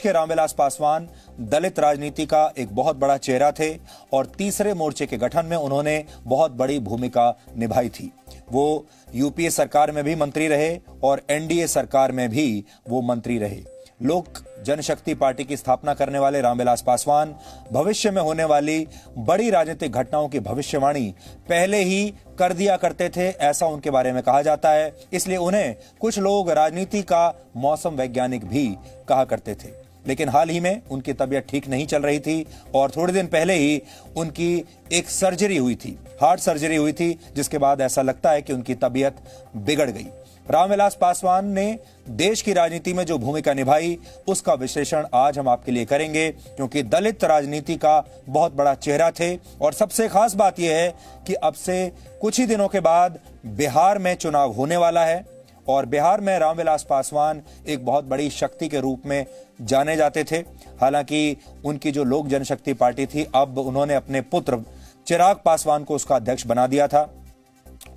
के रामविलास पासवान दलित राजनीति का एक बहुत बड़ा चेहरा थे और तीसरे मोर्चे के गठन में उन्होंने बहुत बड़ी भूमिका निभाई थी। वो यूपीए सरकार में भी मंत्री रहे और एनडीए सरकार में भी वो मंत्री रहे। लोक जनशक्ति पार्टी की स्थापना करने वाले रामविलास पासवान भविष्य में होने वाली बड़ी राजनीतिक घटनाओं की भविष्यवाणी पहले ही कर दिया करते थे, ऐसा उनके बारे में कहा जाता है। इसलिए उन्हें कुछ लोग राजनीति का मौसम वैज्ञानिक भी कहा करते थे। लेकिन हाल ही में उनकी तबीयत ठीक नहीं चल रही थी और थोड़े दिन पहले ही उनकी एक सर्जरी हुई थी, हार्ट सर्जरी हुई थी, जिसके बाद ऐसा लगता है कि उनकी तबीयत बिगड़ गई। रामविलास पासवान ने देश की राजनीति में जो भूमिका निभाई उसका विश्लेषण आज हम आपके लिए करेंगे, क्योंकि दलित राजनीति का बहुत बड़ा चेहरा थे। और सबसे खास बात यह है कि अब से कुछ ही दिनों के बाद बिहार में चुनाव होने वाला है और बिहार में रामविलास पासवान एक बहुत बड़ी शक्ति के रूप में जाने जाते थे। हालांकि उनकी जो लोक जनशक्ति पार्टी थी, अब उन्होंने अपने पुत्र चिराग पासवान को उसका अध्यक्ष बना दिया था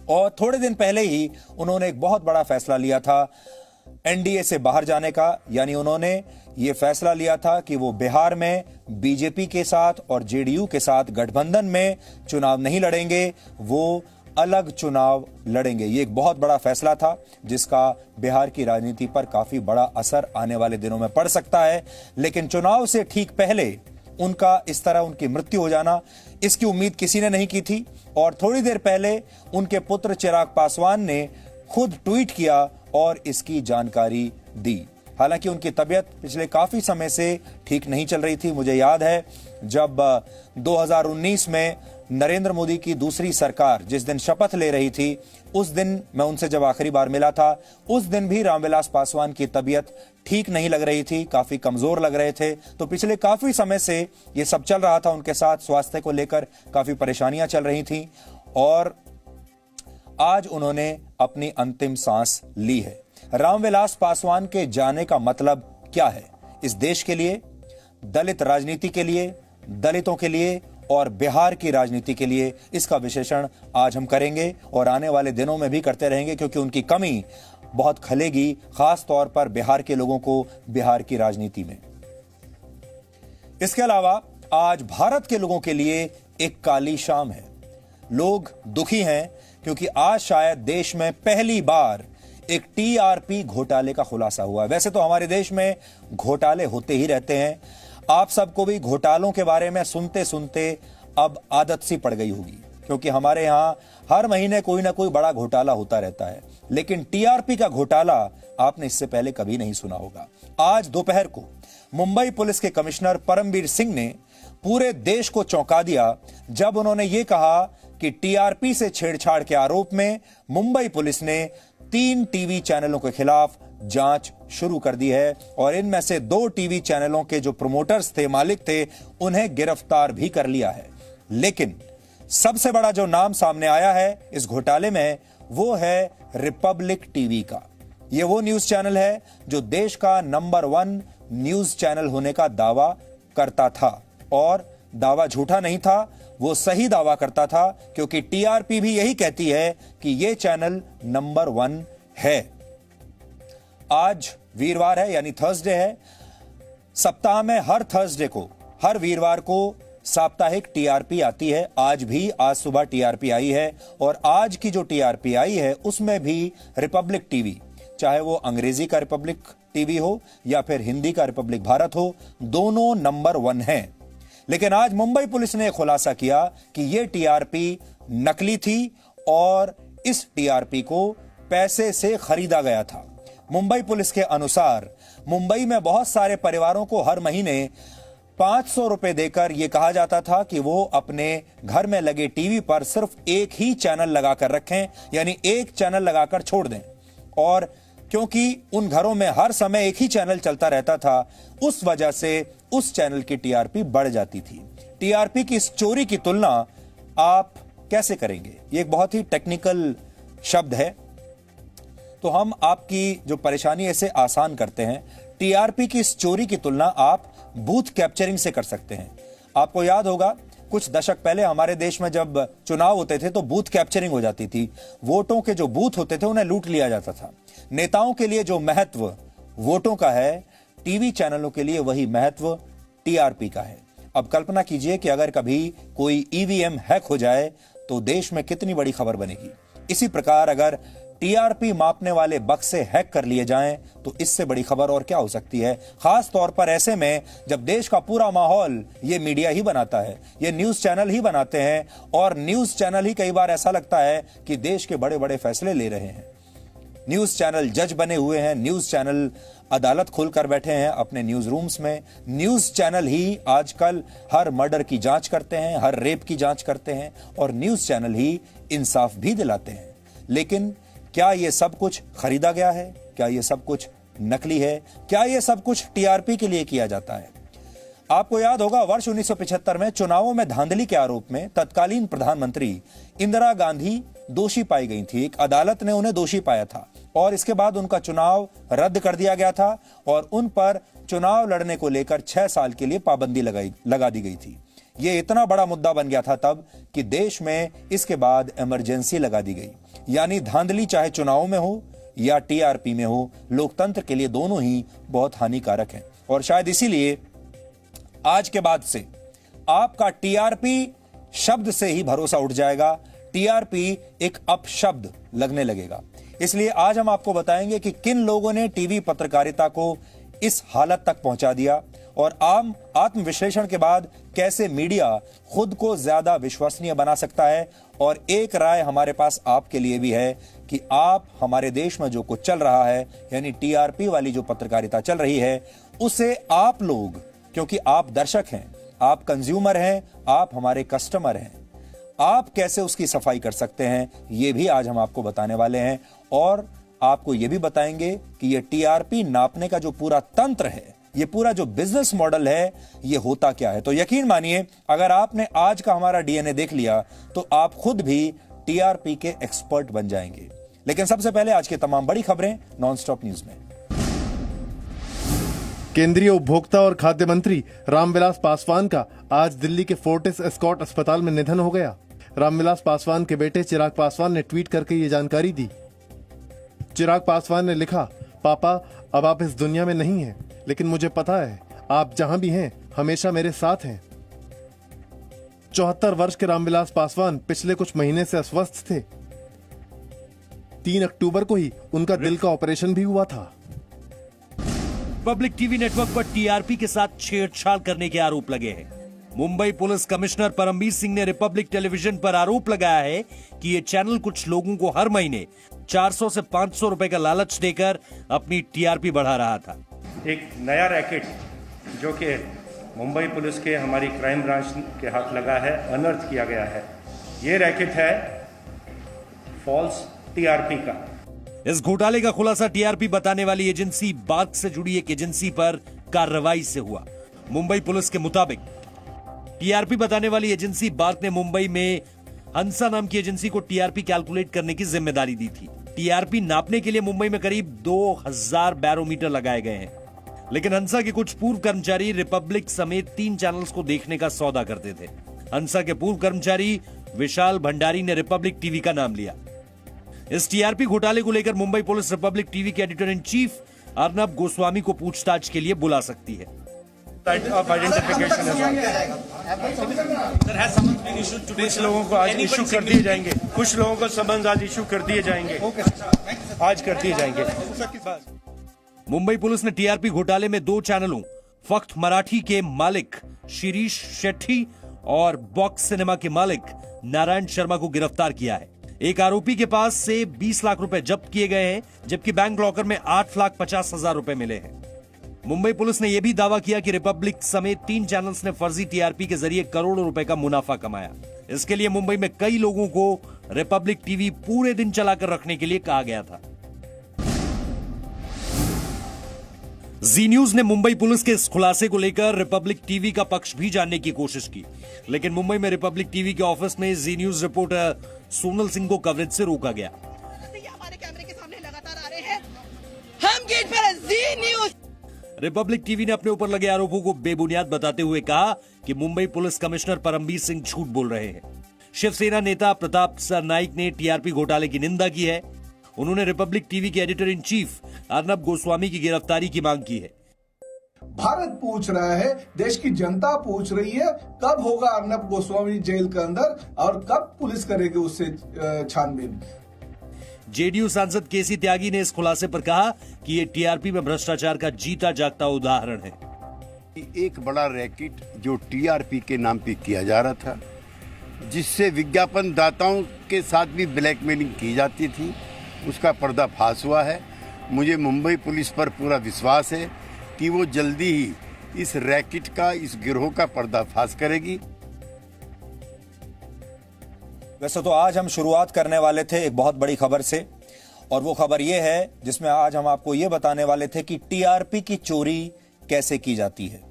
और थोड़े दिन पहले ही उन्होंने एक बहुत बड़ा फैसला लिया था एनडीए से बाहर जाने का। यानी उन्होंने ये फैसला लिया था कि वो बिहार में बीजेपी के साथ और जेडीयू के साथ गठबंधन में चुनाव नहीं लड़ेंगे, वो अलग चुनाव लड़ेंगे। ये एक बहुत बड़ा फैसला था जिसका बिहार की राजनीति पर काफी बड़ा असर आने वाले दिनों में पड़ सकता है। लेकिन चुनाव से ठीक पहले उनका इस तरह उनकी मृत्यु हो जाना, इसकी उम्मीद किसी ने नहीं की थी। और थोड़ी देर पहले उनके पुत्र चिराग पासवान ने खुद ट्वीट किया और इसकी जानकारी दी। हालांकि उनकी तबीयत पिछले काफी समय से ठीक नहीं चल रही थी। मुझे याद है जब 2019 में नरेंद्र मोदी की दूसरी सरकार जिस दिन शपथ ले रही थी, उस दिन मैं उनसे जब आखिरी बार मिला था, उस दिन भी रामविलास पासवान की तबीयत ठीक नहीं लग रही थी, काफी कमजोर लग रहे थे। तो पिछले काफी समय से ये सब चल रहा था उनके साथ, स्वास्थ्य को लेकर काफी परेशानियां चल रही थी और आज उन्होंने अपनी अंतिम सांस ली है। रामविलास पासवान के जाने का मतलब क्या है इस देश के लिए, दलित राजनीति के लिए, दलितों के लिए और बिहार की राजनीति के लिए, इसका विश्लेषण आज हम करेंगे और आने वाले दिनों में भी करते रहेंगे, क्योंकि उनकी कमी बहुत खलेगी, खास तौर पर बिहार के लोगों को बिहार की राजनीति में। इसके अलावा आज भारत के लोगों के लिए एक काली शाम है। लोग दुखी हैं क्योंकि आज शायद देश में पहली बार एक टीआरपी घोटाले का खुलासा हुआ है। वैसे तो हमारे देश में घोटाले होते ही रहते हैं, आप सबको भी घोटालों के बारे में सुनते सुनते अब आदत सी पड़ गई होगी, क्योंकि हमारे यहां हर महीने कोई ना कोई बड़ा घोटाला होता रहता है। लेकिन टीआरपी का घोटाला आपने इससे पहले कभी नहीं सुना होगा। आज दोपहर को मुंबई पुलिस के कमिश्नर परमवीर सिंह ने पूरे देश को चौंका दिया जब उन्होंने ये कहा कि टीआरपी से छेड़छाड़ के आरोप में मुंबई पुलिस ने 3 टीवी चैनलों के खिलाफ जांच शुरू कर दी है और इनमें से 2 टीवी चैनलों के जो प्रमोटर्स थे, मालिक थे, उन्हें गिरफ्तार भी कर लिया है। लेकिन सबसे बड़ा जो नाम सामने आया है इस घोटाले में, वो है रिपब्लिक टीवी का। ये वो न्यूज चैनल है जो देश का नंबर 1 न्यूज चैनल होने का दावा करता था और दावा झूठा नहीं था, वो सही दावा करता था, क्योंकि टीआरपी भी यही कहती है कि यह चैनल नंबर 1 है। आज वीरवार है, यानी थर्सडे है। सप्ताह में हर थर्सडे को, हर वीरवार को साप्ताहिक टीआरपी आती है। आज सुबह टीआरपी आई है और आज की जो टीआरपी आई है उसमें भी रिपब्लिक टीवी, चाहे वो अंग्रेजी का रिपब्लिक टीवी हो या फिर हिंदी का रिपब्लिक भारत हो, दोनों नंबर 1 हैं। लेकिन आज मुंबई पुलिस ने खुलासा किया कि यह टीआरपी नकली थी और इस टीआरपी को पैसे से खरीदा गया था। मुंबई पुलिस के अनुसार मुंबई में बहुत सारे परिवारों को हर महीने 500 रुपए देकर यह कहा जाता था कि वो अपने घर में लगे टीवी पर सिर्फ एक ही चैनल लगाकर रखें, यानी एक चैनल लगाकर छोड़ दें। और क्योंकि उन घरों में हर समय एक ही चैनल चलता रहता था, उस वजह से उस चैनल की टीआरपी बढ़ जाती थी। टीआरपी की इस चोरी की तुलना आप कैसे करेंगे? ये एक बहुत ही टेक्निकल शब्द है, तो हम आपकी जो परेशानी है इसे आसान करते हैं। टीआरपी की इस चोरी की तुलना आप बूथ कैप्चरिंग से कर सकते हैं। आपको याद होगा कुछ दशक पहले हमारे देश में जब चुनाव होते थे तो बूथ कैप्चरिंग हो जाती थी। वोटों के जो बूथ होते थे उन्हें लूट लिया जाता था। नेताओं के लिए जो महत्व वोटों का है, टीवी चैनलों के लिए वही महत्व टीआरपी का है। अब कल्पना कीजिए कि अगर कभी कोई ईवीएम हैक हो जाए तो देश में कितनी बड़ी खबर बनेगी। इसी प्रकार अगर टीआरपी मापने वाले बक्से हैक कर लिए जाएं तो इससे बड़ी खबर और क्या हो सकती है, खास तौर पर ऐसे में जब देश का पूरा माहौल ये मीडिया ही बनाता है, ये न्यूज चैनल ही बनाते हैं और न्यूज चैनल ही कई बार ऐसा लगता है कि देश के बड़े बड़े फैसले ले रहे हैं। न्यूज चैनल जज बने हुए हैं, न्यूज चैनल अदालत खोलकर बैठे हैं अपने न्यूज रूम्स में। न्यूज चैनल ही आजकल हर मर्डर की जांच करते हैं, हर रेप की जांच करते हैं और न्यूज चैनल ही इंसाफ भी दिलाते हैं। लेकिन क्या यह सब कुछ खरीदा गया है? क्या यह सब कुछ नकली है? क्या यह सब कुछ टीआरपी के लिए किया जाता है? आपको याद होगा वर्ष 1975 में चुनावों में धांधली के आरोप में तत्कालीन प्रधानमंत्री इंदिरा गांधी दोषी पाई गई थी। एक अदालत ने उन्हें दोषी पाया था और इसके बाद उनका चुनाव रद्द कर दिया गया था और उन पर चुनाव लड़ने को लेकर 6 साल के लिए पाबंदी लगा दी गई थी। यह इतना बड़ा मुद्दा बन गया था तब कि देश में इसके बाद इमरजेंसी लगा दी गई। यानी धांधली चाहे चुनाव में हो या टीआरपी में हो, लोकतंत्र के लिए दोनों ही बहुत हानिकारक हैं। और शायद इसीलिए आज के बाद से आपका टीआरपी शब्द से ही भरोसा उठ जाएगा, टीआरपी एक अपशब्द लगने लगेगा। इसलिए आज हम आपको बताएंगे कि किन लोगों ने टीवी पत्रकारिता को इस हालत तक पहुंचा दिया और आत्मविश्लेषण के बाद कैसे मीडिया खुद को ज्यादा विश्वसनीय बना सकता है। और एक राय हमारे पास आपके लिए भी है कि आप हमारे देश में जो कुछ चल रहा है, यानी टीआरपी वाली जो पत्रकारिता चल रही है, उसे आप लोग, क्योंकि आप दर्शक हैं, आप कंज्यूमर हैं, आप हमारे कस्टमर हैं, आप कैसे उसकी सफाई कर सकते हैं, यह भी आज हम आपको बताने वाले हैं। और आपको यह भी बताएंगे कि यह टीआरपी नापने का जो पूरा तंत्र है, ये पूरा जो बिजनेस मॉडल है, ये होता क्या है। तो यकीन मानिए अगर आपने आज का हमारा डीएनए देख लिया तो आप खुद भी टीआरपी के एक्सपर्ट बन जाएंगे। लेकिन सबसे पहले आज की तमाम बड़ी खबरें नॉनस्टॉप न्यूज में। केंद्रीय उपभोक्ता और खाद्य मंत्री रामविलास पासवान का आज दिल्ली के फोर्टिस एस्कॉट अस्पताल में निधन हो गया। रामविलास पासवान के बेटे चिराग पासवान ने ट्वीट करके ये जानकारी दी। चिराग पासवान ने लिखा, पापा अब आप इस दुनिया में नहीं हैं, लेकिन मुझे पता है आप जहां भी हैं हमेशा मेरे साथ हैं। 74 वर्ष के रामविलास पासवान पिछले कुछ महीने से अस्वस्थ थे। 3 अक्टूबर को ही उनका दिल का ऑपरेशन भी हुआ था। पब्लिक टीवी नेटवर्क पर टीआरपी के साथ छेड़छाड़ करने के आरोप लगे हैं। मुंबई पुलिस कमिश्नर परमबीर सिंह ने रिपब्लिक टेलीविजन पर आरोप लगाया है कि ये चैनल कुछ लोगों को हर महीने 400 से 500 रुपए का लालच देकर अपनी टीआरपी बढ़ा रहा था। एक नया रैकेट जो कि मुंबई पुलिस के हमारी क्राइम ब्रांच के हाथ लगा है, अनर्थ किया गया है। ये रैकेट है फॉल्स टीआरपी का। इस घोटाले का खुलासा टीआरपी बताने वाली एजेंसी बार्क से जुड़ी एक एजेंसी पर कार्रवाई से हुआ। मुंबई पुलिस के मुताबिक टीआरपी बताने वाली एजेंसी बार्क ने मुंबई में हंसा नाम की एजेंसी को टीआरपी कैलकुलेट करने की जिम्मेदारी दी थी। टीआरपी नापने के लिए मुंबई में करीब 2000 बैरोमीटर लगाए गए हैं, लेकिन हंसा के कुछ पूर्व कर्मचारी रिपब्लिक समेत 3 चैनल्स को देखने का सौदा करते थे। हंसा के पूर्व कर्मचारी विशाल भंडारी ने रिपब्लिक टीवी का नाम लिया। इस टीआरपी घोटाले को लेकर मुंबई पुलिस रिपब्लिक टीवी के editor in chief Arnab Goswami को पूछताछ के लिए बुला सकती है। कुछ लोगों को आज इशू कर दिए जाएंगे, कुछ लोगों को समन्स आज इशू कर दिए जाएंगे, आज कर दिए जाएंगे। मुंबई पुलिस ने टीआरपी घोटाले में 2 चैनलों फख्त मराठी के मालिक शिरीष शेट्टी और बॉक्स सिनेमा के मालिक नारायण शर्मा को गिरफ्तार किया है। एक आरोपी के पास से 20 लाख रुपए जब्त किए गए हैं, जबकि बैंक लॉकर में 8,50,000 रुपए मिले हैं। मुंबई पुलिस ने यह भी दावा किया कि रिपब्लिक समेत 3 चैनल्स ने फर्जी टीआरपी के जरिए करोड़ों रुपए का मुनाफा कमाया। इसके लिए मुंबई में कई लोगों को रिपब्लिक टीवी पूरे दिन चलाकर रखने के लिए कहा गया था। जी न्यूज ने मुंबई पुलिस के इस खुलासे को लेकर रिपब्लिक टीवी का पक्ष भी जानने की कोशिश की, लेकिन मुंबई में रिपब्लिक टीवी के ऑफिस में जी न्यूज रिपोर्टर सोनल सिंह को कवरेज से रोका गया। हमारे कैमरे के सामने लगातार आ रहे हैं, हम गेट पर हैं, जी न्यूज। रिपब्लिक टीवी ने अपने ऊपर लगे आरोपों को बेबुनियाद बताते हुए कहा कि मुंबई पुलिस कमिश्नर परमबीर सिंह झूठ बोल रहे हैं। शिवसेना नेता प्रताप सरनाइक ने टीआरपी घोटाले की निंदा की है। उन्होंने रिपब्लिक टीवी के editor in chief Arnab Goswami की गिरफ्तारी की मांग की है। भारत पूछ रहा है, देश की जनता पूछ रही है, कब होगा अर्नब गोस्वामी जेल के अंदर और कब पुलिस करेगी उससे छानबीन। जेडीयू सांसद केसी त्यागी ने इस खुलासे पर कहा कि ये टीआरपी में भ्रष्टाचार का जीता जागता उदाहरण है। एक बड़ा रैकेट जो टीआरपी के नाम पे किया जा रहा था, जिससे विज्ञापन दाताओं के साथ भी ब्लैकमेलिंग की जाती थी, उसका पर्दाफाश हुआ है। मुझे मुंबई पुलिस पर पूरा विश्वास है कि वो जल्दी ही इस रैकेट का, इस गिरोह का पर्दाफाश करेगी। वैसे तो आज हम शुरुआत करने वाले थे एक बहुत बड़ी खबर से, और वो खबर ये है जिसमें आज हम आपको ये बताने वाले थे कि टीआरपी की चोरी कैसे की जाती है।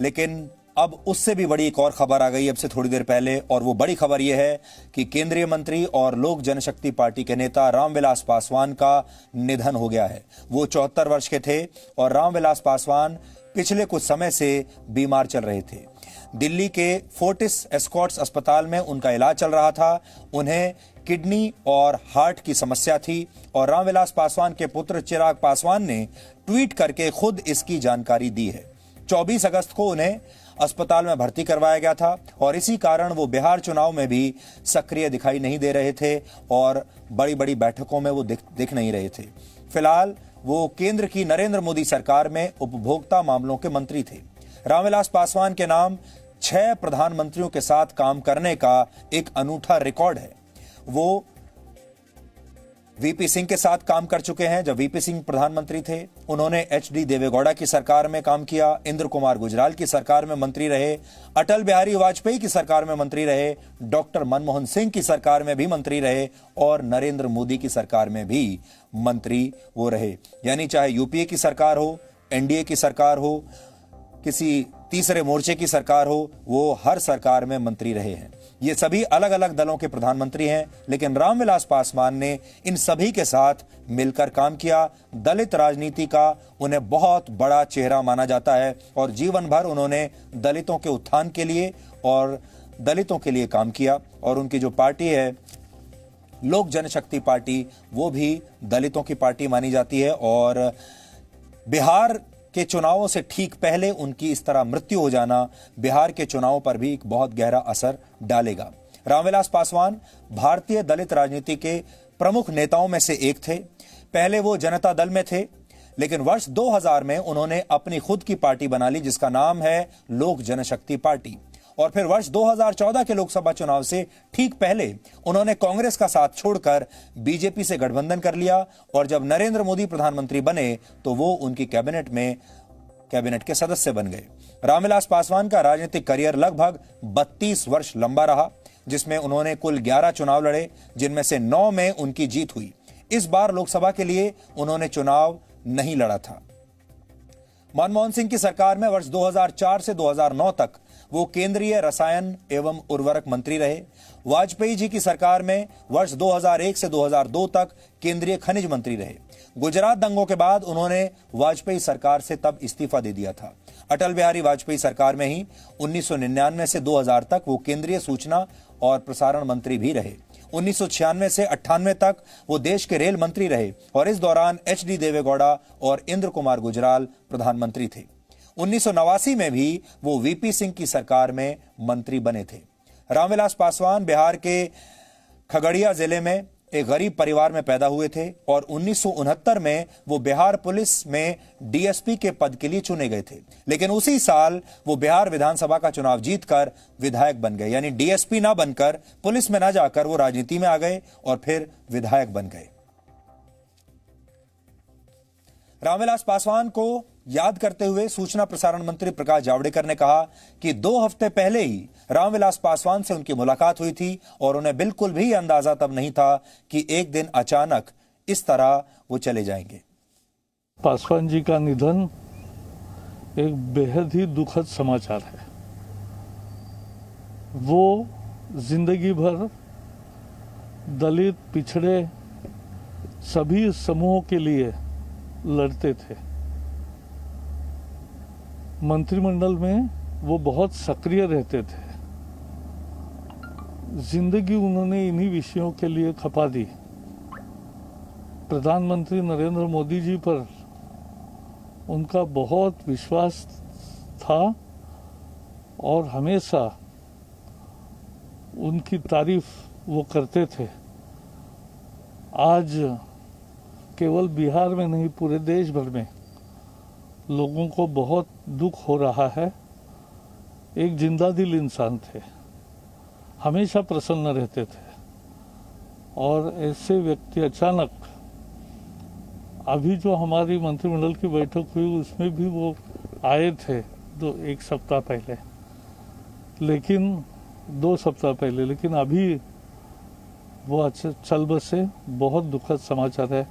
लेकिन अब उससे भी बड़ी एक और खबर आ गई अब से थोड़ी देर पहले, और वो बड़ी खबर यह है कि केंद्रीय मंत्री और लोक जनशक्ति पार्टी के नेता रामविलास पासवान का निधन हो गया है। वो 74 वर्ष के थे और रामविलास पासवान पिछले कुछ समय से बीमार चल रहे थे। दिल्ली के फोर्टिस एस्कॉर्ट्स अस्पताल में उनका इलाज चल रहा था। उन्हें किडनी और हार्ट की समस्या थी और रामविलास पासवान के पुत्र चिराग पासवान ने ट्वीट करके खुद इसकी जानकारी दी है। 24 अगस्त को उन्हें अस्पताल में भर्ती करवाया गया था और इसी कारण वो बिहार चुनाव में भी सक्रिय दिखाई नहीं दे रहे थे और बड़ी बड़ी बैठकों में वो दिख नहीं रहे थे। फिलहाल वो केंद्र की नरेंद्र मोदी सरकार में उपभोक्ता मामलों के मंत्री थे। रामविलास पासवान के नाम 6 प्रधानमंत्रियों के साथ काम करने का एक अनूठा रिकॉर्ड है। वो वीपी सिंह के साथ काम कर चुके हैं जब वीपी सिंह प्रधानमंत्री थे। उन्होंने एचडी देवेगौड़ा की सरकार में काम किया, इंद्र कुमार गुजराल की सरकार में मंत्री रहे, अटल बिहारी वाजपेयी की सरकार में मंत्री रहे, डॉक्टर मनमोहन सिंह की सरकार में भी मंत्री रहे और नरेंद्र मोदी की सरकार में भी मंत्री वो रहे। यानी चाहे यूपीए की सरकार हो, एनडीए की सरकार हो, किसी तीसरे मोर्चे की सरकार हो, वो हर सरकार में मंत्री रहे हैं। ये सभी अलग अलग दलों के प्रधानमंत्री हैं, लेकिन रामविलास पासवान ने इन सभी के साथ मिलकर काम किया। दलित राजनीति का उन्हें बहुत बड़ा चेहरा माना जाता है और जीवन भर उन्होंने दलितों के उत्थान के लिए और दलितों के लिए काम किया। और उनकी जो पार्टी है लोक जनशक्ति पार्टी, वो भी दलितों की पार्टी मानी जाती है और बिहार के चुनावों से ठीक पहले उनकी इस तरह मृत्यु हो जाना बिहार के चुनावों पर भी एक बहुत गहरा असर डालेगा। रामविलास पासवान भारतीय दलित राजनीति के प्रमुख नेताओं में से एक थे। पहले वो जनता दल में थे, लेकिन वर्ष 2000 में उन्होंने अपनी खुद की पार्टी बना ली जिसका नाम है लोक जनशक्ति पार्टी। और फिर वर्ष 2014 के लोकसभा चुनाव से ठीक पहले उन्होंने कांग्रेस का साथ छोड़कर बीजेपी से गठबंधन कर लिया और जब नरेंद्र मोदी प्रधानमंत्री बने तो वो उनकी कैबिनेट के सदस्य बन गए। रामविलास पासवान का राजनीतिक करियर लगभग 32 वर्ष लंबा रहा, जिसमें उन्होंने कुल 11 चुनाव लड़े, जिनमें से 9 में उनकी जीत हुई। इस बार लोकसभा के लिए उन्होंने चुनाव नहीं लड़ा था। मनमोहन सिंह की सरकार में वर्ष 2004 से 2009 तक वो केंद्रीय रसायन एवं उर्वरक मंत्री रहे। वाजपेयी जी की सरकार में वर्ष 2001 से 2002 तक केंद्रीय खनिज मंत्री रहे। गुजरात दंगों के बाद उन्होंने वाजपेयी सरकार से तब इस्तीफा दे दिया था। अटल बिहारी वाजपेयी सरकार में ही 1999 से 2000 तक वो केंद्रीय सूचना और प्रसारण मंत्री भी रहे। 1996 से 98 तक वो देश के रेल मंत्री रहे और इस दौरान एचडी देवेगौड़ा और इंद्र कुमार गुजराल प्रधानमंत्री थे। 1989 में भी वो वीपी सिंह की सरकार में मंत्री बने थे। रामविलास पासवान बिहार के खगड़िया जिले में एक गरीब परिवार में पैदा हुए थे और 1969 में वो बिहार पुलिस में डीएसपी के पद के लिए चुने गए थे। लेकिन उसी साल वो बिहार विधानसभा का चुनाव जीतकर विधायक बन गए, यानी डीएसपी ना बनकर, पुलिस में ना जाकर वो राजनीति में आ गए और फिर विधायक बन गए। रामविलास पासवान को याद करते हुए सूचना प्रसारण मंत्री प्रकाश जावड़ेकर ने कहा कि 2 हफ्ते पहले ही रामविलास पासवान से उनकी मुलाकात हुई थी और उन्हें बिल्कुल भी अंदाजा तब नहीं था कि एक दिन अचानक इस तरह वो चले जाएंगे। पासवान जी का निधन एक बेहद ही दुखद समाचार है। वो जिंदगी भर दलित, पिछड़े सभी समूहों के लिए लड़ते थे। मंत्रिमंडल में वो बहुत सक्रिय रहते थे। जिंदगी उन्होंने इन्हीं विषयों के लिए खपा दी। प्रधानमंत्री नरेंद्र मोदी जी पर उनका बहुत विश्वास था और हमेशा उनकी तारीफ वो करते थे। आज केवल बिहार में नहीं, पूरे देश भर में लोगों को बहुत दुख हो रहा है। एक जिंदा दिल इंसान थे, हमेशा प्रसन्न रहते थे, और ऐसे व्यक्ति अचानक, अभी जो हमारी मंत्रिमंडल की बैठक हुई उसमें भी वो आए थे एक सप्ताह पहले, लेकिन 2 सप्ताह पहले, लेकिन अभी वो चल बसे। बहुत दुखद समाचार है।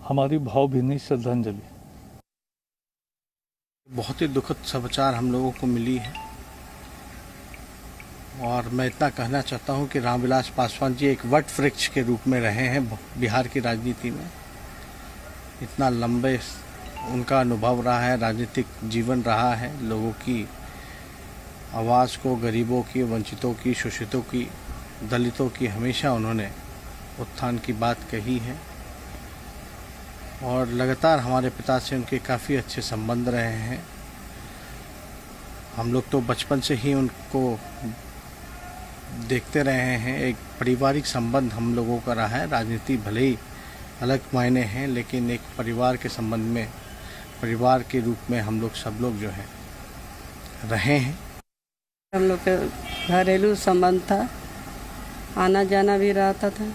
हमारी भावभीनी श्रद्धांजलि। बहुत ही दुखद समाचार हम लोगों को मिली है, और मैं इतना कहना चाहता हूं कि रामविलास पासवान जी एक वट वृक्ष के रूप में रहे हैं बिहार की राजनीति में। इतना लंबे उनका अनुभव रहा है, राजनीतिक जीवन रहा है। लोगों की आवाज़ को, गरीबों की, वंचितों की, शोषितों की, दलितों की हमेशा उन्होंने उत्थान की बात कही है, और लगातार हमारे पिता से उनके काफ़ी अच्छे संबंध रहे हैं। हम लोग तो बचपन से ही उनको देखते रहे हैं। एक पारिवारिक संबंध हम लोगों का रहा है। राजनीति भले ही अलग मायने हैं, लेकिन एक परिवार के संबंध में, परिवार के रूप में हम लोग सब लोग जो है रहे हैं। हम लोग के घरेलू संबंध था, आना जाना भी रहता था,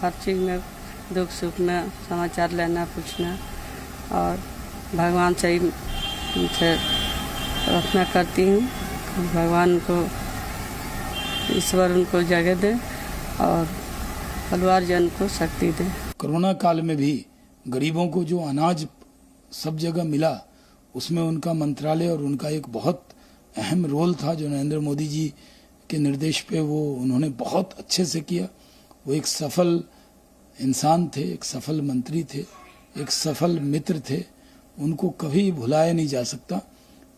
हर चीज़ में, दुख सुख में समाचार लेना, पूछना, और भगवान से प्रार्थना करती हूँ, भगवान को, ईश्वर उनको जगह दे और परिवार जन को शक्ति दे। कोरोना काल में भी गरीबों को जो अनाज सब जगह मिला, उसमें उनका मंत्रालय और उनका एक बहुत अहम रोल था, जो नरेंद्र मोदी जी के निर्देश पे वो उन्होंने बहुत अच्छे से किया। वो एक सफल इंसान थे, एक सफल मंत्री थे, एक सफल मित्र थे। उनको कभी भुलाया नहीं जा सकता।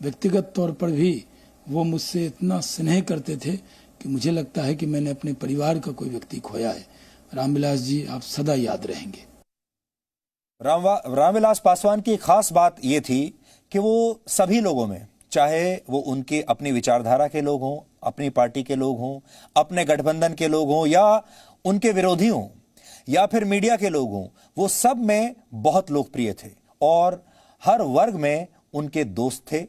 व्यक्तिगत तौर पर भी वो मुझसे इतना स्नेह करते थे कि मुझे लगता है कि मैंने अपने परिवार का कोई व्यक्ति खोया है। रामविलास जी, आप सदा याद रहेंगे। रामविलास पासवान की खास बात ये थी कि वो सभी लोगों में, चाहे वो उनके अपनी विचारधारा के लोग हों, अपनी पार्टी के लोग हों, अपने गठबंधन के लोग हों, या उनके विरोधी हों, या फिर मीडिया के लोग हों, वो सब में बहुत लोकप्रिय थे और हर वर्ग में उनके दोस्त थे।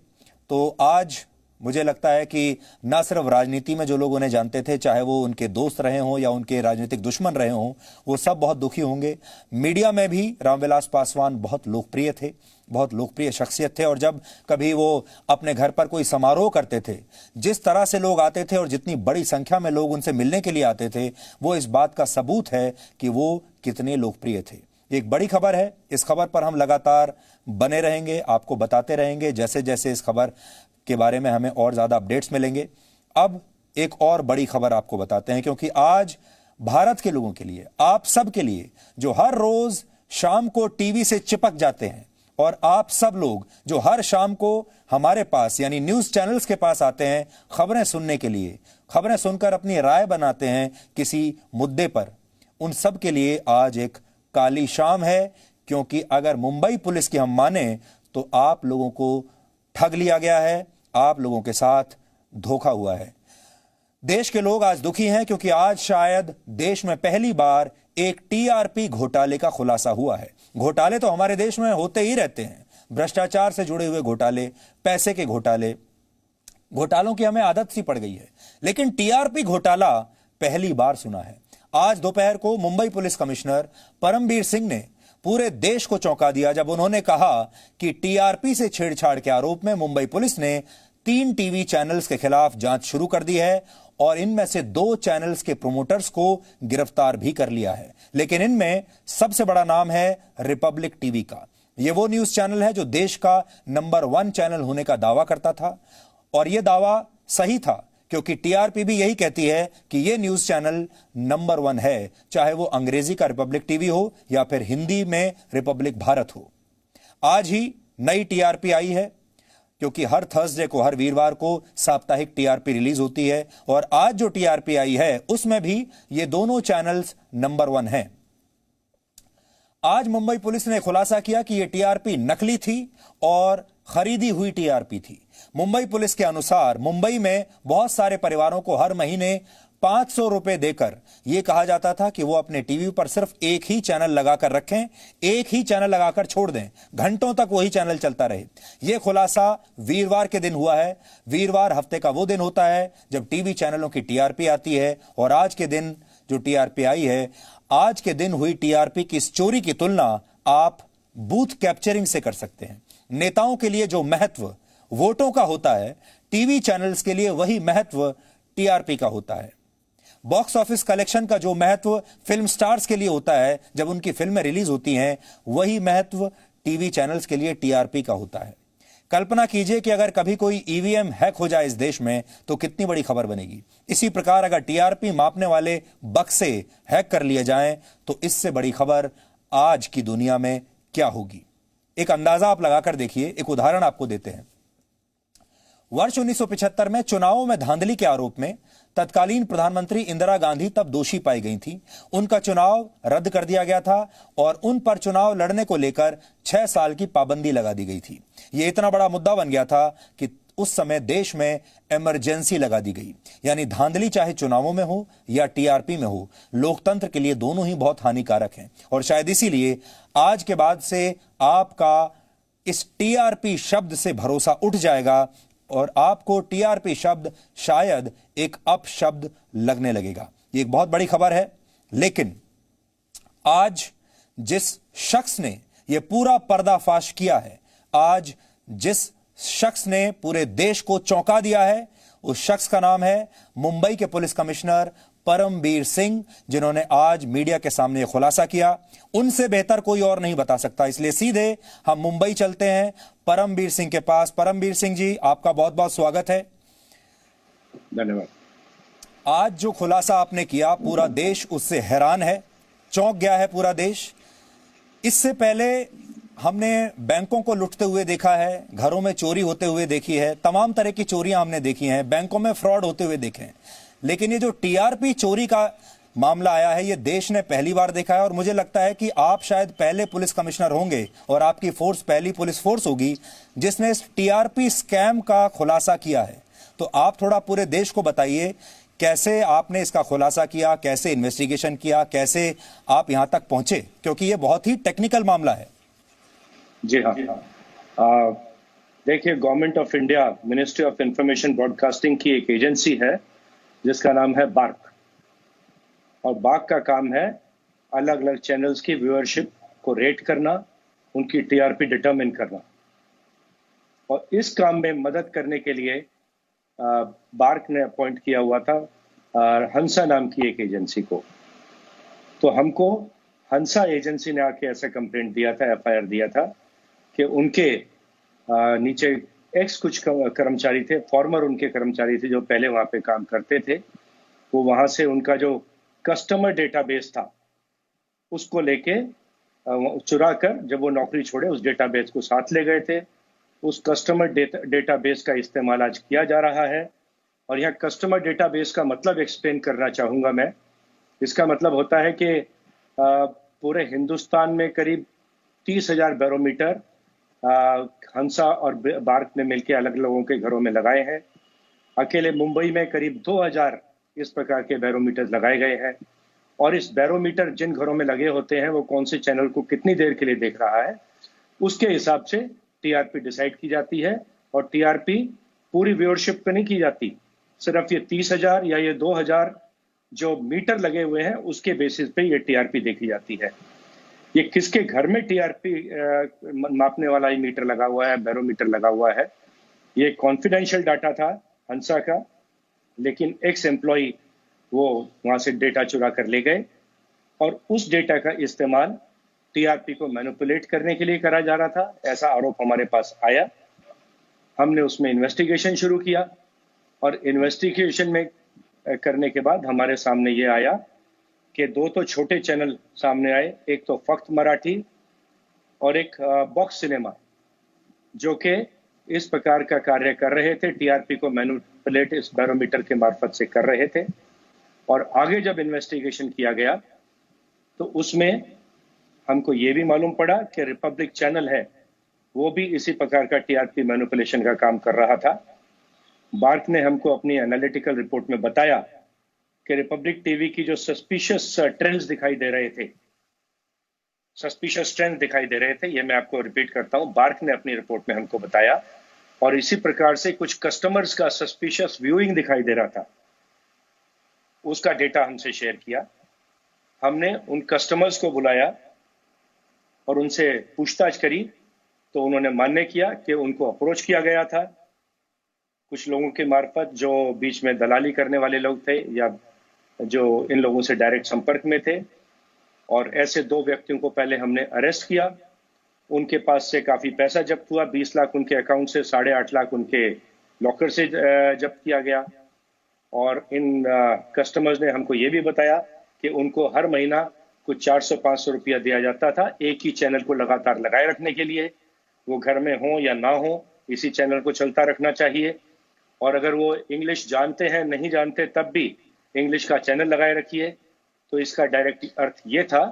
तो आज मुझे लगता है कि न सिर्फ राजनीति में जो लोग उन्हें जानते थे, चाहे वो उनके दोस्त रहे हों या उनके राजनीतिक दुश्मन रहे हों, वो सब बहुत दुखी होंगे। मीडिया में भी रामविलास पासवान बहुत लोकप्रिय थे, बहुत लोकप्रिय शख्सियत थे, और जब कभी वो अपने घर पर कोई समारोह करते थे, जिस तरह से लोग आते थे और जितनी बड़ी संख्या में लोग उनसे मिलने के लिए आते थे, वो इस बात का सबूत है कि वो कितने लोकप्रिय थे। एक बड़ी खबर है, इस खबर पर हम लगातार बने रहेंगे, आपको बताते रहेंगे जैसे जैसे इस खबर के बारे में हमें और ज्यादा अपडेट्स मिलेंगे। अब एक और बड़ी खबर आपको बताते हैं, क्योंकि आज भारत के लोगों के लिए, आप सब के लिए, जो हर रोज शाम को टीवी से चिपक जाते हैं, और आप सब लोग जो हर शाम को हमारे पास यानी न्यूज चैनल्स के पास आते हैं खबरें सुनने के लिए, खबरें सुनकर अपनी राय बनाते हैं किसी मुद्दे पर, उन सब के लिए आज एक काली शाम है। क्योंकि अगर मुंबई पुलिस की हम माने तो आप लोगों को ठग लिया गया है, आप लोगों के साथ धोखा हुआ है। देश के लोग आज दुखी हैं क्योंकि आज शायद देश में पहली बार एक टीआरपी घोटाले का खुलासा हुआ है। घोटाले तो हमारे देश में होते ही रहते हैं, भ्रष्टाचार से जुड़े हुए घोटाले, पैसे के घोटाले, घोटालों की हमें आदत सी पड़ गई है, लेकिन टीआरपी घोटाला पहली बार सुना है। आज दोपहर को मुंबई पुलिस कमिश्नर परमबीर सिंह ने पूरे देश को चौंका दिया जब उन्होंने कहा कि टीआरपी से छेड़छाड़ के आरोप में मुंबई पुलिस ने 3 टीवी चैनल्स के खिलाफ जांच शुरू कर दी है और इनमें से 2 चैनल्स के प्रोमोटर्स को गिरफ्तार भी कर लिया है। लेकिन इनमें सबसे बड़ा नाम है रिपब्लिक टीवी का। यह वो न्यूज चैनल है जो देश का नंबर 1 चैनल होने का दावा करता था, और यह दावा सही था क्योंकि टीआरपी भी यही कहती है कि यह न्यूज चैनल नंबर 1 है, चाहे वो अंग्रेजी का रिपब्लिक टीवी हो या फिर हिंदी में रिपब्लिक भारत हो। आज ही नई टीआरपी आई है क्योंकि हर थर्सडे को, हर वीरवार को साप्ताहिक टीआरपी रिलीज होती है, और आज जो टीआरपी आई है उसमें भी ये दोनों चैनल्स नंबर 1 हैं। आज मुंबई पुलिस ने खुलासा किया कि यह टीआरपी नकली थी और खरीदी हुई टीआरपी थी। मुंबई पुलिस के अनुसार मुंबई में बहुत सारे परिवारों को हर महीने 500 रुपए देकर यह कहा जाता था कि वो अपने टीवी पर सिर्फ एक ही चैनल लगाकर रखें, एक ही चैनल लगाकर छोड़ दें, घंटों तक वही चैनल चलता रहे। यह खुलासा वीरवार के दिन हुआ है। वीरवार हफ्ते का वो दिन होता है जब टीवी चैनलों की टीआरपी आती है, और आज के दिन जो टीआरपी आई है, आज के दिन हुई टीआरपी की इस चोरी की तुलना आप बूथ कैप्चरिंग से कर सकते हैं। नेताओं के लिए जो महत्व वोटों का होता है, टीवी चैनल्स के लिए वही महत्व टीआरपी का होता है। बॉक्स ऑफिस कलेक्शन का जो महत्व फिल्म स्टार्स के लिए होता है जब उनकी फिल्में रिलीज होती हैं, वही महत्व टीवी चैनल्स के लिए टीआरपी का होता है। कल्पना कीजिए कि अगर कभी कोई ईवीएम हैक हो जाए इस देश में तो कितनी बड़ी खबर बनेगी। इसी प्रकार अगर टीआरपी मापने वाले बक्से हैक कर लिए जाएं तो इससे बड़ी खबर आज की दुनिया में क्या होगी। एक अंदाजा आप लगाकर देखिए। एक उदाहरण आपको देते हैं। वर्ष 1975 में चुनावों में धांधली के आरोप में तत्कालीन प्रधानमंत्री इंदिरा गांधी तब दोषी पाई गई थी। उनका चुनाव रद्द कर दिया गया था और उन पर चुनाव लड़ने को लेकर 6 साल की पाबंदी लगा दी गई थी। यह इतना बड़ा मुद्दा बन गया था कि उस समय देश में इमरजेंसी लगा दी गई। यानी धांधली चाहे चुनावों में हो या टीआरपी में हो, लोकतंत्र के लिए दोनों ही बहुत हानिकारक हैं। और शायद इसीलिए आज के बाद से आपका इस टीआरपी शब्द से भरोसा उठ जाएगा और आपको टीआरपी शब्द शायद एक अपशब्द लगने लगेगा। ये एक बहुत बड़ी खबर है। लेकिन आज जिस शख्स ने यह पूरा पर्दाफाश किया है, आज जिस शख्स ने पूरे देश को चौंका दिया है, उस शख्स का नाम है मुंबई के पुलिस कमिश्नर परमबीर सिंह, जिन्होंने आज मीडिया के सामने खुलासा किया। उनसे बेहतर कोई और नहीं बता सकता। इसलिए सीधे हम मुंबई चलते हैं परमबीर सिंह के पास। परमबीर सिंह जी, आपका बहुत बहुत स्वागत है। धन्यवाद। आज जो खुलासा आपने किया, पूरा देश उससे हैरान है, चौंक गया है पूरा देश। इससे पहले हमने बैंकों को लुटते हुए देखा है, घरों में चोरी होते हुए देखी है, तमाम तरह की चोरियां हमने देखी हैं, बैंकों में फ्रॉड होते हुए देखे हैं। लेकिन ये जो टीआरपी चोरी का मामला आया है, ये देश ने पहली बार देखा है। और मुझे लगता है कि आप शायद पहले पुलिस कमिश्नर होंगे और आपकी फोर्स पहली पुलिस फोर्स होगी जिसने इस टीआरपी स्कैम का खुलासा किया है। तो आप थोड़ा पूरे देश को बताइए, कैसे आपने इसका खुलासा किया, कैसे इन्वेस्टिगेशन किया, कैसे आप यहां तक पहुंचे, क्योंकि ये बहुत ही टेक्निकल मामला है। जी हाँ, देखिए, government of India ministry of information broadcasting की एक एजेंसी है जिसका नाम है बार्क। और बार्क का काम है अलग अलग चैनल्स की व्यूअरशिप को रेट करना, उनकी टीआरपी डिटरमिन करना। और इस काम में मदद करने के लिए बार्क ने अपॉइंट किया हुआ था हंसा नाम की एक एजेंसी को। तो हमको हंसा एजेंसी ने आके ऐसा कंप्लेंट दिया था, एफआईआर दिया था कि उनके नीचे एक्स कुछ कर्मचारी थे, फॉर्मर उनके कर्मचारी थे जो पहले वहां पे काम करते थे। वो वहां से उनका जो कस्टमर डेटाबेस था उसको लेके चुरा कर जब वो नौकरी छोड़े उस डेटाबेस को साथ ले गए थे। उस कस्टमर डेटाबेस का इस्तेमाल आज किया जा रहा है। और यहाँ कस्टमर डेटाबेस का मतलब एक्सप्लेन करना चाहूँगा मैं। इसका मतलब होता है कि पूरे हिंदुस्तान में करीब 30,000 बैरोमीटर हंसा और बार्क ने मिलकर अलग लोगों के घरों में लगाए हैं। अकेले मुंबई में करीब 2,000 इस प्रकार के बैरोमीटर लगाए गए हैं। और इस बैरोमीटर जिन घरों में लगे होते हैं वो कौन से चैनल को कितनी देर के लिए देख रहा है, उसके हिसाब से टीआरपी डिसाइड की जाती है। और टीआरपी पूरी व्यूअरशिप पे नहीं की जाती, सिर्फ ये 30,000 या ये 2,000 जो मीटर लगे हुए हैं उसके बेसिस पे ये टीआरपी देखी जाती है। ये किसके घर में टीआरपी मापने वाला ये मीटर लगा हुआ है, बैरोमीटर लगा हुआ है, ये कॉन्फिडेंशियल डाटा था हंसा का। लेकिन एक्स एम्प्लॉय वो वहां से डेटा चुरा कर ले गए और उस डेटा का इस्तेमाल टीआरपी को मैनिपुलेट करने के लिए करा जा रहा था, ऐसा आरोप हमारे पास आया। हमने उसमें इन्वेस्टिगेशन शुरू किया और इन्वेस्टिगेशन में करने के बाद हमारे सामने ये आया कि 2 तो छोटे चैनल सामने आए, एक तो फक्त मराठी और एक बॉक्स सिनेमा, जो कि इस प्रकार का कार्य कर रहे थे, टीआरपी को मैनिपुलेट इस बैरोमीटर के मार्फत से कर रहे थे। और आगे जब इन्वेस्टिगेशन किया गया तो उसमें हमको ये भी मालूम पड़ा कि रिपब्लिक चैनल है वो भी इसी प्रकार का टीआरपी मैनिपुलेशन का काम कर रहा था। बार्क ने हमको अपनी एनालिटिकल रिपोर्ट में बताया कि रिपब्लिक टीवी की जो सस्पिशियस ट्रेंड्स दिखाई दे रहे थे, ये मैं आपको रिपीट करता हूं, बार्क ने अपनी रिपोर्ट में हमको बताया, और इसी प्रकार से कुछ कस्टमर्स का सस्पिशियस व्यूइंग दिखाई दे रहा था, उसका डेटा हमसे शेयर किया। हमने उन कस्टमर्स को बुलाया और उनसे पूछताछ करी, तो उन्होंने मान्य किया कि उनको अप्रोच किया गया था कुछ लोगों के मार्फत, जो बीच में दलाली करने वाले लोग थे या जो इन लोगों से डायरेक्ट संपर्क में थे। और ऐसे 2 व्यक्तियों को पहले हमने अरेस्ट किया, उनके पास से काफी पैसा जब्त हुआ, 20 लाख उनके अकाउंट से, 8.5 लाख उनके लॉकर से जब्त किया गया। और इन कस्टमर्स ने हमको ये भी बताया कि उनको हर महीना कुछ 400-500 रुपया दिया जाता था एक ही चैनल को लगातार लगाए रखने के लिए, वो घर में हो या ना हो, इसी चैनल को चलता रखना चाहिए। और अगर वो इंग्लिश जानते हैं नहीं जानते तब भी इंग्लिश का चैनल लगाए रखिए। तो इसका डायरेक्ट अर्थ ये था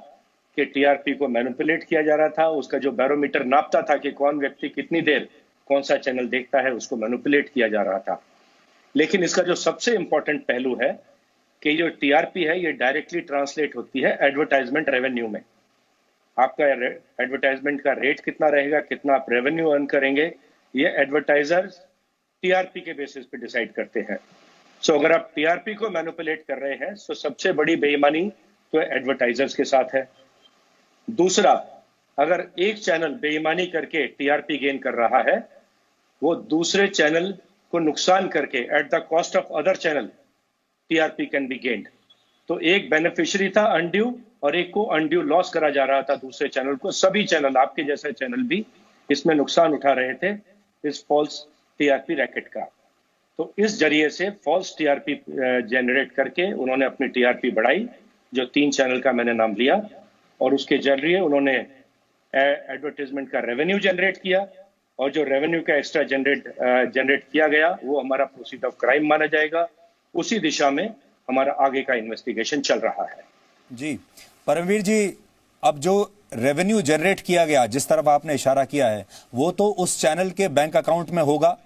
कि टीआरपी को मैनिपुलेट किया जा रहा था। उसका जो बैरोमीटर नापता था कि कौन व्यक्ति कितनी देर कौन सा चैनल देखता है, उसको मैनिपुलेट किया जा रहा था। लेकिन इसका जो सबसे इंपॉर्टेंट पहलू है कि जो टीआरपी है ये डायरेक्टली ट्रांसलेट होती है एडवर्टाइजमेंट रेवेन्यू में। आपका एडवर्टाइजमेंट का रेट कितना रहेगा, कितना आप रेवेन्यू अर्न करेंगे, ये एडवर्टाइजर्स टीआरपी के बेसिस पे डिसाइड करते हैं। सो अगर आप टीआरपी को मैनिपुलेट कर रहे हैं तो सबसे बड़ी बेईमानी तो एडवर्टाइजर्स के साथ है। दूसरा, अगर एक चैनल बेईमानी करके टीआरपी गेन कर रहा है, वो दूसरे चैनल को नुकसान करके at the cost of other channel TRP can be gained. तो एक बेनिफिशियरी था अनड्यू और एक को अनड्यू लॉस करा जा रहा था दूसरे चैनल को। सभी चैनल, आपके जैसे चैनल भी इसमें नुकसान उठा रहे थे इस फॉल्स टीआरपी रैकेट का। तो इस जरिए से फॉल्स टीआरपी जनरेट करके उन्होंने अपनी टीआरपी बढ़ाई, जो 3 चैनल का मैंने नाम लिया, और उसके जरिए उन्होंने एडवर्टाइजमेंट का रेवेन्यू जनरेट किया। और जो रेवेन्यू का एक्स्ट्रा जनरेट किया गया वो हमारा प्रोसीड ऑफ क्राइम माना जाएगा। उसी दिशा में हमारा आगे का इन्वेस्टिगेशन चल रहा है। जी परमवीर जी, अब जो रेवेन्यू जनरेट किया गया, जिस तरफ आपने इशारा किया है, वो तो उस चैनल के बैंक अकाउंट में होगा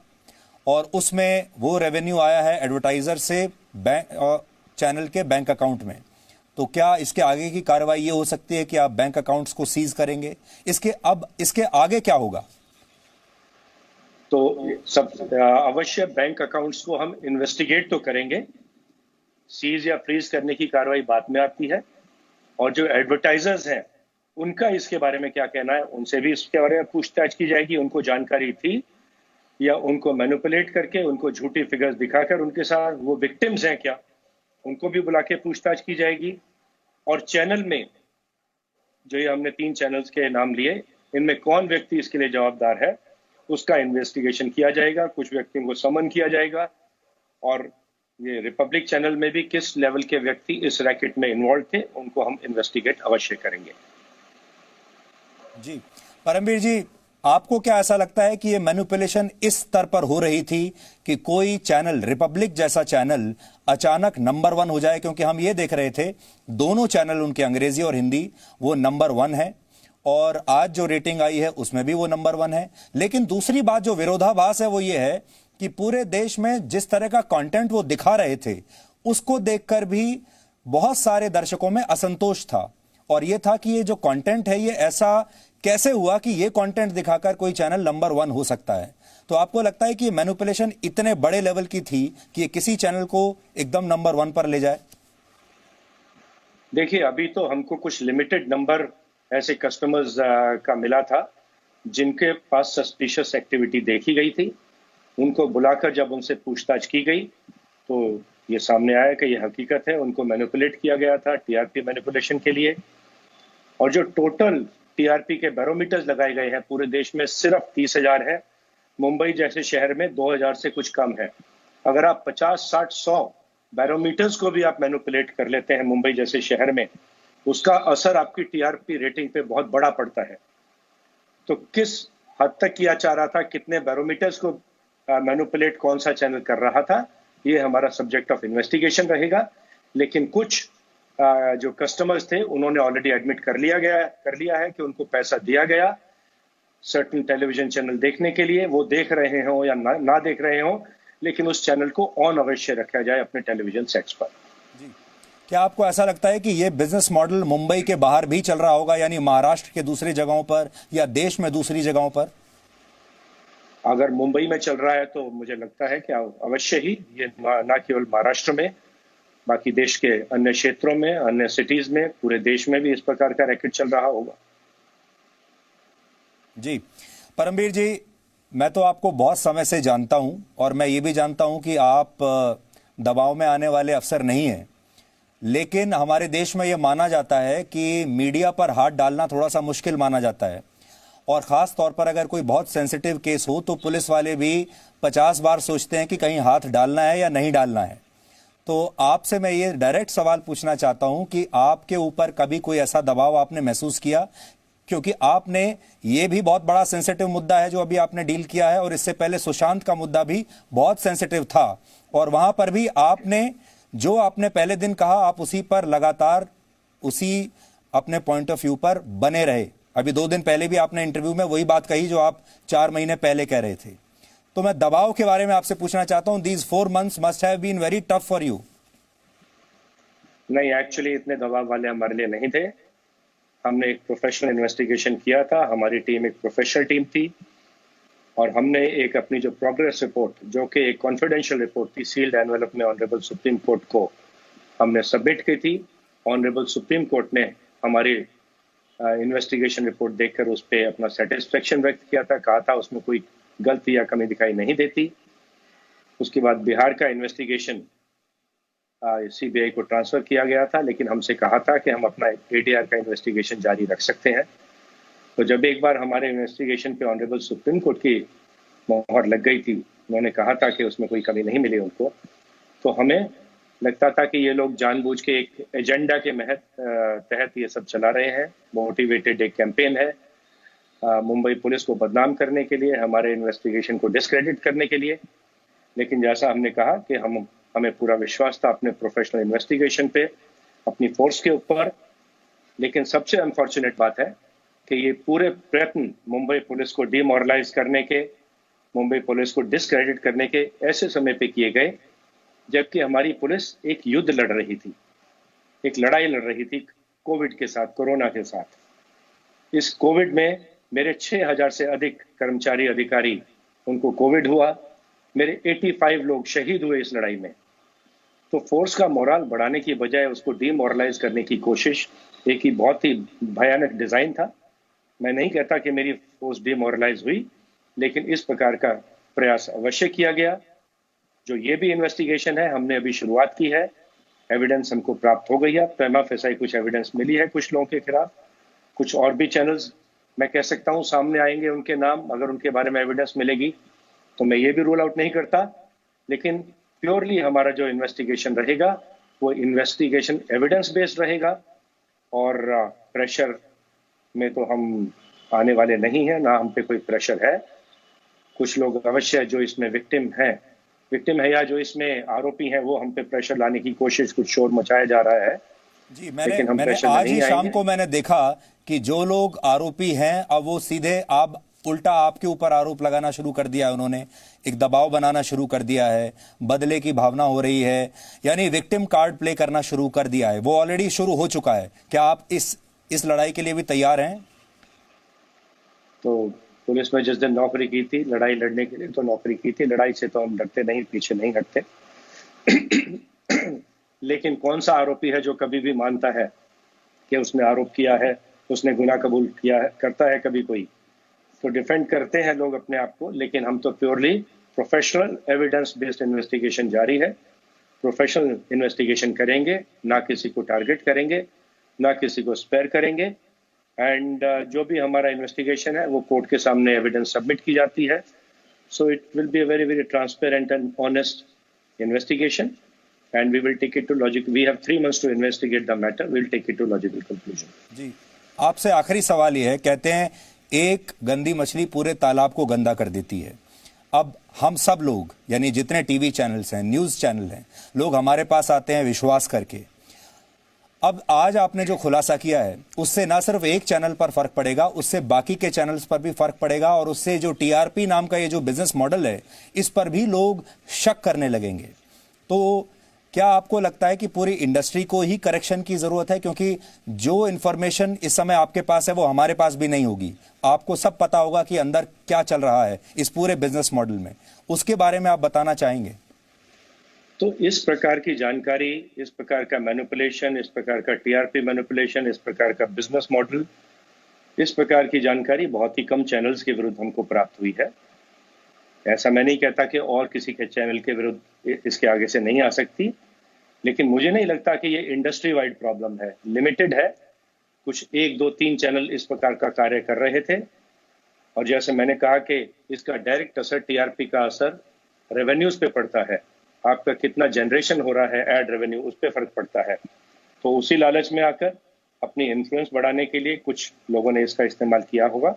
और उसमें वो रेवेन्यू आया है एडवर्टाइजर से चैनल के बैंक अकाउंट में। तो क्या इसके आगे की कार्रवाई ये हो सकती है कि आप बैंक अकाउंट्स को सीज करेंगे? इसके आगे क्या होगा? तो सब अवश्य बैंक अकाउंट्स को हम इन्वेस्टिगेट तो करेंगे, सीज या फ्रीज करने की कार्रवाई बाद में आती है। और जो एडवर्टाइजर्स हैं उनका इसके बारे में क्या कहना है, उनसे भी इसके बारे में पूछताछ की जाएगी। उनको जानकारी थी या उनको मैनिपुलेट करके, उनको झूठी फिगर्स दिखाकर उनके साथ वो विक्टिम्स हैं क्या, उनको भी बुला के पूछताछ की जाएगी। और चैनल में जो ये हमने 3 चैनल्स के नाम लिए, इनमें कौन व्यक्ति इसके लिए जवाबदार है, उसका इन्वेस्टिगेशन किया जाएगा। कुछ व्यक्तियों को समन किया जाएगा और ये रिपब्लिक चैनल में भी किस लेवल के व्यक्ति इस रैकेट में इन्वॉल्व थे, उनको हम इन्वेस्टिगेट अवश्य करेंगे। जी परमवीर जी, आपको क्या ऐसा लगता है कि ये मैनिपुलेशन इस स्तर पर हो रही थी कि कोई चैनल, रिपब्लिक जैसा चैनल, अचानक नंबर 1 हो जाए? क्योंकि हम ये देख रहे थे दोनों चैनल, उनके अंग्रेजी और हिंदी, वो नंबर 1 है और आज जो रेटिंग आई है उसमें भी वो नंबर 1 है। लेकिन दूसरी बात जो विरोधाभास है वो ये है कि पूरे देश में जिस तरह का कंटेंट वो दिखा रहे थे उसको देखकर भी बहुत सारे दर्शकों में असंतोष था। और ये था कि ये जो कंटेंट है ये ऐसा कैसे हुआ कि ये कंटेंट दिखाकर कोई चैनल नंबर 1 हो सकता है? तो आपको लगता है कि ये मैनिपुलेशन इतने बड़े लेवल की थी कि ये किसी चैनल को एकदम नंबर 1 पर ले जाए? देखिए, अभी तो हमको कुछ लिमिटेड नंबर ऐसे कस्टमर्स का मिला था जिनके पास सस्पिशियस एक्टिविटी देखी गई थी। उनको बुलाकर जब उनसे पूछताछ की गई तो ये सामने आया कि ये हकीकत है, उनको मैनिपुलेट किया गया था टीआरपी मैनिपुलेशन के लिए। और जो टोटल टीआरपी के बैरोमीटर्स लगाए गए हैं पूरे देश में सिर्फ 30,000 है। मुंबई जैसे शहर में 2,000 से कुछ कम है। अगर आप 50, 60, 100 बैरोमीटर्स को भी आप मैनिपुलेट कर लेते हैं मुंबई जैसे शहर में, उसका असर आपकी टीआरपी रेटिंग पे बहुत बड़ा पड़ता है। तो किस हद तक किया जा रहा था, कितने बैरोमीटर्स को मैनिपुलेट कौन सा चैनल कर रहा था, ये हमारा सब्जेक्ट ऑफ इन्वेस्टिगेशन रहेगा। लेकिन कुछ जो कस्टमर्स थे उन्होंने ऑलरेडी एडमिट कर लिया है कि उनको पैसा दिया गया सर्टेन टेलीविजन चैनल देखने के लिए, वो देख रहे हों या ना देख रहे हों, लेकिन उस चैनल को ऑन अवश्य रखा जाए अपने टेलीविजन सेट्स पर। क्या आपको ऐसा लगता है कि ये बिजनेस मॉडल मुंबई के बाहर भी चल रहा होगा, यानी महाराष्ट्र के दूसरी जगहों पर या देश में दूसरी जगहों पर? अगर मुंबई में चल रहा है तो मुझे लगता है कि अवश्य ही ये ना केवल महाराष्ट्र में, बाकी देश के अन्य क्षेत्रों में, अन्य सिटीज में, पूरे देश में भी इस प्रकार का रैकेट चल रहा होगा। जी परमवीर जी, मैं तो आपको बहुत समय से जानता हूं और मैं ये भी जानता हूं कि आप दबाव में आने वाले अफसर नहीं हैं, लेकिन हमारे देश में ये माना जाता है कि मीडिया पर हाथ डालना थोड़ा सा मुश्किल माना जाता है, और ख़ास तौर पर अगर कोई बहुत सेंसिटिव केस हो तो पुलिस वाले भी 50 बार सोचते हैं कि कहीं हाथ डालना है या नहीं डालना है। तो आपसे मैं ये डायरेक्ट सवाल पूछना चाहता हूं कि आपके ऊपर कभी कोई ऐसा दबाव आपने महसूस किया? क्योंकि आपने ये भी बहुत बड़ा सेंसिटिव मुद्दा है जो अभी आपने डील किया है, और इससे पहले सुशांत का मुद्दा भी बहुत सेंसिटिव था, और वहां पर भी आपने जो आपने पहले दिन कहा आप उसी पर लगातार उसी अपने पॉइंट ऑफ व्यू पर बने रहे। अभी 2 दिन पहले भी आपने इंटरव्यू में वही बात कही जो आप 4 महीने पहले कह रहे थे। तो मैं दबाव के बारे में आपसे पूछना चाहता हूं, these 4 months must have been very tough for you. नहीं, एक्चुअली इतने दबाव वाले हमारे लिए नहीं थे। हमने एक प्रोफेशनल इन्वेस्टिगेशन किया था, हमारी टीम एक प्रोफेशनल टीम थी, और हमने एक अपनी जो प्रोग्रेस रिपोर्ट, जो कि एक कॉन्फिडेंशियल रिपोर्ट थी, सील्ड एनवेलप में ऑनरेबल सुप्रीम कोर्ट को हमने सबमिट की थी। ऑनरेबल सुप्रीम कोर्ट ने हमारी इन्वेस्टिगेशन रिपोर्ट देखकर उस पर अपना सेटिस्फेक्शन व्यक्त किया था, कहा था उसमें कोई गलती या कमी दिखाई नहीं देती। उसके बाद बिहार का इन्वेस्टिगेशन सीबीआई को ट्रांसफर किया गया था, लेकिन हमसे कहा था कि हम अपना एटीआर का इन्वेस्टिगेशन जारी रख सकते हैं। तो जब एक बार हमारे इन्वेस्टिगेशन पे ऑनरेबल सुप्रीम कोर्ट की मोहर लग गई थी, उन्होंने कहा था कि उसमें कोई कमी नहीं मिली उनको, तो हमें लगता था कि ये लोग जानबूझ के एक एजेंडा के तहत ये सब चला रहे हैं। मोटिवेटेड एक कैंपेन है मुंबई पुलिस को बदनाम करने के लिए, हमारे इन्वेस्टिगेशन को डिस्क्रेडिट करने के लिए। लेकिन जैसा हमने कहा कि हमें पूरा विश्वास था अपने प्रोफेशनल इन्वेस्टिगेशन पे, अपनी फोर्स के ऊपर। लेकिन सबसे अनफॉर्चुनेट बात है कि ये पूरे प्रयत्न मुंबई पुलिस को डिमोरलाइज करने के, मुंबई पुलिस को डिस्क्रेडिट करने के ऐसे समय पे किए गए जबकि हमारी पुलिस एक युद्ध लड़ रही थी, एक लड़ाई लड़ रही थी कोविड के साथ, कोरोना के साथ। इस कोविड में मेरे 6000 से अधिक कर्मचारी अधिकारी, उनको कोविड हुआ, मेरे 85 लोग शहीद हुए इस लड़ाई में। तो फोर्स का मोराल बढ़ाने की बजाय उसको डिमोरलाइज करने की कोशिश एक ही बहुत ही भयानक डिजाइन था। मैं नहीं कहता कि मेरी फोर्स डिमोरलाइज हुई, लेकिन इस प्रकार का प्रयास अवश्य किया गया। जो ये भी इन्वेस्टिगेशन है, हमने अभी शुरुआत की है, एविडेंस हमको प्राप्त हो गई है, प्रेमा फेसाई कुछ एविडेंस मिली है कुछ लोगों के खिलाफ। कुछ और भी चैनल्स मैं कह सकता हूं सामने आएंगे, उनके नाम, अगर उनके बारे में एविडेंस मिलेगी तो मैं ये भी रूल आउट नहीं करता। लेकिन प्योरली हमारा जो इन्वेस्टिगेशन रहेगा वो इन्वेस्टिगेशन एविडेंस बेस्ड रहेगा, और प्रेशर में तो हम आने वाले नहीं हैं, ना हम पे कोई प्रेशर है। कुछ लोग अवश्य जो इसमें विक्टिम है या जो इसमें आरोपी हैं, वो हम पे प्रेशर लाने की कोशिश, कुछ शोर मचाया जा रहा है। जी, मैंने आज ही शाम को मैंने देखा कि जो लोग आरोपी हैं अब वो सीधे उल्टा आपके ऊपर आरोप लगाना शुरू कर दिया है, उन्होंने एक दबाव बनाना शुरू कर दिया है, बदले की भावना हो रही है, यानी विक्टिम कार्ड प्ले करना शुरू कर दिया है। वो ऑलरेडी शुरू हो चुका है। क्या आप इस लड़ाई के लिए भी तैयार हैं? तो पुलिस में जिस दिन नौकरी की थी लड़ाई लड़ने के लिए, तो नौकरी की थी, लड़ाई से तो हम डरते नहीं, पीछे नहीं हटते। लेकिन कौन सा आरोपी है जो कभी भी मानता है कि उसने आरोप किया है, उसने गुनाह कबूल किया है? करता है कभी कोई? तो डिफेंड करते हैं लोग अपने आप को, लेकिन हम तो purely professional evidence based investigation जारी है। प्रोफेशनल इन्वेस्टिगेशन करेंगे, ना किसी को टारगेट करेंगे, ना किसी को स्पेयर करेंगे। एंड जो भी हमारा इन्वेस्टिगेशन है वो कोर्ट के सामने एविडेंस सबमिट की जाती है। So it will be a very very transparent and honest investigation, and we will take it to logic. We have 3 months to investigate the matter. We'll take it to logical conclusion. जी, आपसे आखिरी सवाल ये है, कहते हैं एक गंदी मछली पूरे तालाब को गंदा कर देती है। अब हम सब लोग, यानी जितने टीवी चैनल्स हैं, न्यूज चैनल हैं, लोग हमारे पास आते हैं विश्वास करके। अब आज आपने जो खुलासा किया है उससे ना सिर्फ एक चैनल पर फर्क पड़ेगा, उससे बाकी के चैनल्स पर भी फर्क पड़ेगा और उससे जो टीआरपी नाम का ये जो बिजनेस मॉडल है इस पर भी लोग शक करने लगेंगे। तो क्या आपको लगता है कि पूरी इंडस्ट्री को ही करेक्शन की जरूरत है, क्योंकि जो इंफॉर्मेशन इस समय आपके पास है वो हमारे पास भी नहीं होगी, आपको सब पता होगा कि अंदर क्या चल रहा है इस पूरे बिजनेस मॉडल में, उसके बारे में आप बताना चाहेंगे? तो इस प्रकार की जानकारी, इस प्रकार का मैनिपुलेशन, इस प्रकार का टीआरपी मैनिपुलेशन, इस प्रकार का बिजनेस मॉडल, इस प्रकार की जानकारी बहुत ही कम चैनल्स के विरुद्ध हमको प्राप्त हुई है। ऐसा मैं नहीं कहता कि और किसी के चैनल के विरुद्ध इसके आगे से नहीं आ सकती, लेकिन मुझे नहीं लगता कि ये इंडस्ट्री वाइड प्रॉब्लम है, लिमिटेड है। कुछ 1, 2, 3 चैनल इस प्रकार का कार्य कर रहे थे और जैसे मैंने कहा कि इसका डायरेक्ट असर, टीआरपी का असर रेवेन्यूज पे पड़ता है, आपका कितना जनरेशन हो रहा है एड रेवेन्यू, उस पर फर्क पड़ता है। तो उसी लालच में आकर अपनी इन्फ्लुएंस बढ़ाने के लिए कुछ लोगों ने इसका इस्तेमाल किया होगा,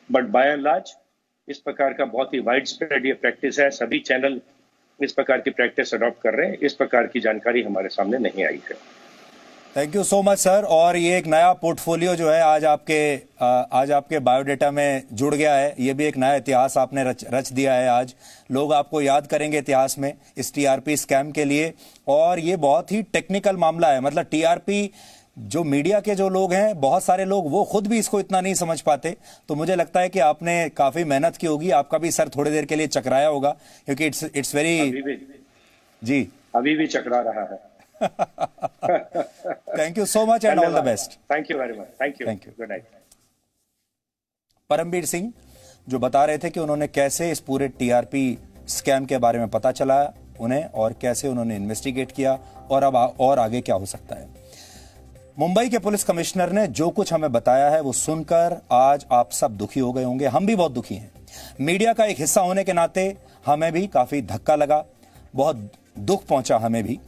बट बाय एंड लार्ज इस प्रकार का बहुत ही वाइड स्प्रेड ये प्रैक्टिस है। सभी चैनल इस प्रकार की प्रैक्टिस अडॉप्ट कर रहे हैं। इस प्रकार की जानकारी हमारे सामने नहीं आई है। Thank you so much sir. और ये एक नया पोर्टफोलियो जो है आज आपके बायोडेटा में जुड़ गया है, ये भी एक नया इतिहास आपने रच दिया है। आज लोग आपको याद करेंगे इतिहास में इस टीआरपी स्कैम के लिए। और ये बहुत ही टेक्निकल मामला है, मतलब टीआरपी जो मीडिया के जो लोग हैं, बहुत सारे लोग वो खुद भी इसको इतना नहीं समझ पाते। तो मुझे लगता है कि आपने काफी मेहनत की होगी, आपका भी सर थोड़ी देर के लिए चकराया होगा, क्योंकि इट्स वेरी जी अभी भी चकरा रहा है। Thank you so much and all the best. Thank you very much. Thank you. Good night. Parambir Singh जो बता रहे थे कि उन्होंने कैसे इस पूरे टीआरपी स्कैम के बारे में पता चला उन्हें और कैसे उन्होंने इन्वेस्टिगेट किया और अब और आगे क्या हो सकता है। मुंबई के पुलिस कमिश्नर ने जो कुछ हमें बताया है वो सुनकर आज आप सब दुखी हो गए होंगे, हम भी बहुत दुखी हैं। मीडिया का एक हिस्सा होने के नाते हमें भी काफी धक्का लगा, बहुत दुख पहुंचा हमें भी,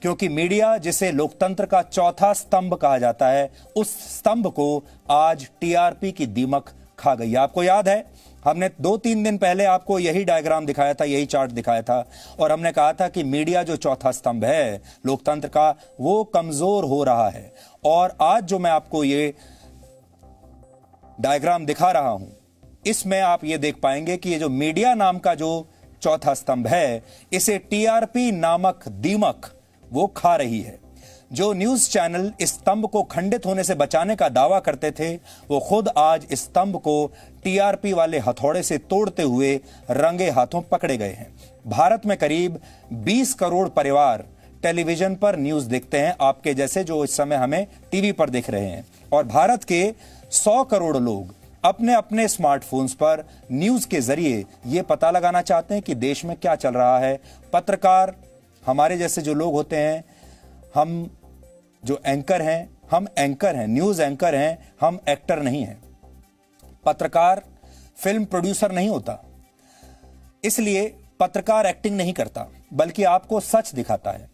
क्योंकि मीडिया जिसे लोकतंत्र का चौथा स्तंभ कहा जाता है, उस स्तंभ को आज टीआरपी की दीमक खा गई। आपको याद है हमने 2-3 दिन पहले आपको यही डायग्राम दिखाया था, यही चार्ट दिखाया था और हमने कहा था कि मीडिया जो चौथा स्तंभ है लोकतंत्र का, वो कमजोर हो रहा है। और आज जो मैं आपको ये डायग्राम दिखा रहा हूं, इसमें आप ये देख पाएंगे कि ये जो मीडिया नाम का जो चौथा स्तंभ है, इसे टीआरपी नामक दीमक वो खा रही है। जो न्यूज चैनल इस स्तंभ को खंडित होने से बचाने का दावा करते थे, वो खुद आज इस स्तंभ को टीआरपी वाले हथौड़े से तोड़ते हुए रंगे हाथों पकड़े गए हैं। भारत में करीब 20 करोड़ परिवार टेलीविजन पर न्यूज देखते हैं, आपके जैसे जो इस समय हमें टीवी पर देख रहे हैं। और भारत के 100 करोड़ लोग अपने अपने स्मार्टफोन्स पर न्यूज के जरिए ये पता लगाना चाहते हैं कि देश में क्या चल रहा है। पत्रकार हमारे जैसे जो लोग होते हैं, हम जो एंकर हैं, हम एंकर हैं, न्यूज एंकर हैं, हम एक्टर नहीं हैं। पत्रकार फिल्म प्रोड्यूसर नहीं होता, इसलिए पत्रकार एक्टिंग नहीं करता, बल्कि आपको सच दिखाता है।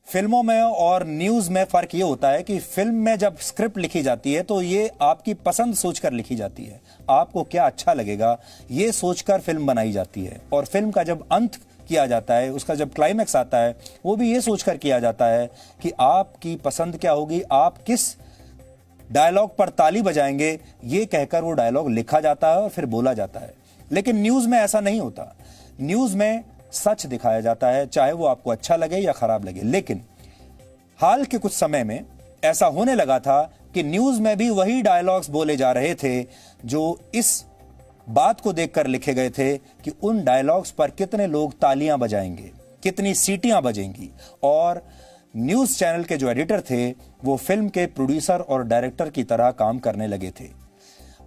फिल्मों में और न्यूज में फर्क यह होता है कि फिल्म में जब स्क्रिप्ट लिखी जाती है तो ये आपकी पसंद सोचकर लिखी जाती है, आपको क्या अच्छा लगेगा ये सोचकर फिल्म बनाई जाती है। और फिल्म का जब अंत किया जाता है, उसका जब क्लाइमैक्स आता है, वो भी ये सोचकर किया जाता है कि आपकी पसंद क्या होगी, आप किस डायलॉग पर ताली बजाएंगे, ये कहकर वो डायलॉग लिखा जाता है और फिर बोला जाता है। लेकिन न्यूज में ऐसा नहीं होता। न्यूज में सच दिखाया जाता है, चाहे वो आपको अच्छा लगे या खराब लगे। लेकिन हाल के कुछ समय में ऐसा होने लगा था कि न्यूज में भी वही डायलॉग्स बोले जा रहे थे जो इस बात को देखकर लिखे गए थे कि उन डायलॉग्स पर कितने लोग तालियां बजाएंगे, कितनी सीटियां बजेंगी। और न्यूज चैनल के जो एडिटर थे वो फिल्म के प्रोड्यूसर और डायरेक्टर की तरह काम करने लगे थे।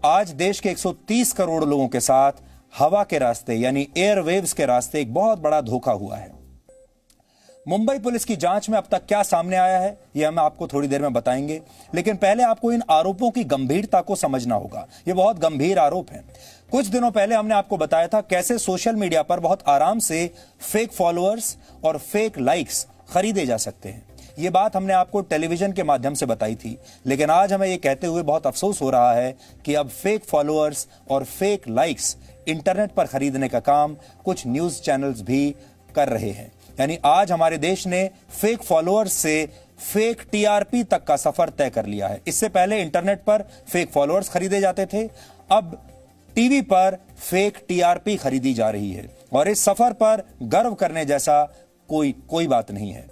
आज देश के 130 करोड़ लोगों के साथ हवा के रास्ते यानी एयरवेव्स के रास्ते एक बहुत बड़ा धोखा हुआ है। मुंबई पुलिस की जांच में अब तक क्या सामने आया है यह हम आपको थोड़ी देर में बताएंगे, लेकिन पहले आपको इन आरोपों की गंभीरता को समझना होगा। ये बहुत गंभीर आरोप हैं। कुछ दिनों पहले हमने आपको बताया था कैसे सोशल मीडिया पर बहुत आराम से फेक फॉलोअर्स और फेक लाइक्स खरीदे जा सकते हैं। ये बात हमने आपको टेलीविजन के माध्यम से बताई थी, लेकिन आज हमें ये कहते हुए बहुत अफसोस हो रहा है कि अब फेक फॉलोअर्स और फेक लाइक्स इंटरनेट पर खरीदने का काम कुछ न्यूज चैनल्स भी कर रहे हैं। यानी आज हमारे देश ने फेक फॉलोअर्स से फेक टीआरपी तक का सफर तय कर लिया है। इससे पहले इंटरनेट पर फेक फॉलोअर्स खरीदे जाते थे, अब टीवी पर फेक टीआरपी खरीदी जा रही है और इस सफर पर गर्व करने जैसा कोई बात नहीं है।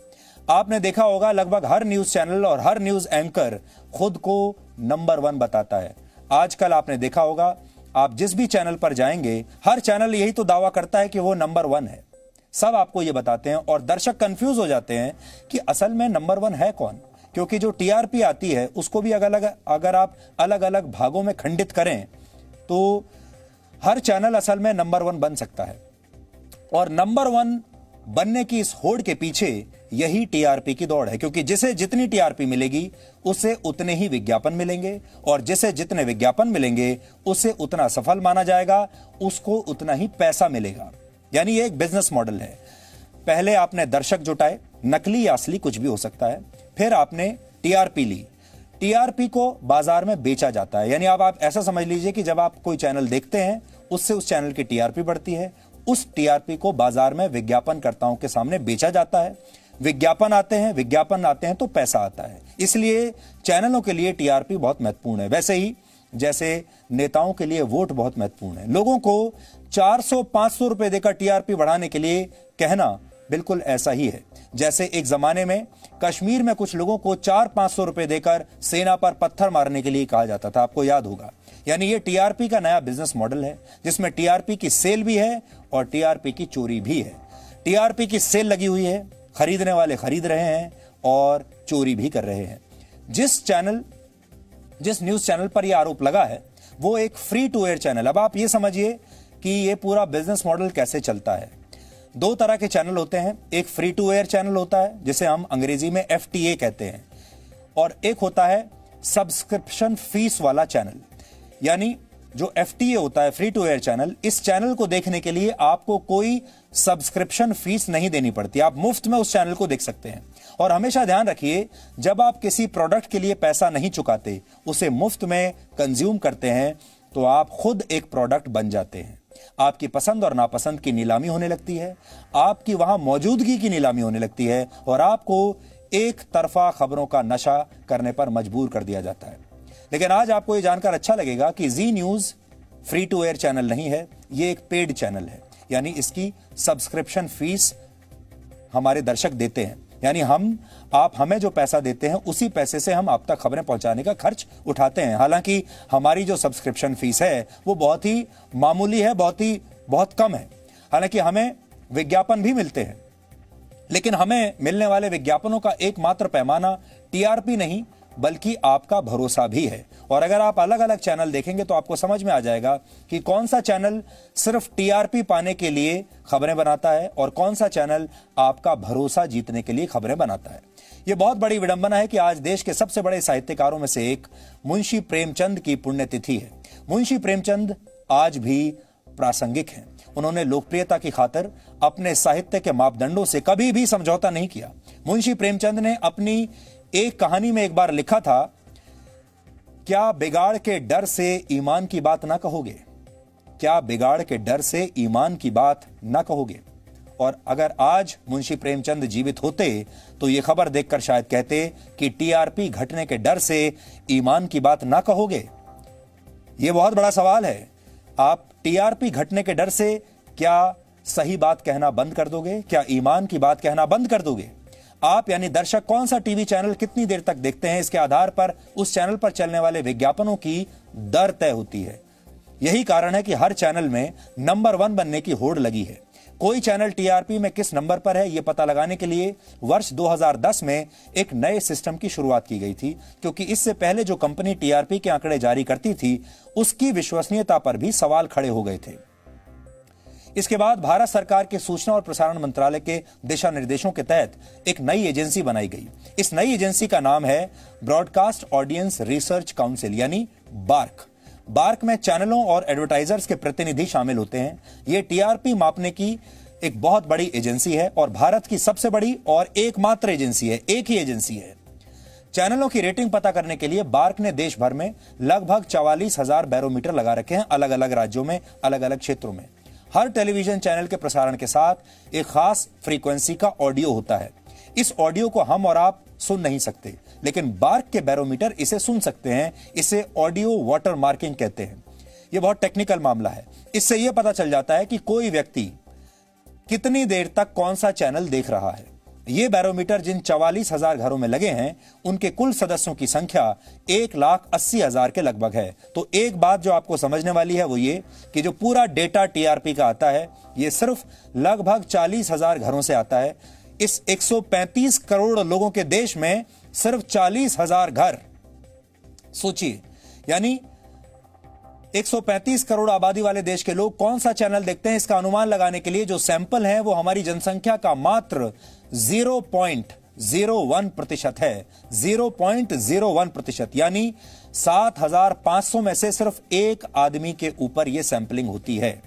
आपने देखा होगा लगभग हर न्यूज चैनल और हर न्यूज एंकर खुद को नंबर 1 बताता है। आजकल आपने देखा होगा, आप जिस भी चैनल पर जाएंगे हर चैनल यही तो दावा करता है कि वो नंबर 1 है। सब आपको ये बताते हैं और दर्शक कंफ्यूज हो जाते हैं कि असल में नंबर 1 है कौन, क्योंकि जो टीआरपी आती है उसको भी अगर आप अलग अलग भागों में खंडित करें तो हर चैनल असल में नंबर 1 बन सकता है। और नंबर 1 बनने की इस होड़ के पीछे यही टीआरपी की दौड़ है, क्योंकि जिसे जितनी टीआरपी मिलेगी उसे उतने ही विज्ञापन मिलेंगे और जिसे जितने विज्ञापन मिलेंगे उसे उतना सफल माना जाएगा, उसको उतना ही पैसा मिलेगा। यानी ये एक बिजनेस मॉडल है। पहले आपने दर्शक जुटाए, नकली या असली कुछ भी हो सकता है, फिर आपने टीआरपी ली, टीआरपी को बाजार में बेचा जाता है। यानी अब आप ऐसा समझ लीजिए कि जब आप कोई चैनल देखते हैं उससे उस चैनल की टीआरपी बढ़ती है, उस टीआरपी को बाजार में विज्ञापनकर्ताओं के सामने बेचा जाता है। विज्ञापन आते हैं तो पैसा आता है। इसलिए चैनलों के लिए टीआरपी बहुत महत्वपूर्ण है। वैसे ही जैसे नेताओं के लिए वोट बहुत महत्वपूर्ण है। लोगों को 400-500 रुपए देकर टीआरपी बढ़ाने के लिए कहना बिल्कुल ऐसा ही है जैसे एक जमाने में कश्मीर में कुछ लोगों को 400-500 रुपए देकर सेना पर पत्थर मारने के लिए कहा जाता था, आपको याद होगा। यानी ये टीआरपी का नया बिजनेस मॉडल है जिसमें टीआरपी की सेल भी है और टीआरपी की चोरी भी है। टीआरपी की सेल लगी हुई है, खरीदने वाले खरीद रहे हैं और चोरी भी कर रहे हैं। जिस न्यूज चैनल पर यह आरोप लगा है वो एक फ्री टू एयर चैनल। अब आप ये समझिए कि ये पूरा बिजनेस मॉडल कैसे चलता है। 2 तरह के चैनल होते हैं, एक फ्री टू एयर चैनल होता है जिसे हम अंग्रेजी में FTA कहते हैं, और एक होता है सब्सक्रिप्शन फीस वाला चैनल। यानी जो FTA होता है, फ्री टू एयर चैनल, इस चैनल को देखने के लिए आपको कोई सब्सक्रिप्शन फीस नहीं देनी पड़ती, आप मुफ्त में उस चैनल को देख सकते हैं। और हमेशा ध्यान रखिए, जब आप किसी प्रोडक्ट के लिए पैसा नहीं चुकाते, उसे मुफ्त में कंज्यूम करते हैं, तो आप खुद एक प्रोडक्ट बन जाते हैं। आपकी पसंद और नापसंद की नीलामी होने लगती है, आपकी वहां मौजूदगी की नीलामी होने लगती है और आपको एक तरफा खबरों का नशा करने पर मजबूर कर दिया जाता है। लेकिन आज आपको यह जानकर अच्छा लगेगा कि Zee News free to air channel नहीं है, ये एक पेड चैनल है। यानी इसकी सब्सक्रिप्शन फीस हमारे दर्शक देते हैं। यानी आप हमें जो पैसा देते हैं उसी पैसे से हम आप तक खबरें पहुंचाने का खर्च उठाते हैं। हालांकि हमारी जो सब्सक्रिप्शन फीस है वो बहुत ही मामूली है, बहुत कम है। हालांकि हमें विज्ञापन भी मिलते हैं, लेकिन हमें मिलने वाले विज्ञापनों का एकमात्र पैमाना टीआरपी नहीं बल्कि आपका भरोसा भी है। और अगर आप अलग अलग चैनल देखेंगे तो आपको समझ में आ जाएगा कि कौन सा चैनल सिर्फ टीआरपी पाने के लिए खबरें बनाता है और कौन सा चैनल आपका भरोसा जीतने के लिए खबरें बनाता है। यह बहुत बड़ी विडंबना है कि आज देश के सबसे बड़े साहित्यकारों में से एक मुंशी प्रेमचंद की पुण्यतिथि है। मुंशी प्रेमचंद आज भी प्रासंगिक हैं। उन्होंने लोकप्रियता की खातिर अपने साहित्य के मापदंडों से कभी भी समझौता नहीं किया। मुंशी प्रेमचंद ने अपनी एक कहानी में एक बार लिखा था, क्या बिगाड़ के डर से ईमान की बात ना कहोगे? क्या बिगाड़ के डर से ईमान की बात ना कहोगे? और अगर आज मुंशी प्रेमचंद जीवित होते तो यह खबर देखकर शायद कहते कि टीआरपी घटने के डर से ईमान की बात ना कहोगे। यह बहुत बड़ा सवाल है। आप टीआरपी घटने के डर से क्या सही बात कहना बंद कर दोगे? क्या ईमान की बात कहना बंद कर दोगे? आप यानी दर्शक कौन सा टीवी चैनल कितनी देर तक देखते हैं, इसके आधार पर उस चैनल पर चलने वाले विज्ञापनों की दर तय होती है। यही कारण है कि हर चैनल में नंबर 1 बनने की होड़ लगी है। कोई चैनल टीआरपी में किस नंबर पर है यह पता लगाने के लिए वर्ष 2010 में एक नए सिस्टम की शुरुआत की गई थी, क्योंकि इससे पहले जो कंपनी टीआरपी के आंकड़े जारी करती थी उसकी विश्वसनीयता पर भी सवाल खड़े हो गए थे। इसके बाद भारत सरकार के सूचना और प्रसारण मंत्रालय के दिशा निर्देशों के तहत एक नई एजेंसी बनाई गई। इस नई एजेंसी का नाम है ब्रॉडकास्ट ऑडियंस रिसर्च काउंसिल यानी बार्क। बार्क में चैनलों और एडवर्टाइजर्स के प्रतिनिधि शामिल होते हैं। यह टीआरपी मापने की एक बहुत बड़ी एजेंसी है और भारत की सबसे बड़ी और एकमात्र एजेंसी है, एक ही एजेंसी है। चैनलों की रेटिंग पता करने के लिए बार्क ने देश भर में लगभग 44,000 बैरोमीटर लगा रखे हैं, अलग अलग राज्यों में, अलग अलग क्षेत्रों में। हर टेलीविजन चैनल के प्रसारण के साथ एक खास फ्रीक्वेंसी का ऑडियो होता है। इस ऑडियो को हम और आप सुन नहीं सकते, लेकिन बार्क के बैरोमीटर इसे सुन सकते हैं। इसे ऑडियो वाटर मार्किंग कहते हैं। यह बहुत टेक्निकल मामला है। इससे यह पता चल जाता है कि कोई व्यक्ति कितनी देर तक कौन सा चैनल देख रहा है। ये बैरोमीटर जिन 44,000 घरों में लगे हैं, उनके कुल सदस्यों की संख्या 1,80,000 के लगभग है। तो एक बात जो आपको समझने वाली है वो ये कि जो पूरा डेटा टीआरपी का आता है, ये सिर्फ लगभग 40,000 घरों से आता है। इस 135 करोड़ लोगों के देश में सिर्फ 40,000 घर, सोचिए, यानी 135 करोड़ आबादी वाले देश के लोग कौन सा चैनल देखते हैं, इसका अनुमान लगाने के लिए जो सैंपल है वो हमारी जनसंख्या का मात्र 0.01% है। 0.01%, यानी 7,500 में से सिर्फ एक आदमी के ऊपर यह सैंपलिंग होती है।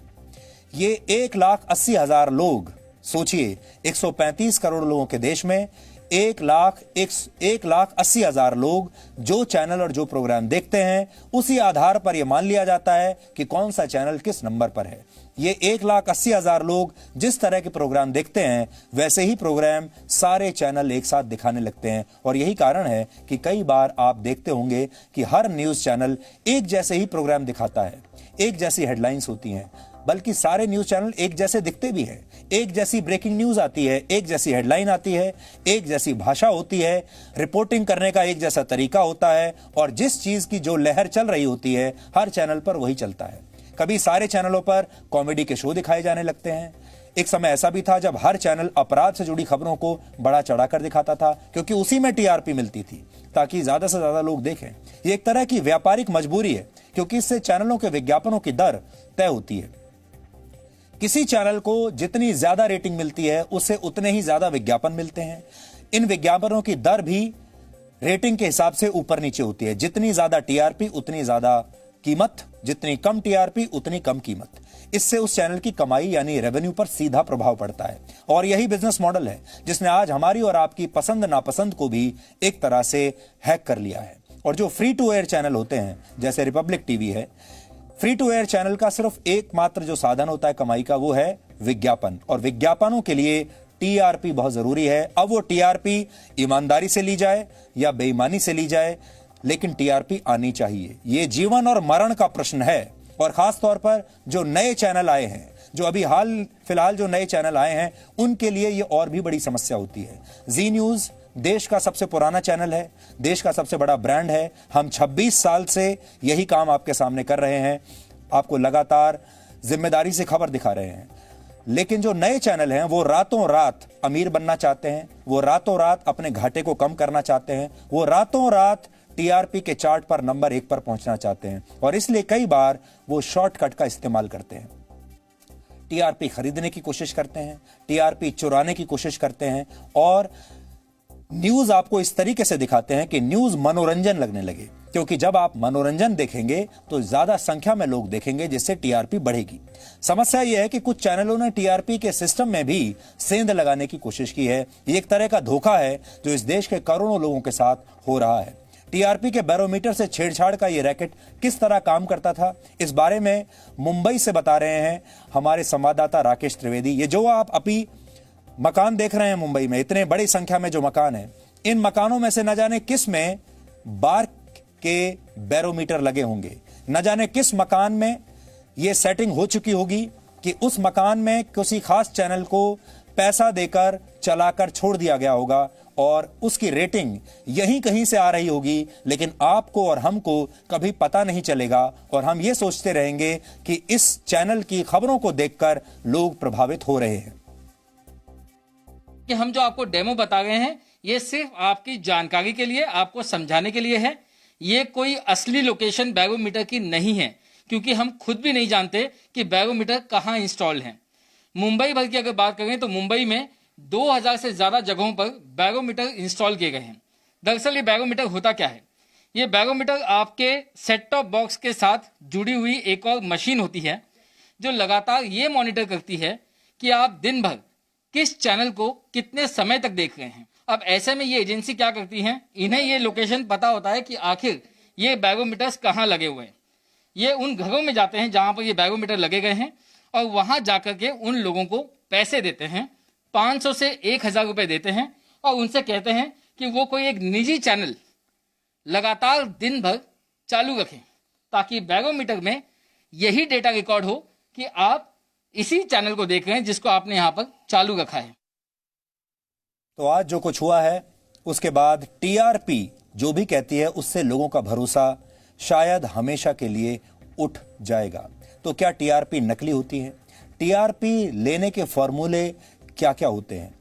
ये 1,80,000 लोग, सोचिए, 135 करोड़ लोगों के देश में 1,80,000 लोग जो चैनल और जो प्रोग्राम देखते हैं, उसी आधार पर यह मान लिया जाता है कि कौन सा चैनल किस नंबर पर है। ये 1,80,000 लोग जिस तरह के प्रोग्राम देखते हैं, वैसे ही प्रोग्राम सारे चैनल एक साथ दिखाने लगते हैं। और यही कारण है कि कई बार आप देखते होंगे कि हर न्यूज चैनल एक जैसे ही प्रोग्राम दिखाता है, एक जैसी हेडलाइंस होती हैं, बल्कि सारे न्यूज चैनल एक जैसे दिखते भी हैं। एक जैसी ब्रेकिंग न्यूज आती है, एक जैसी हेडलाइन आती है, एक जैसी भाषा होती है, रिपोर्टिंग करने का एक जैसा तरीका होता है, और जिस चीज की जो लहर चल रही होती है, हर चैनल पर वही चलता है। कभी सारे चैनलों पर कॉमेडी के शो दिखाए जाने लगते हैं। एक समय ऐसा भी था जब हर चैनल अपराध से जुड़ी खबरों को बड़ा चढ़ाकर दिखाता था, क्योंकि उसी में टीआरपी मिलती थी, ताकि ज्यादा से ज्यादा लोग देखें। ये एक तरह की व्यापारिक मजबूरी है, क्योंकि इससे चैनलों के विज्ञापनों की दर तय होती है। किसी चैनल को जितनी ज्यादा रेटिंग मिलती है, उससे उतने ही ज्यादा विज्ञापन मिलते हैं। इन विज्ञापनों की दर भी रेटिंग के हिसाब से ऊपर नीचे होती है। जितनी ज्यादा टीआरपी उतनी ज्यादा कीमत, जितनी कम टीआरपी उतनी कम कीमत। इससे उस चैनल की कमाई यानी रेवेन्यू पर सीधा प्रभाव पड़ता है। और यही बिजनेस मॉडल है जिसने आज हमारी और आपकी पसंद नापसंद को भी एक तरह से हैक कर लिया है। और जो फ्री टू एयर चैनल होते हैं, जैसे रिपब्लिक टीवी है, फ्री टू एयर चैनल का सिर्फ एकमात्र जो साधन होता है कमाई का, वो है विज्ञापन। और विज्ञापनों के लिए टीआरपी बहुत जरूरी है। अब वो टीआरपी ईमानदारी से ली जाए या बेईमानी से ली जाए, लेकिन टीआरपी आनी चाहिए। ये जीवन और मरण का प्रश्न है। और खास तौर पर जो नए चैनल आए हैं, जो अभी हाल फिलहाल जो नए चैनल आए हैं, उनके लिए ये और भी बड़ी समस्या होती है। जी न्यूज देश का सबसे पुराना चैनल है, देश का सबसे बड़ा ब्रांड है। हम 26 साल से यही काम आपके सामने कर रहे हैं, आपको लगातार जिम्मेदारी से खबर दिखा रहे हैं। लेकिन जो नए चैनल हैं, वो रातों रात अमीर बनना चाहते हैं, वो रातों रात अपने घाटे को कम करना चाहते हैं, वो रातों रात टीआरपी के चार्ट पर नंबर 1 पर पहुंचना चाहते हैं। और इसलिए कई बार वो शॉर्टकट का इस्तेमाल करते हैं। टीआरपी खरीदने की कोशिश करते हैं, टीआरपी चुराने की कोशिश करते हैं, और न्यूज आपको इस तरीके से दिखाते हैं कि न्यूज मनोरंजन लगने लगे। क्योंकि जब आप मनोरंजन देखेंगे तो ज्यादा संख्या में लोग देखेंगे, जिससे टीआरपी बढ़ेगी। समस्या यह है कि कुछ चैनलों ने टीआरपी के सिस्टम में भी सेंध लगाने की कोशिश की है। ये एक तरह का धोखा है जो इस देश के करोड़ों लोगों के साथ हो रहा है। टीआरपी के बैरोमीटर से छेड़छाड़ का ये रैकेट किस तरह काम करता था, इस बारे में मुंबई से बता रहे हैं हमारे संवाददाता राकेश त्रिवेदी। ये जो आप अभी मकान देख रहे हैं मुंबई में, इतने बड़ी संख्या में जो मकान है, इन मकानों में से न जाने किस में बार्क के बैरोमीटर लगे होंगे। न जाने किस मकान में यह सेटिंग हो चुकी होगी कि उस मकान में किसी खास चैनल को पैसा देकर चलाकर छोड़ दिया गया होगा, और उसकी रेटिंग यहीं कहीं से आ रही होगी, लेकिन आपको और हमको कभी पता नहीं चलेगा। और हम ये सोचते रहेंगे कि इस चैनल की खबरों को देखकर लोग प्रभावित हो रहे हैं। कि हम जो आपको डेमो बता रहे हैं, ये सिर्फ आपकी जानकारी के लिए, आपको समझाने के लिए है। ये कोई असली लोकेशन बैरोमीटर की नहीं है, क्योंकि हम खुद भी नहीं जानते कि बैरोमीटर कहाँ इंस्टॉल है। मुंबई भर की अगर बात करें तो मुंबई में 2000 से ज्यादा जगहों पर बैरोमीटर इंस्टॉल किए गए हैं। दरअसल ये बैरोमीटर होता क्या है? ये बैरोमीटर आपके सेट टॉप बॉक्स के साथ जुड़ी हुई एक और मशीन होती है, जो लगातार ये मॉनिटर करती है कि आप दिन भर किस चैनल को कितने समय तक देख रहे हैं। अब ऐसे में ये एजेंसी क्या करती हैं, इन्हें ये लोकेशन पता होता है कि आखिर ये बैरोमीटर्स कहाँ लगे हुए हैं। ये उन घरों में जाते हैं जहां पर ये बैरोमीटर लगे गए हैं, और वहां जाकर के उन लोगों को पैसे देते हैं, 500 से 1000 रुपए देते हैं और उनसे कहते हैं कि वो कोई एक निजी चैनल लगातार दिन भर चालू रखें ताकि बैरोमीटर में यही डेटा रिकॉर्ड हो कि आप इसी चैनल को देख रहे हैं जिसको आपने यहां पर चालू रखा है। तो आज जो कुछ हुआ है उसके बाद टीआरपी जो भी कहती है उससे लोगों का भरोसा शायद हमेशा के लिए उठ जाएगा। तो क्या टीआरपी नकली होती है? टीआरपी लेने के फॉर्मूले क्या क्या होते हैं?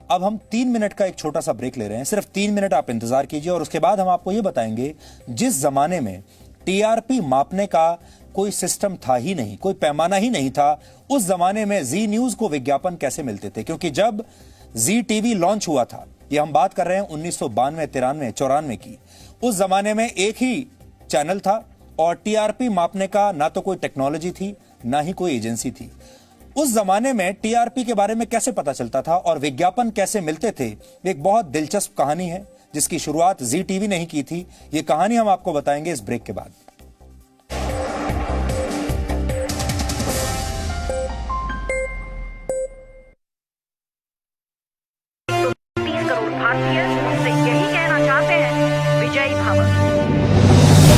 अब हम 3 मिनट का एक छोटा सा ब्रेक ले रहे हैं, सिर्फ 3 मिनट आप इंतजार कीजिए और उसके बाद हम आपको यह बताएंगे जिस जमाने में टीआरपी मापने का कोई सिस्टम था ही नहीं, कोई पैमाना ही नहीं था, उस जमाने में जी न्यूज को विज्ञापन कैसे मिलते थे। क्योंकि जब जी टीवी लॉन्च हुआ था, ये हम बात कर रहे हैं 1992, 93, 94 की, उस जमाने में एक ही चैनल था और टीआरपी मापने का ना तो कोई टेक्नोलॉजी थी ना ही कोई एजेंसी थी। उस जमाने में टीआरपी के बारे में कैसे पता चलता था और विज्ञापन कैसे मिलते थे, एक बहुत दिलचस्प कहानी है जिसकी शुरुआत जी टीवी ने ही की थी। ये कहानी हम आपको बताएंगे इस ब्रेक के बाद।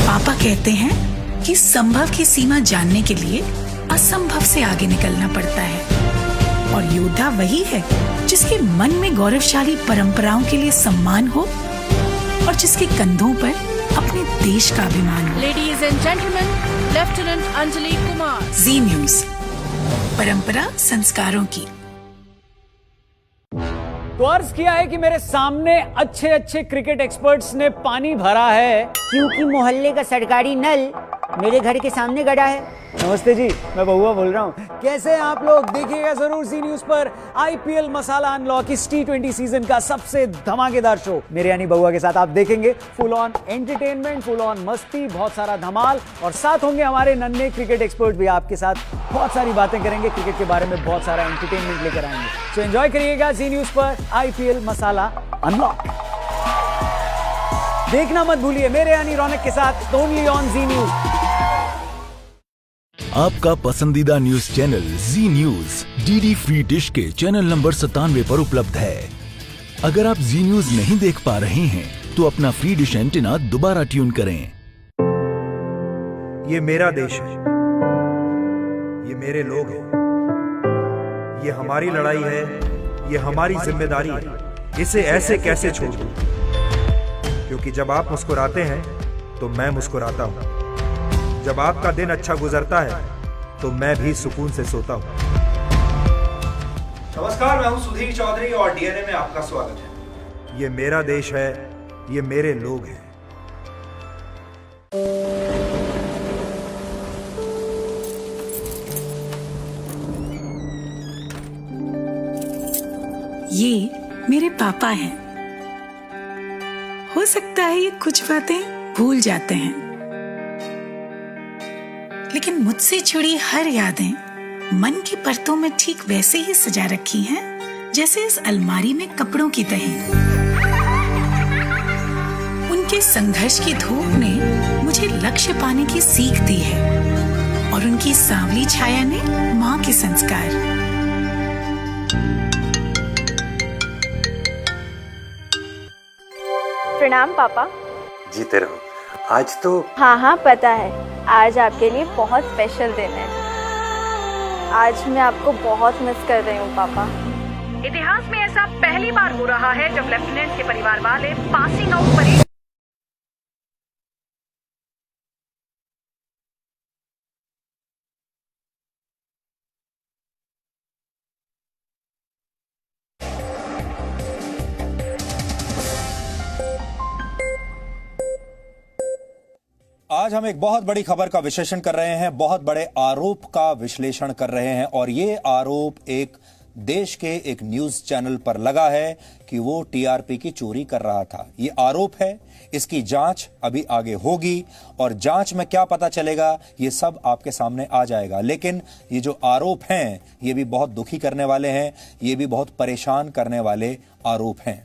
पापा कहते हैं कि संभव की सीमा जानने के लिए असंभव से आगे निकलना पड़ता है और योद्धा वही है जिसके मन में गौरवशाली परंपराओं के लिए सम्मान हो और जिसके कंधों पर अपने देश का अभिमान हो। Ladies and gentleman, lieutenant Anjali Kumar. Zee News, परंपरा संस्कारों की। तो अर्ज किया है कि मेरे सामने अच्छे अच्छे क्रिकेट एक्सपर्ट्स ने पानी भरा है क्योंकि मोहल्ले का सरकारी नल मेरे घर के सामने गड़ा है। नमस्ते जी, मैं बहुआ बोल रहा हूँ। कैसे हैं आप लोग? देखिएगा जरूर जी न्यूज पर आईपीएल मसाला अनलॉक इस T20 सीजन का सबसे धमाकेदार शो मेरे यानी बहुआ के साथ आप देखेंगे। Full on entertainment, full on मस्ती, बहुत सारा धमाल और साथ होंगे हमारे नन्हे क्रिकेट एक्सपर्ट भी आपके साथ बहुत सारी बातें करेंगे, क्रिकेट के बारे में बहुत सारा एंटरटेनमेंट लेकर आएंगे। सो एंजॉय करिएगा जी न्यूज पर आईपीएल मसाला अनलॉक। देखना मत भूलिए मेरे यानी रौनक के साथ ओनली ऑन जी न्यूज। आपका पसंदीदा न्यूज चैनल जी न्यूज डीडी फ्री डिश के चैनल नंबर 97 पर उपलब्ध है। अगर आप जी न्यूज नहीं देख पा रहे हैं तो अपना फ्री डिश एंटीना दोबारा ट्यून करें। ये मेरा देश है, ये मेरे लोग हैं, ये हमारी लड़ाई है, ये हमारी जिम्मेदारी है। इसे ऐसे कैसे छोड़ दूं? क्योंकि जब आप मुस्कुराते हैं तो मैं मुस्कुराता हूं। जब आपका दिन अच्छा गुजरता है तो मैं भी सुकून से सोता हूं। नमस्कार, मैं हूं सुधीर चौधरी और डीएनए में आपका स्वागत है। ये मेरा देश है, ये मेरे लोग हैं। ये मेरे पापा हैं। हो सकता है ये कुछ बातें भूल जाते हैं, लेकिन मुझसे जुड़ी हर यादें मन की परतों में ठीक वैसे ही सजा रखी हैं जैसे इस अलमारी में कपड़ों की तह। उनके संघर्ष की धूप ने मुझे लक्ष्य पाने की सीख दी है और उनकी सांवली छाया ने माँ के संस्कार। प्रणाम पापा। जीते रहो। आज तो हाँ पता है, आज आपके लिए बहुत स्पेशल दिन है। आज मैं आपको बहुत मिस कर रही हूँ पापा। इतिहास में ऐसा पहली बार हो रहा है जब लेफ्टिनेंट के परिवार वाले पासिंग आउट परेड आज हम एक बहुत बड़ी खबर का विश्लेषण कर रहे हैं, बहुत बड़े आरोप का विश्लेषण कर रहे हैं और ये आरोप एक देश के एक न्यूज चैनल पर लगा है कि वो टीआरपी की चोरी कर रहा था। ये आरोप है, इसकी जांच अभी आगे होगी और जांच में क्या पता चलेगा ये सब आपके सामने आ जाएगा। लेकिन ये जो आरोप हैं ये भी बहुत दुखी करने वाले हैं, ये भी बहुत परेशान करने वाले आरोप हैं।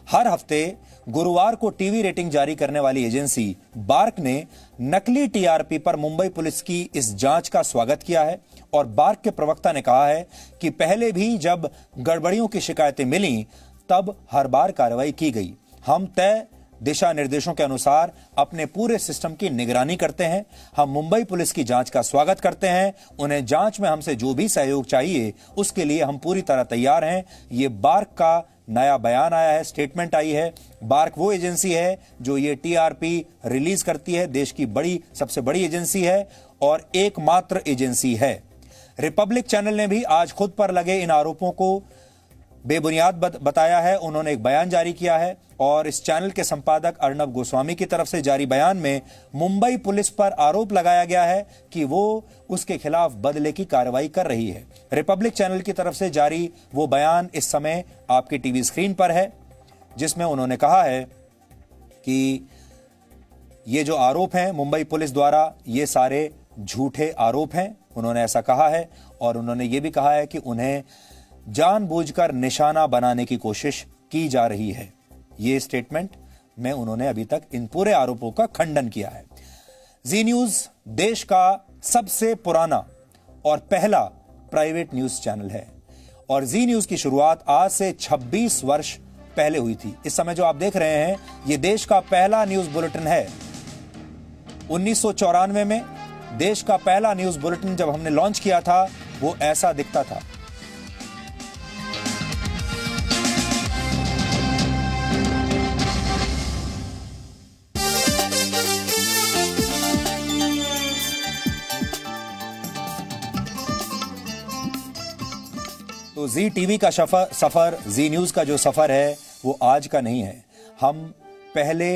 हर हफ्ते गुरुवार को टीवी रेटिंग जारी करने वाली एजेंसी बार्क ने नकली टीआरपी पर मुंबई पुलिस की इस जांच का स्वागत किया है और बार्क के प्रवक्ता ने कहा है कि पहले भी जब गड़बड़ियों की शिकायतें मिली तब हर बार कार्रवाई की गई। हम तय दिशा निर्देशों के अनुसार अपने पूरे सिस्टम की निगरानी करते हैं। हम मुंबई पुलिस की जांच का स्वागत करते हैं। उन्हें जांच में हमसे जो भी सहयोग चाहिए उसके लिए हम पूरी तरह तैयार हैं। ये बार्क का नया बयान आया है, स्टेटमेंट आई है। बार्क वो एजेंसी है जो ये टीआरपी रिलीज करती है, देश की सबसे बड़ी एजेंसी है और एकमात्र एजेंसी है। रिपब्लिक चैनल ने भी आज खुद पर लगे इन आरोपों को बेबुनियाद बताया है। उन्होंने एक बयान जारी किया है और इस चैनल के संपादक अर्नब गोस्वामी की तरफ से जारी बयान में मुंबई पुलिस पर आरोप लगाया गया है कि वो उसके खिलाफ बदले की कार्रवाई कर रही है। रिपब्लिक चैनल की तरफ से जारी वो बयान इस समय आपकी टीवी स्क्रीन पर है, जिसमें उन्होंने कहा है कि ये जो आरोप हैं मुंबई पुलिस द्वारा, ये सारे झूठे आरोप हैं। उन्होंने ऐसा कहा है और उन्होंने ये भी कहा है कि उन्हें जानबूझकर निशाना बनाने की कोशिश की जा रही है। ये स्टेटमेंट में उन्होंने अभी तक इन पूरे आरोपों का खंडन किया है। जी न्यूज देश का सबसे पुराना और पहला प्राइवेट न्यूज चैनल है और जी न्यूज की शुरुआत आज से 26 वर्ष पहले हुई थी। इस समय जो आप देख रहे हैं ये देश का पहला न्यूज बुलेटिन है। 1994 में देश का पहला न्यूज बुलेटिन जब हमने लॉन्च किया था वो ऐसा दिखता था। तो जी टीवी का सफर, जी न्यूज का जो सफर है वो आज का नहीं है। हम पहले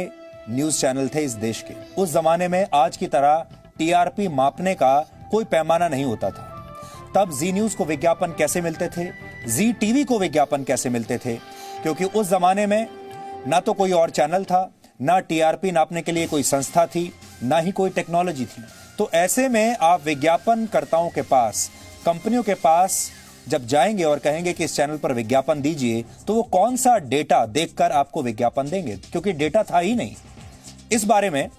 न्यूज चैनल थे इस देश के। उस जमाने में आज की तरह टीआरपी मापने का कोई पैमाना नहीं होता था। तब जी न्यूज को विज्ञापन कैसे मिलते थे, जी टीवी को विज्ञापन कैसे मिलते थे, क्योंकि उस जमाने में ना तो कोई और चैनल था, ना टीआरपी नापने के लिए कोई संस्था थी, ना ही कोई टेक्नोलॉजी थी। तो ऐसे में आप विज्ञापनकर्ताओं के पास, कंपनियों के पास जब जाएंगे और कहेंगे कि इस चैनल पर विज्ञापन दीजिए, तो वो कौन सा डेटा देखकर आपको विज्ञापन देंगे, क्योंकि डेटा था ही नहीं। इस बारे में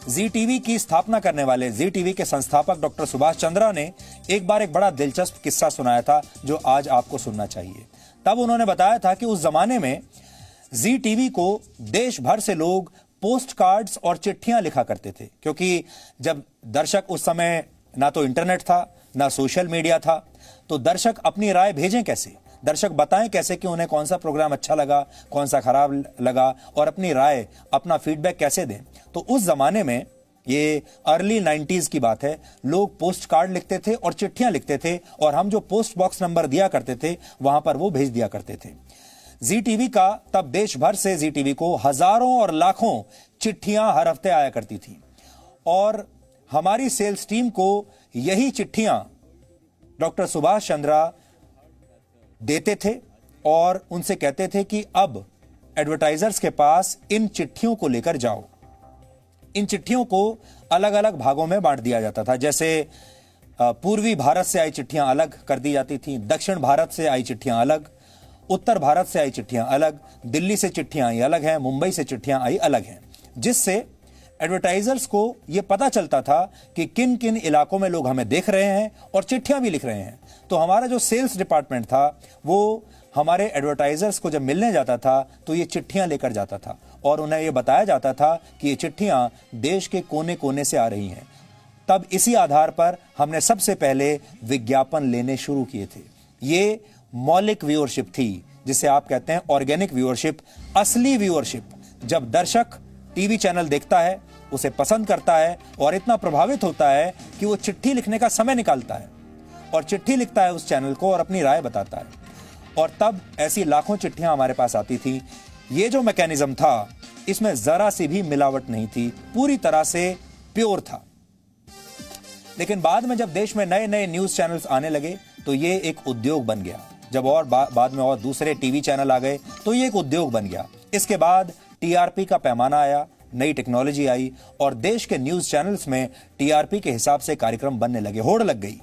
जी टीवी की स्थापना करने वाले जी टीवी के संस्थापक डॉक्टर सुभाष चंद्रा ने एक बार एक बड़ा दिलचस्प किस्सा सुनाया था जो आज आपको सुनना चाहिए। तब उन्होंने बताया था कि उस जमाने में जी टीवी को देश भर से लोग पोस्ट कार्ड्स और चिट्ठियां लिखा करते थे, क्योंकि जब दर्शक उस समय ना तो इंटरनेट था ना सोशल मीडिया था, तो दर्शक अपनी राय भेजें कैसे, दर्शक बताएं कैसे कि उन्हें कौन सा प्रोग्राम अच्छा लगा, कौन सा खराब लगा, और अपनी राय, अपना फीडबैक कैसे दें। तो उस जमाने में, ये अर्ली 90s की बात है, लोग पोस्ट कार्ड लिखते थे और चिट्ठियां लिखते थे और हम जो पोस्ट बॉक्स नंबर दिया करते थे वहां पर वो भेज दिया करते थे। जी टीवी का तब देश भर से जी टीवी को हजारों और लाखों चिट्ठियां हर हफ्ते आया करती थी और हमारी सेल्स टीम को यही चिट्ठियां डॉक्टर सुभाष चंद्रा देते थे और उनसे कहते थे कि अब एडवर्टाइजर्स के पास इन चिट्ठियों को लेकर जाओ। इन चिट्ठियों को अलग अलग भागों में बांट दिया जाता था, जैसे पूर्वी भारत से आई चिट्ठियां अलग कर दी जाती थी, दक्षिण भारत से आई चिट्ठियां अलग, उत्तर भारत से आई चिट्ठियां अलग, दिल्ली से चिट्ठियां आई अलग हैं, मुंबई से चिट्ठियां आई अलग हैं, जिससे एडवर्टाइजर्स को यह पता चलता था कि किन किन इलाकों में लोग हमें देख रहे हैं और चिट्ठियां भी लिख रहे हैं। तो हमारा जो सेल्स डिपार्टमेंट था वो हमारे एडवर्टाइजर्स को जब मिलने जाता था तो ये चिट्ठियां लेकर जाता था और उन्हें यह बताया जाता था कि ये चिट्ठियां देश के कोने कोने से आ रही हैं। तब इसी आधार पर हमने सबसे पहले विज्ञापन लेने शुरू किए थे। ये मौलिक व्यूअरशिप थी, जिसे आप कहते हैं ऑर्गेनिक व्यूअरशिप, असली व्यूअरशिप। जब दर्शक टीवी चैनल देखता है, उसे पसंद करता है और इतना प्रभावित होता है कि वो चिट्ठी लिखने का समय निकालता है और चिट्ठी लिखता है उस चैनल को और अपनी राय बताता है, और तब ऐसी लाखों चिट्ठियां हमारे पास आती थी। ये जो मैकेनिज्म था, इसमें जरा सी भी मिलावट नहीं थी, पूरी तरह से प्योर था। लेकिन बाद में जब देश में नए नए न्यूज चैनल्स आने लगे तो ये एक उद्योग बन गया। जब और बाद में और दूसरे टीवी चैनल आ गए तो ये एक उद्योग बन गया। इसके बाद टीआरपी का पैमाना आया, नई टेक्नोलॉजी आई और देश के न्यूज चैनल्स में टीआरपी के हिसाब से कार्यक्रम बनने लगे, होड़ लग गई।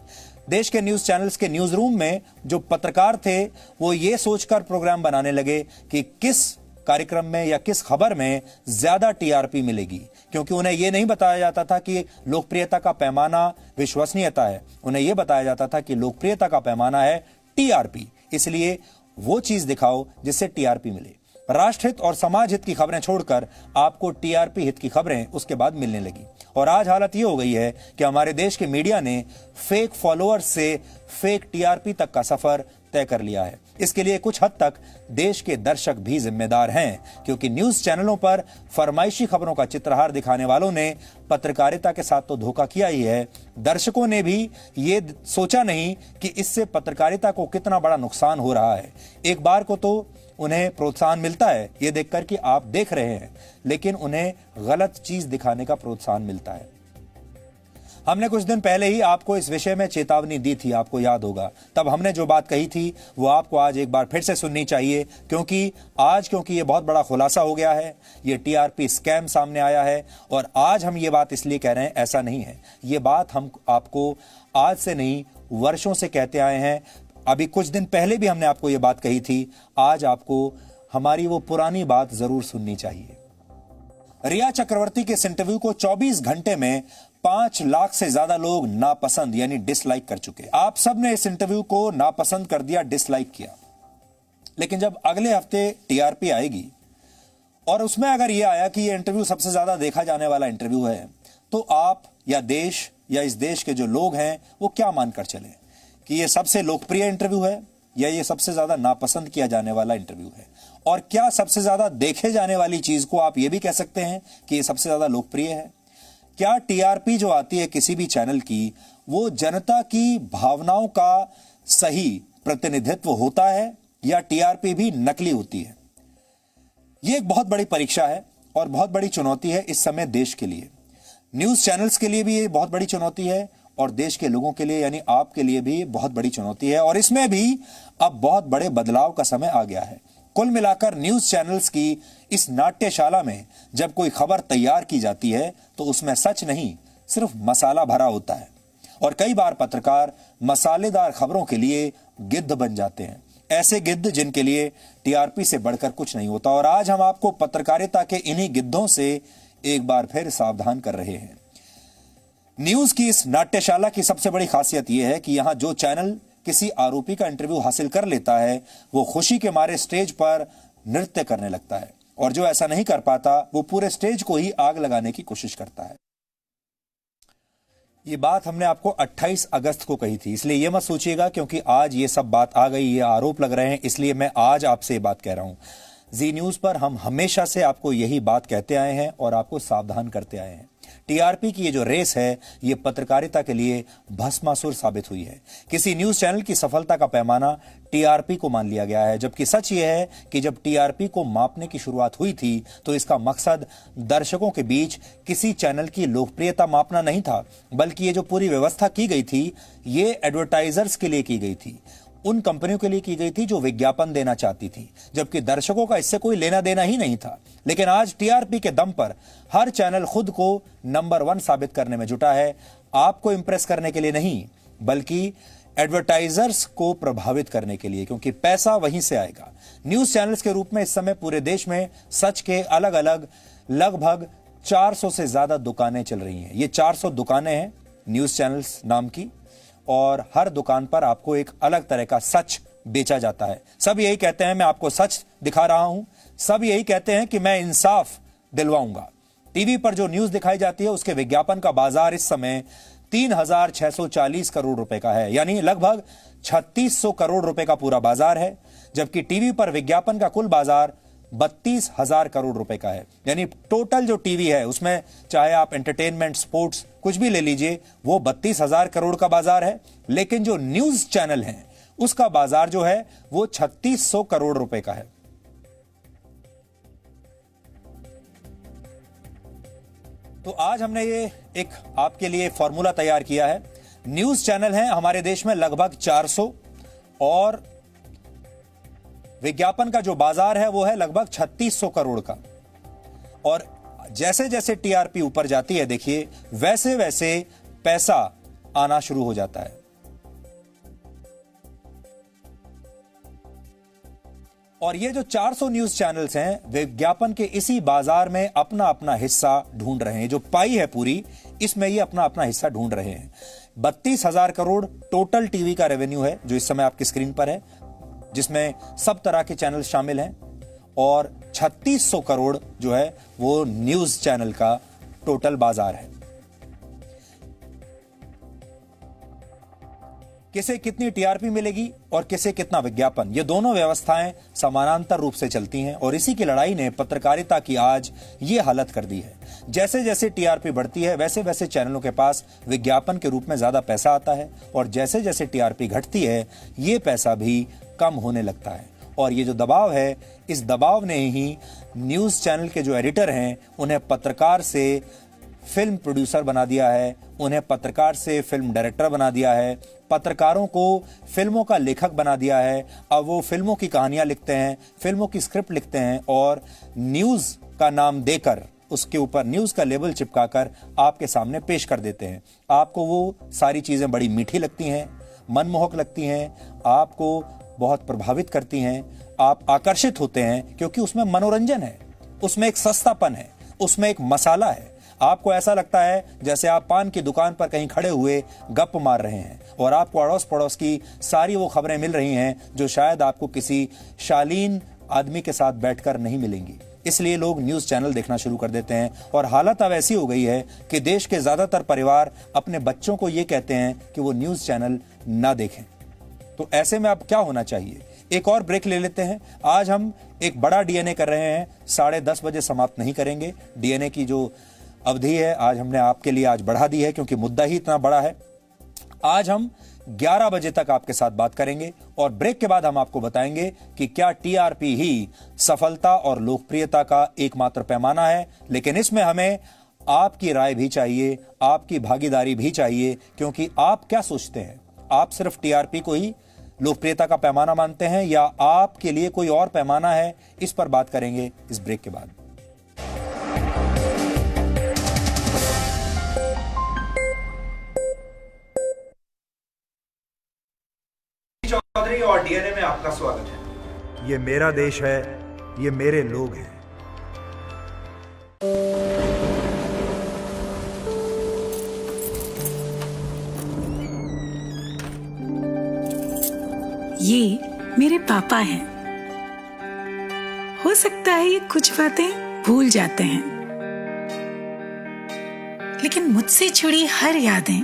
देश के न्यूज चैनल्स के न्यूज रूम में जो पत्रकार थे वो ये सोचकर प्रोग्राम बनाने लगे कि किस कार्यक्रम में या किस खबर में ज्यादा टीआरपी मिलेगी, क्योंकि उन्हें यह नहीं बताया जाता था कि लोकप्रियता का पैमाना विश्वसनीयता है, उन्हें यह बताया जाता था कि लोकप्रियता का पैमाना है टीआरपी। इसलिए वो चीज दिखाओ जिससे टीआरपी मिले। राष्ट्रहित और समाज हित की खबरें छोड़कर आपको टीआरपी हित की खबरें उसके बाद मिलने लगी। और आज हालत यह हो गई है कि हमारे देश के मीडिया ने फेक फॉलोअर्स से फेक टीआरपी तक का सफर तय कर लिया है। इसके लिए कुछ हद तक देश के दर्शक भी जिम्मेदार हैं, क्योंकि न्यूज चैनलों पर फरमाइशी खबरों का चित्रहार दिखाने वालों ने पत्रकारिता के साथ तो धोखा किया ही है, दर्शकों ने भी ये सोचा नहीं कि इससे पत्रकारिता को कितना बड़ा नुकसान हो रहा है। एक बार को तो उन्हें प्रोत्साहन मिलता है ये देखकर कि आप देख रहे हैं, लेकिन उन्हें गलत चीज दिखाने का प्रोत्साहन मिलता है। हमने कुछ दिन पहले ही आपको इस विषय में चेतावनी दी थी, आपको याद होगा। तब हमने जो बात कही थी वो आपको आज एक बार फिर से सुननी चाहिए, क्योंकि ये बहुत बड़ा खुलासा हो गया है, ये टीआरपी स्कैम सामने आया है। और आज हम ये बात इसलिए कह रहे हैं, ऐसा नहीं है, ये बात हम आपको आज से नहीं वर्षों से कहते आए हैं। अभी कुछ दिन पहले भी हमने आपको ये बात कही थी, आज आपको हमारी वो पुरानी बात जरूर सुननी चाहिए। रिया चक्रवर्ती के इस इंटरव्यू को 24 घंटे में 5 लाख से ज्यादा लोग नापसंद यानी डिसलाइक कर चुके। आप सब ने इस इंटरव्यू को नापसंद कर दिया, डिसलाइक किया। लेकिन जब अगले हफ्ते टीआरपी आएगी और उसमें अगर यह आया कि यह इंटरव्यू सबसे ज्यादा देखा जाने वाला इंटरव्यू है, तो आप या देश या इस देश के जो लोग हैं वो क्या मानकर चले कि यह सबसे लोकप्रिय इंटरव्यू है या यह सबसे ज्यादा नापसंद किया जाने वाला इंटरव्यू है? और क्या सबसे ज्यादा देखे जाने वाली चीज को आप यह भी कह सकते हैं कि यह सबसे ज्यादा लोकप्रिय है? क्या टीआरपी जो आती है किसी भी चैनल की, वो जनता की भावनाओं का सही प्रतिनिधित्व होता है या टीआरपी भी नकली होती है? यह एक बहुत बड़ी परीक्षा है और बहुत बड़ी चुनौती है इस समय देश के लिए। न्यूज चैनल्स के लिए भी ये बहुत बड़ी चुनौती है और देश के लोगों के लिए यानी आपके लिए भी बहुत बड़ी चुनौती है। और इसमें भी अब बहुत बड़े बदलाव का समय आ गया है। कुल मिलाकर न्यूज चैनल्स की इस नाट्यशाला में जब कोई खबर तैयार की जाती है तो उसमें सच नहीं, सिर्फ मसाला भरा होता है। और कई बार पत्रकार मसालेदार खबरों के लिए गिद्ध बन जाते हैं, ऐसे गिद्ध जिनके लिए टीआरपी से बढ़कर कुछ नहीं होता। और आज हम आपको पत्रकारिता के इन्हीं गिद्धों से एक बार फिर सावधान कर रहे हैं। न्यूज की इस नाट्यशाला की सबसे बड़ी खासियत यह है कि यहां जो चैनल किसी आरोपी का इंटरव्यू हासिल कर लेता है वो खुशी के मारे स्टेज पर नृत्य करने लगता है, और जो ऐसा नहीं कर पाता वो पूरे स्टेज को ही आग लगाने की कोशिश करता है। ये बात हमने आपको 28 अगस्त को कही थी, इसलिए ये मत सोचिएगा क्योंकि आज ये सब बात आ गई, ये आरोप लग रहे हैं, इसलिए मैं आज आपसे ये बात कह रहा हूं। जी न्यूज पर हम हमेशा से आपको यही बात कहते आए हैं और आपको सावधान करते आए हैं। टीआरपी की ये जो रेस है ये पत्रकारिता के लिए भस्मासुर साबित हुई है। किसी न्यूज चैनल की सफलता का पैमाना टीआरपी को मान लिया गया है, जबकि सच ये है कि जब टीआरपी को मापने की शुरुआत हुई थी तो इसका मकसद दर्शकों के बीच किसी चैनल की लोकप्रियता मापना नहीं था, बल्कि ये जो पूरी व्यवस्था की गई थी ये एडवर्टाइजर्स के लिए की गई थी, उन कंपनियों के लिए की गई थी जो विज्ञापन देना चाहती थी, जबकि दर्शकों का इससे कोई लेना देना ही नहीं था। लेकिन आज टीआरपी के दम पर हर चैनल खुद को नंबर 1 साबित करने में जुटा है, आपको इंप्रेस करने के लिए नहीं बल्कि एडवर्टाइजर्स को प्रभावित करने के लिए, क्योंकि पैसा वहीं से आएगा। न्यूज चैनल्स के रूप में इस समय पूरे देश में सच के अलग अलग लगभग 400 से ज्यादा दुकानें चल रही हैं। ये 400 दुकानें हैं न्यूज चैनल्स नाम की, और हर दुकान पर आपको एक अलग तरह का सच बेचा जाता है। सब यही कहते हैं मैं आपको सच दिखा रहा हूं, सब यही कहते हैं कि मैं इंसाफ दिलवाऊंगा। टीवी पर जो न्यूज दिखाई जाती है उसके विज्ञापन का बाजार इस समय 3640 करोड़ रुपए का है, यानी लगभग 3600 करोड़ रुपए का पूरा बाजार है, जबकि टीवी पर विज्ञापन का कुल बाजार 32,000 करोड़ रुपए का है। यानी टोटल जो टीवी है उसमें चाहे आप एंटरटेनमेंट, स्पोर्ट्स कुछ भी ले लीजिए, वो 32,000 करोड़ का बाजार है। लेकिन जो न्यूज चैनल है उसका बाजार जो है वो 3600 करोड़ रुपए का है। तो आज हमने ये एक आपके लिए फॉर्मूला तैयार किया है। न्यूज चैनल हैं हमारे देश में लगभग 400 और विज्ञापन का जो बाजार है वो है लगभग 3600 करोड़ का। और जैसे जैसे टीआरपी ऊपर जाती है देखिए वैसे वैसे पैसा आना शुरू हो जाता है। और ये जो 400 न्यूज चैनल्स हैं, विज्ञापन के इसी बाजार में अपना अपना हिस्सा ढूंढ रहे हैं। जो पाई है पूरी, इसमें ये अपना अपना हिस्सा ढूंढ रहे हैं। 32,000 करोड़ टोटल टीवी का रेवेन्यू है जो इस समय आपकी स्क्रीन पर है, जिसमें सब तरह के चैनल शामिल हैं, और 3600 करोड़ जो है वो न्यूज चैनल का टोटल बाजार है। किसे कितनी टीआरपी मिलेगी और किसे कितना विज्ञापन, ये दोनों व्यवस्थाएं समानांतर रूप से चलती हैं, और इसी की लड़ाई ने पत्रकारिता की आज ये हालत कर दी है। जैसे जैसे टीआरपी बढ़ती है वैसे वैसे चैनलों के पास विज्ञापन के रूप में ज्यादा पैसा आता है, और जैसे जैसे टीआरपी घटती है ये पैसा भी कम होने लगता है। और ये जो दबाव है, इस दबाव ने ही न्यूज चैनल के जो एडिटर हैं उन्हें पत्रकार से फिल्म प्रोड्यूसर बना दिया है, उन्हें पत्रकार से फिल्म डायरेक्टर बना दिया है, पत्रकारों को फिल्मों का लेखक बना दिया है। अब वो फिल्मों की कहानियां लिखते हैं, फिल्मों की स्क्रिप्ट लिखते हैं, और न्यूज का नाम देकर उसके ऊपर न्यूज का लेबल चिपकाकर आपके सामने पेश कर देते हैं। आपको वो सारी चीजें बड़ी मीठी लगती हैं, मनमोहक लगती हैं, आपको बहुत प्रभावित करती हैं, आप आकर्षित होते हैं, क्योंकि उसमें मनोरंजन है, उसमें एक सस्तापन है, उसमें एक मसाला है। आपको ऐसा लगता है जैसे आप पान की दुकान पर कहीं खड़े हुए गप मार रहे हैं, और आपको अड़ोस पड़ोस की सारी वो खबरें मिल रही हैं जो शायद आपको किसी शालीन आदमी के साथ बैठकर नहीं मिलेंगी। इसलिए लोग न्यूज चैनल देखना शुरू कर देते हैं, और हालत अब ऐसी हो गई है कि देश के ज्यादातर परिवार अपने बच्चों को ये कहते हैं कि वो न्यूज चैनल ना देखें। तो ऐसे में अब क्या होना चाहिए? एक और ब्रेक ले लेते हैं। आज हम एक बड़ा डीएनए कर रहे हैं, 10:30 बजे समाप्त नहीं करेंगे। डीएनए की जो अवधि है आज हमने आपके लिए आज बढ़ा दी है, क्योंकि मुद्दा ही इतना बड़ा है। आज हम 11 बजे तक आपके साथ बात करेंगे, और ब्रेक के बाद हम आपको बताएंगे कि क्या टीआरपी ही सफलता और लोकप्रियता का एकमात्र पैमाना है। लेकिन इसमें हमें आपकी राय भी चाहिए, आपकी भागीदारी भी चाहिए, क्योंकि आप क्या सोचते हैं? आप सिर्फ टीआरपी को ही लोकप्रियता का पैमाना मानते हैं, या आपके लिए कोई और पैमाना है? इस पर बात करेंगे इस ब्रेक के बाद। चौधरी और डीएनए में आपका स्वागत है। ये मेरा देश है, ये मेरे लोग हैं। ये मेरे पापा हैं। हो सकता है ये कुछ बातें भूल जाते हैं, लेकिन मुझसे जुड़ी हर यादें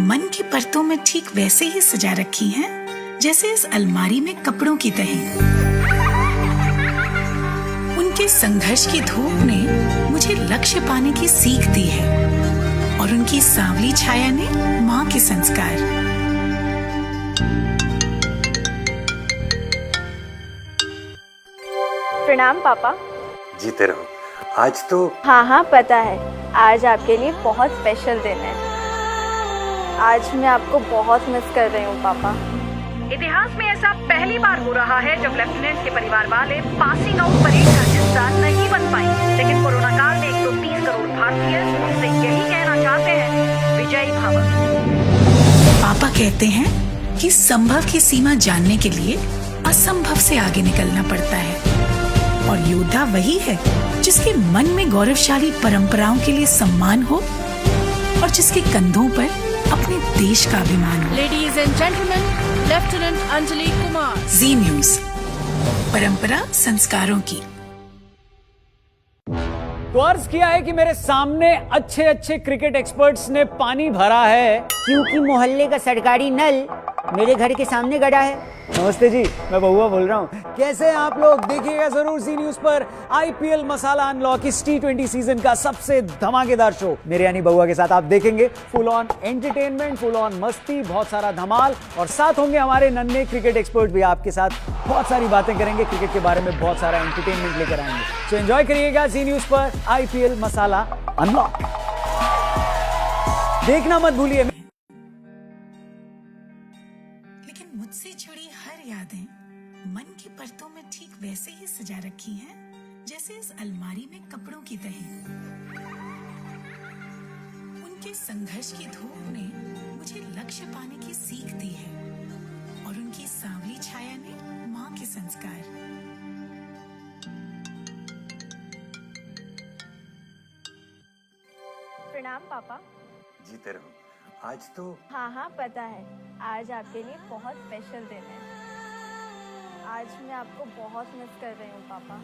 मन की परतों में ठीक वैसे ही सजा रखी हैं जैसे इस अलमारी में कपड़ों की तह। उनके संघर्ष की धूप ने मुझे लक्ष्य पाने की सीख दी है, और उनकी सांवली छाया ने माँ के संस्कार। प्रणाम पापा। जीते रहो। आज तो हाँ पता है, आज आपके लिए बहुत स्पेशल दिन है। आज मैं आपको बहुत मिस कर रही हूँ पापा। इतिहास में ऐसा पहली बार हो रहा है जब लेफ्टिनेंट के परिवार वाले पासिंग आउट परेड का हिस्सा नहीं बन पाए, लेकिन कोरोना काल में 130 करोड़ भारतीय उनसे यही कहना चाहते हैं, विजयी भव। पापा कहते हैं कि संभव की सीमा जानने के लिए असंभव से आगे निकलना पड़ता है, और योद्धा वही है जिसके मन में गौरवशाली परंपराओं के लिए सम्मान हो, और जिसके कंधों पर अपने देश का अभिमान हो। Ladies and gentleman, lieutenant Anjali Kumar. Zee News, परंपरा संस्कारों की। तो अर्ज किया है कि मेरे सामने अच्छे अच्छे क्रिकेट एक्सपर्ट्स ने पानी भरा है, क्योंकि मोहल्ले का सरकारी नल मेरे घर के सामने गड़ा है। नमस्ते जी, मैं बहुआ बोल रहा हूँ। कैसे हैं आप लोग? देखिएगा जरूर जी न्यूज पर आईपीएल मसाला अनलॉक इस T20 सीजन का सबसे धमाकेदार शो। मेरे यानी बहुआ के साथ आप देखेंगे full on entertainment, full on मस्ती, बहुत सारा धमाल, और साथ होंगे हमारे नन्हे क्रिकेट एक्सपर्ट भी। आपके साथ बहुत सारी बातें करेंगे, क्रिकेट के बारे में बहुत सारा एंटरटेनमेंट लेकर आएंगे। सो एंजॉय करिएगा जी न्यूज पर आईपीएल मसाला अनलॉक। देखना मत भूलिए। मुझसे जुड़ी हर यादें मन की परतों में ठीक वैसे ही सजा रखी हैं जैसे इस अलमारी में कपड़ों की तह। उनके संघर्ष की धूप ने मुझे लक्ष्य पाने की सीख दी है, और उनकी सांवली छाया ने माँ के संस्कार। प्रणाम पापा। जीते रहो। आज तो हाँ पता है, आज आपके लिए बहुत स्पेशल दिन है। आज मैं आपको बहुत मिस कर रही हूँ पापा।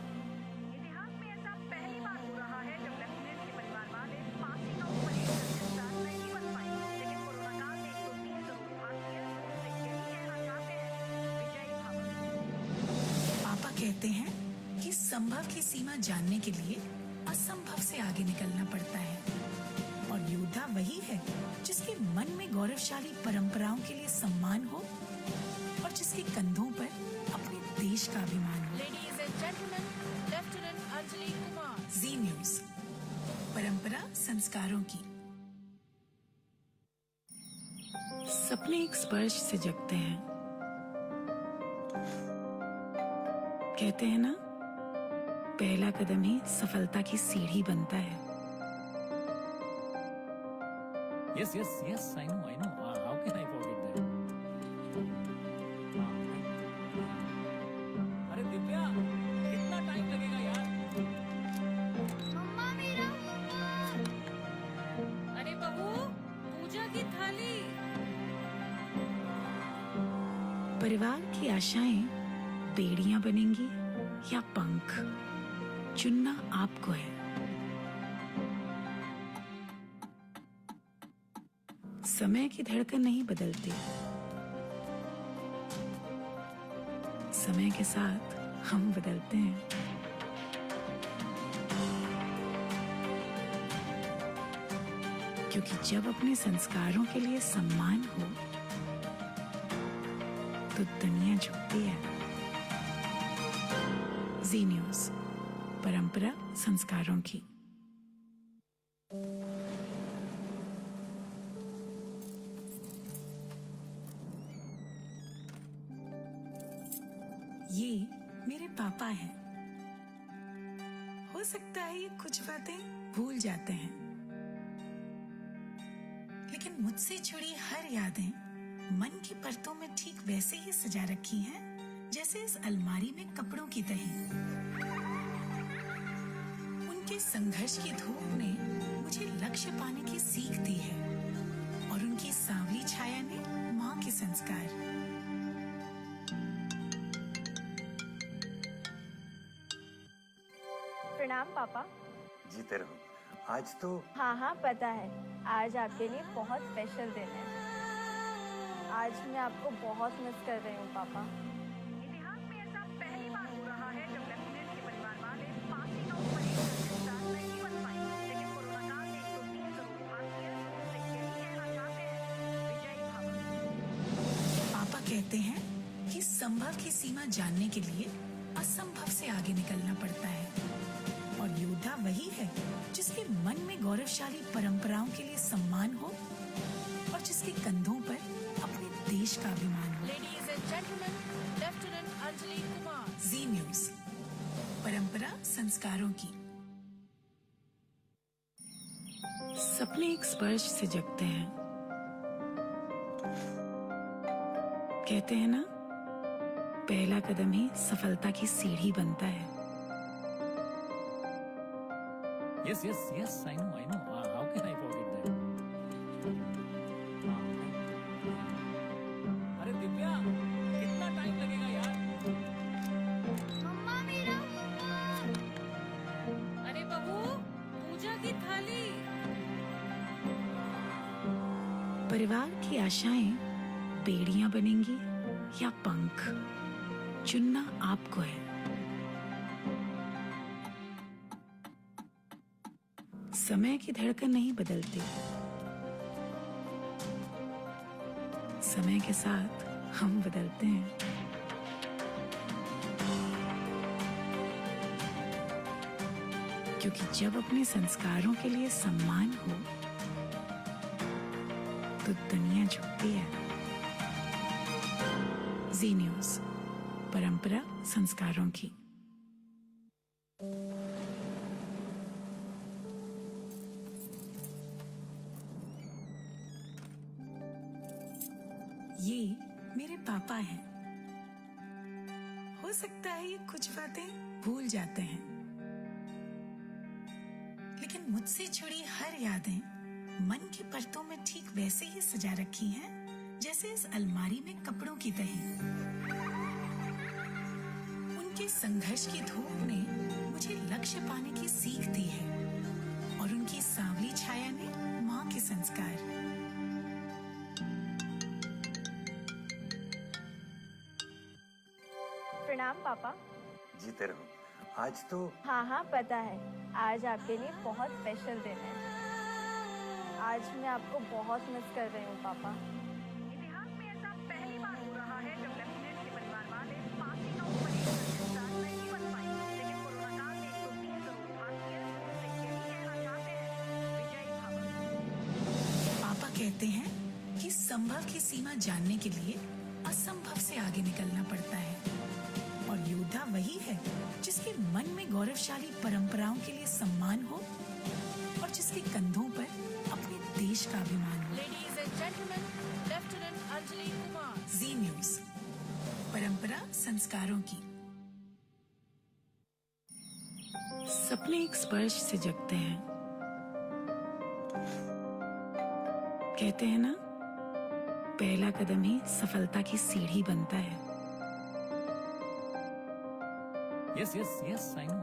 इतिहास में ऐसा पहली बार हो रहा है जब लेफ्टिनेंट के परिवार वाले पासिंग आउट परेड का हिस्सा नहीं बन पाए, लेकिन कोरोना काल में 130 करोड़ भारतीय उनसे यही कहना चाहते हैं, विजयी भव। पापा कहते हैं कि संभव की सीमा जानने के लिए असंभव से आगे निकलना पड़ता है, और योद्धा वही है जिसके मन में गौरवशाली परंपराओं के लिए सम्मान हो और जिसके कंधों पर अपने देश का अभिमान हो। Ladies and gentlemen, Lieutenant Anjali Kumar. Zee News, परंपरा संस्कारों की। सपने एक स्पर्श से जगते हैं। कहते हैं ना, पहला कदम ही सफलता की सीढ़ी बनता है। Yes, I know. How can I forget that? अरे दिव्या, कितना टाइम लगेगा यार? मम्मा मेरा होमवर्क। अरे बहू, पूजा की थाली। परिवार की आशाएं बेड़ियां बनेंगी या पंख, चुनना आपको है। समय की धड़कन नहीं बदलती, समय के साथ हम बदलते हैं। क्योंकि जब अपने संस्कारों के लिए सम्मान हो तो दुनिया झुकती है। जी न्यूज, परंपरा संस्कारों की। ये मेरे पापा हैं। हो सकता है ये कुछ बातें भूल जाते हैं, लेकिन मुझसे जुड़ी हर यादें मन की परतों में ठीक वैसे ही सजा रखी हैं जैसे इस अलमारी में कपड़ों की तह। उनके संघर्ष की धूप ने मुझे लक्ष्य पाने की सीख दी है, और उनकी सांवली छाया ने माँ के संस्कार। प्रणाम पापा। जीते रहो। आज तो हाँ पता है, आज आपके लिए बहुत स्पेशल दिन है। आज मैं आपको बहुत मिस कर रही हूँ पापा। इतिहास में ऐसा पहली बार हो रहा है जब लेफ्टिनेंट के परिवार वाले पासिंग आउट परेड का हिस्सा नहीं बन पाए, लेकिन कोरोना काल में 130 करोड़ भारतीय उनसे यही कहना चाहते हैं, विजयी भव। पापा कहते हैं कि संभव की सीमा जानने के लिए असंभव से आगे निकलना पड़ता है, और योद्धा वही है जिसके मन में गौरवशाली परंपराओं के लिए सम्मान हो और जिसके कंधों पर अपने देश का अभिमान हो। Ladies and gentlemen, Lieutenant Anjali Kumar. Zee News, परंपरा संस्कारों की। सपने एक स्पर्श से जगते हैं। कहते हैं ना, पहला कदम ही सफलता की सीढ़ी बनता है। Yes, I know. How can I forget that? अरे दिव्या, कितना टाइम लगेगा यार? मम्मा मेरा होमवर्क। अरे बहू, पूजा की थाली। परिवार की आशाएं बेड़ियां बनेंगी या पंख, चुनना आपको है। समय की धड़कन नहीं बदलती, समय के साथ हम बदलते हैं। क्योंकि जब अपने संस्कारों के लिए सम्मान हो तो दुनिया झुकती है। जी न्यूज, परंपरा संस्कारों की। ये मेरे पापा हैं। हो सकता है ये कुछ बातें भूल जाते हैं, लेकिन मुझसे जुड़ी हर यादें मन की परतों में ठीक वैसे ही सजा रखी हैं जैसे इस अलमारी में कपड़ों की तह। उनके संघर्ष की धूप ने मुझे लक्ष्य पाने की सीख दी है और उनकी सांवली छाया ने माँ के संस्कार। प्रणाम पापा। जीते रहो। आज तो हाँ पता है, आज आपके लिए बहुत स्पेशल दिन है। आज मैं आपको बहुत मिस कर रही हूँ पापा। इतिहास में ऐसा पहली बार हो रहा है जब लेफ्टिनेंट के परिवार वाले पासिंग आउट परेड का हिस्सा नहीं बन पाए, लेकिन कोरोना काल में 130 करोड़ भारतीय उनसे यही कहना चाहते हैं, विजयी भव। पापा कहते हैं कि संभव की सीमा जानने के लिए असंभव से आगे निकलना पड़ता है और योद्धा वही है जिसके मन में गौरवशाली परंपराओं के लिए सम्मान हो और जिसके कंधों पर अपने देश का अभिमान हो। Ladies and gentlemen, Lieutenant Anjali Kumar. Zee News, परंपरा संस्कारों की। सपने एक स्पर्श से जगते हैं। कहते हैं ना, पहला कदम ही सफलता की सीढ़ी बनता है। Yes, I know.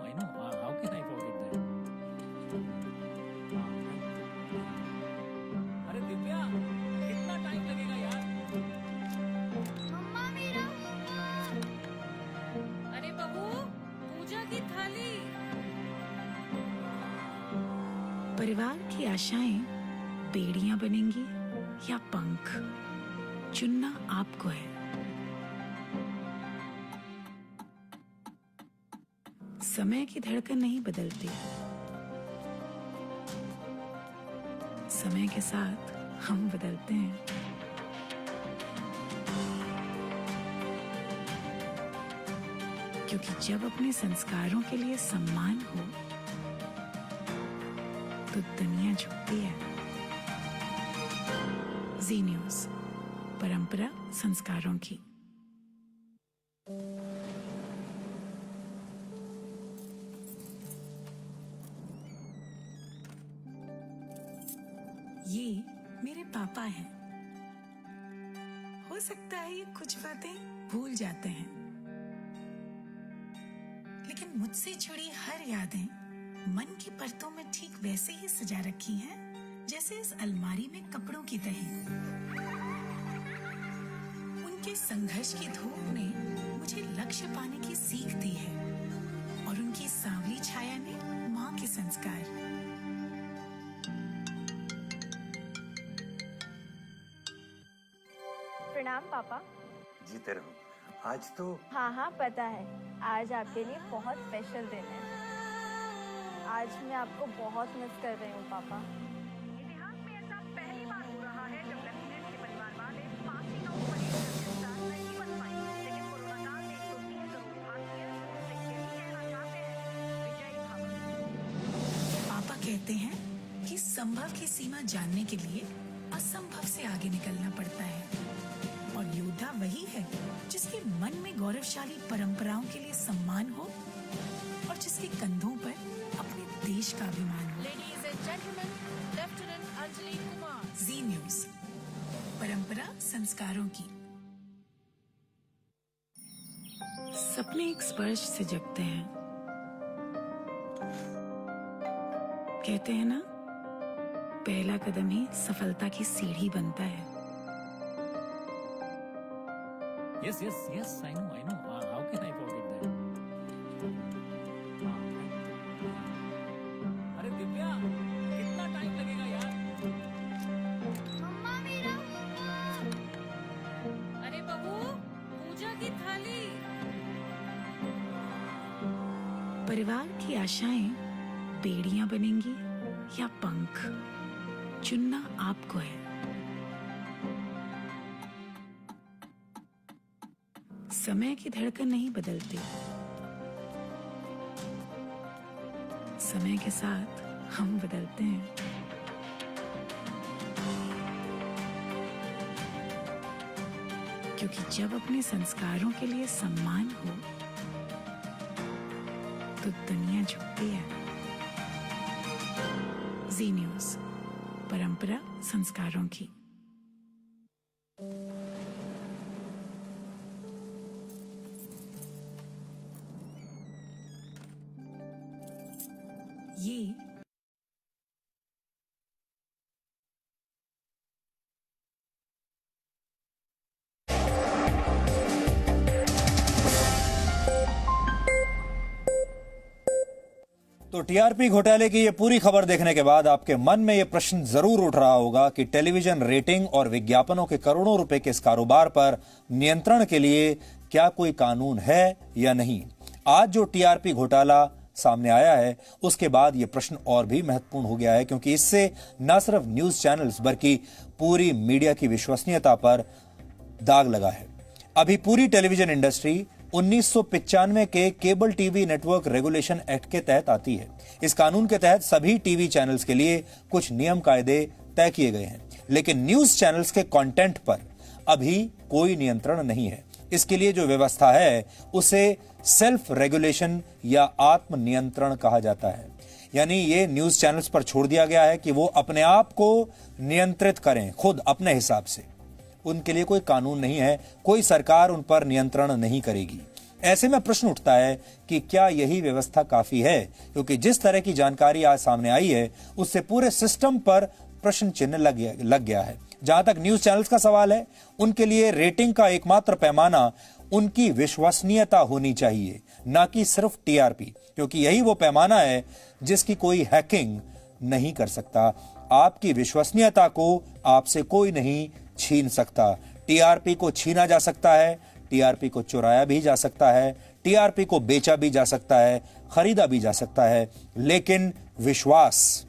How can I forget that? अरे दिव्या, कितना टाइम लगेगा यार? मम्मा मेरा होमवर्क। अरे बहू, पूजा की थाली। परिवार की आशाएं बेड़ियां बनेंगी या पंख, चुनना आपको है। समय की धड़कन नहीं बदलती, समय के साथ हम बदलते हैं। क्योंकि जब अपने संस्कारों के लिए सम्मान हो तो दुनिया झुकती है। जी न्यूज, परंपरा संस्कारों की। ये मेरे पापा हैं। हो सकता है ये कुछ बातें भूल जाते हैं, लेकिन मुझसे जुड़ी हर यादें मन की परतों में ठीक वैसे ही सजा रखी हैं जैसे इस अलमारी में कपड़ों की तह। उनके संघर्ष की धूप ने मुझे लक्ष्य पाने की सीख दी है और उनकी सांवली छाया ने माँ के संस्कार। प्रणाम पापा। जीते रहो। आज तो हाँ पता है, आज आपके लिए बहुत स्पेशल दिन है। आज मैं आपको बहुत मिस कर रही हूँ पापा। इतिहास में ऐसा पहली बार हो रहा है जब लेफ्टिनेंट के परिवार वाले पासिंग आउट परेड का हिस्सा नहीं बन पाए, लेकिन कोरोना काल में 130 करोड़ भारतीय उनसे यही कहना चाहते हैं, विजयी भव। पापा कहते हैं कि संभव की सीमा जानने के लिए असंभव से आगे निकलना पड़ता है और योद्धा वही है जिसके मन में गौरवशाली परंपराओं के लिए सम्मान हो और जिसके कंधों पर अपने देश का अभिमान हो। Ladies and gentlemen, Lieutenant Anjali Kumar. Zee News, परंपरा संस्कारों की। सपने एक स्पर्श से जगते हैं। कहते हैं ना, पहला कदम ही सफलता की सीढ़ी बनता है। Yes, I know. How can I forget that? अरे दिव्या, कितना टाइम लगेगा यार? मम्मा मेरा होमवर्क। अरे बहू, पूजा की थाली। परिवार की आशाएं बेड़ियां बनेंगी या पंख, चुनना आपको है। समय की धड़कन नहीं बदलती, समय के साथ हम बदलते हैं। क्योंकि जब अपने संस्कारों के लिए सम्मान हो तो दुनिया झुकती है। जी न्यूज, परंपरा संस्कारों की। ये तो टीआरपी घोटाले की ये पूरी खबर देखने के बाद आपके मन में ये प्रश्न जरूर उठ रहा होगा कि टेलीविजन रेटिंग और विज्ञापनों के करोड़ों रुपए के इस कारोबार पर नियंत्रण के लिए क्या कोई कानून है या नहीं। आज जो टीआरपी घोटाला सामने आया है उसके बाद ये प्रश्न और भी महत्वपूर्ण हो गया है, क्योंकि इससे न सिर्फ न्यूज चैनल्स बल्कि पूरी मीडिया की विश्वसनीयता पर दाग लगा है। अभी पूरी टेलीविजन इंडस्ट्री 1995 के cable TV network regulation act के तहत आती है। इस कानून के तहत सभी टीवी चैनल्स के लिए कुछ नियम कायदे तय किए गए हैं, लेकिन न्यूज चैनल्स के कंटेंट पर अभी कोई नियंत्रण नहीं है। इसके लिए जो व्यवस्था है उसे सेल्फ रेगुलेशन या आत्म नियंत्रण कहा जाता है। यानी ये न्यूज चैनल्स पर छोड़ दिया गया है कि वो अपने आप को नियंत्रित करें खुद अपने हिसाब से। उनके लिए कोई कानून नहीं है, कोई सरकार उन पर नियंत्रण नहीं करेगी। ऐसे में प्रश्न उठता है कि क्या यही व्यवस्था काफी है, क्योंकि जिस तरह की जानकारी आज सामने आई है उससे पूरे सिस्टम पर प्रश्न चिन्ह लग गया है। जहां तक न्यूज चैनल्स का सवाल है, उनके लिए रेटिंग का एकमात्र पैमाना उनकी विश्वसनीयता होनी चाहिए, ना कि सिर्फ टीआरपी, क्योंकि यही वो पैमाना है जिसकी कोई हैकिंग नहीं कर सकता। आपकी विश्वसनीयता को आपसे कोई नहीं छीन सकता। टीआरपी को छीना जा सकता है, टीआरपी को चुराया भी जा सकता है, टीआरपी को बेचा भी जा सकता है, खरीदा भी जा सकता है, लेकिन विश्वास,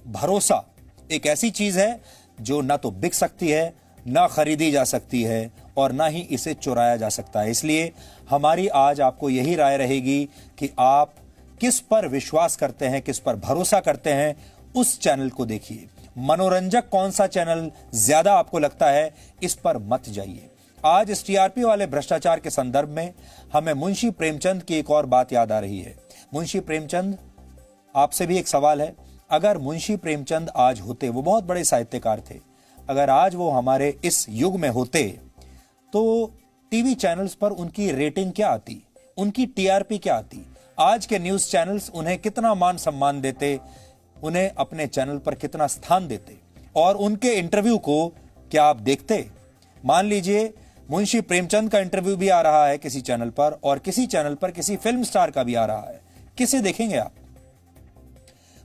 भरोसा एक ऐसी चीज है जो ना तो बिक सकती है, ना खरीदी जा सकती है और ना ही इसे चुराया जा सकता है। इसलिए हमारी आज आपको यही राय रहेगी कि आप किस पर विश्वास करते हैं, किस पर भरोसा करते हैं, उस चैनल को देखिए। मनोरंजक कौन सा चैनल ज्यादा आपको लगता है, इस पर मत जाइए। आज इस टीआरपी वाले भ्रष्टाचार के संदर्भ में हमें मुंशी प्रेमचंद की एक और बात याद आ रही है। मुंशी प्रेमचंद, आपसे भी एक सवाल है, अगर मुंशी प्रेमचंद आज होते, वो बहुत बड़े साहित्यकार थे, अगर आज वो हमारे इस युग में होते तो टीवी चैनल्स पर उनकी रेटिंग क्या आती, उनकी टीआरपी क्या आती? आज के न्यूज चैनल्स उन्हें कितना मान सम्मान देते, उन्हें अपने चैनल पर कितना स्थान देते, और उनके इंटरव्यू को क्या आप देखते? मान लीजिए मुंशी प्रेमचंद का इंटरव्यू भी आ रहा है किसी चैनल पर, और किसी चैनल पर किसी फिल्म स्टार का भी आ रहा है, किसे देखेंगे आप?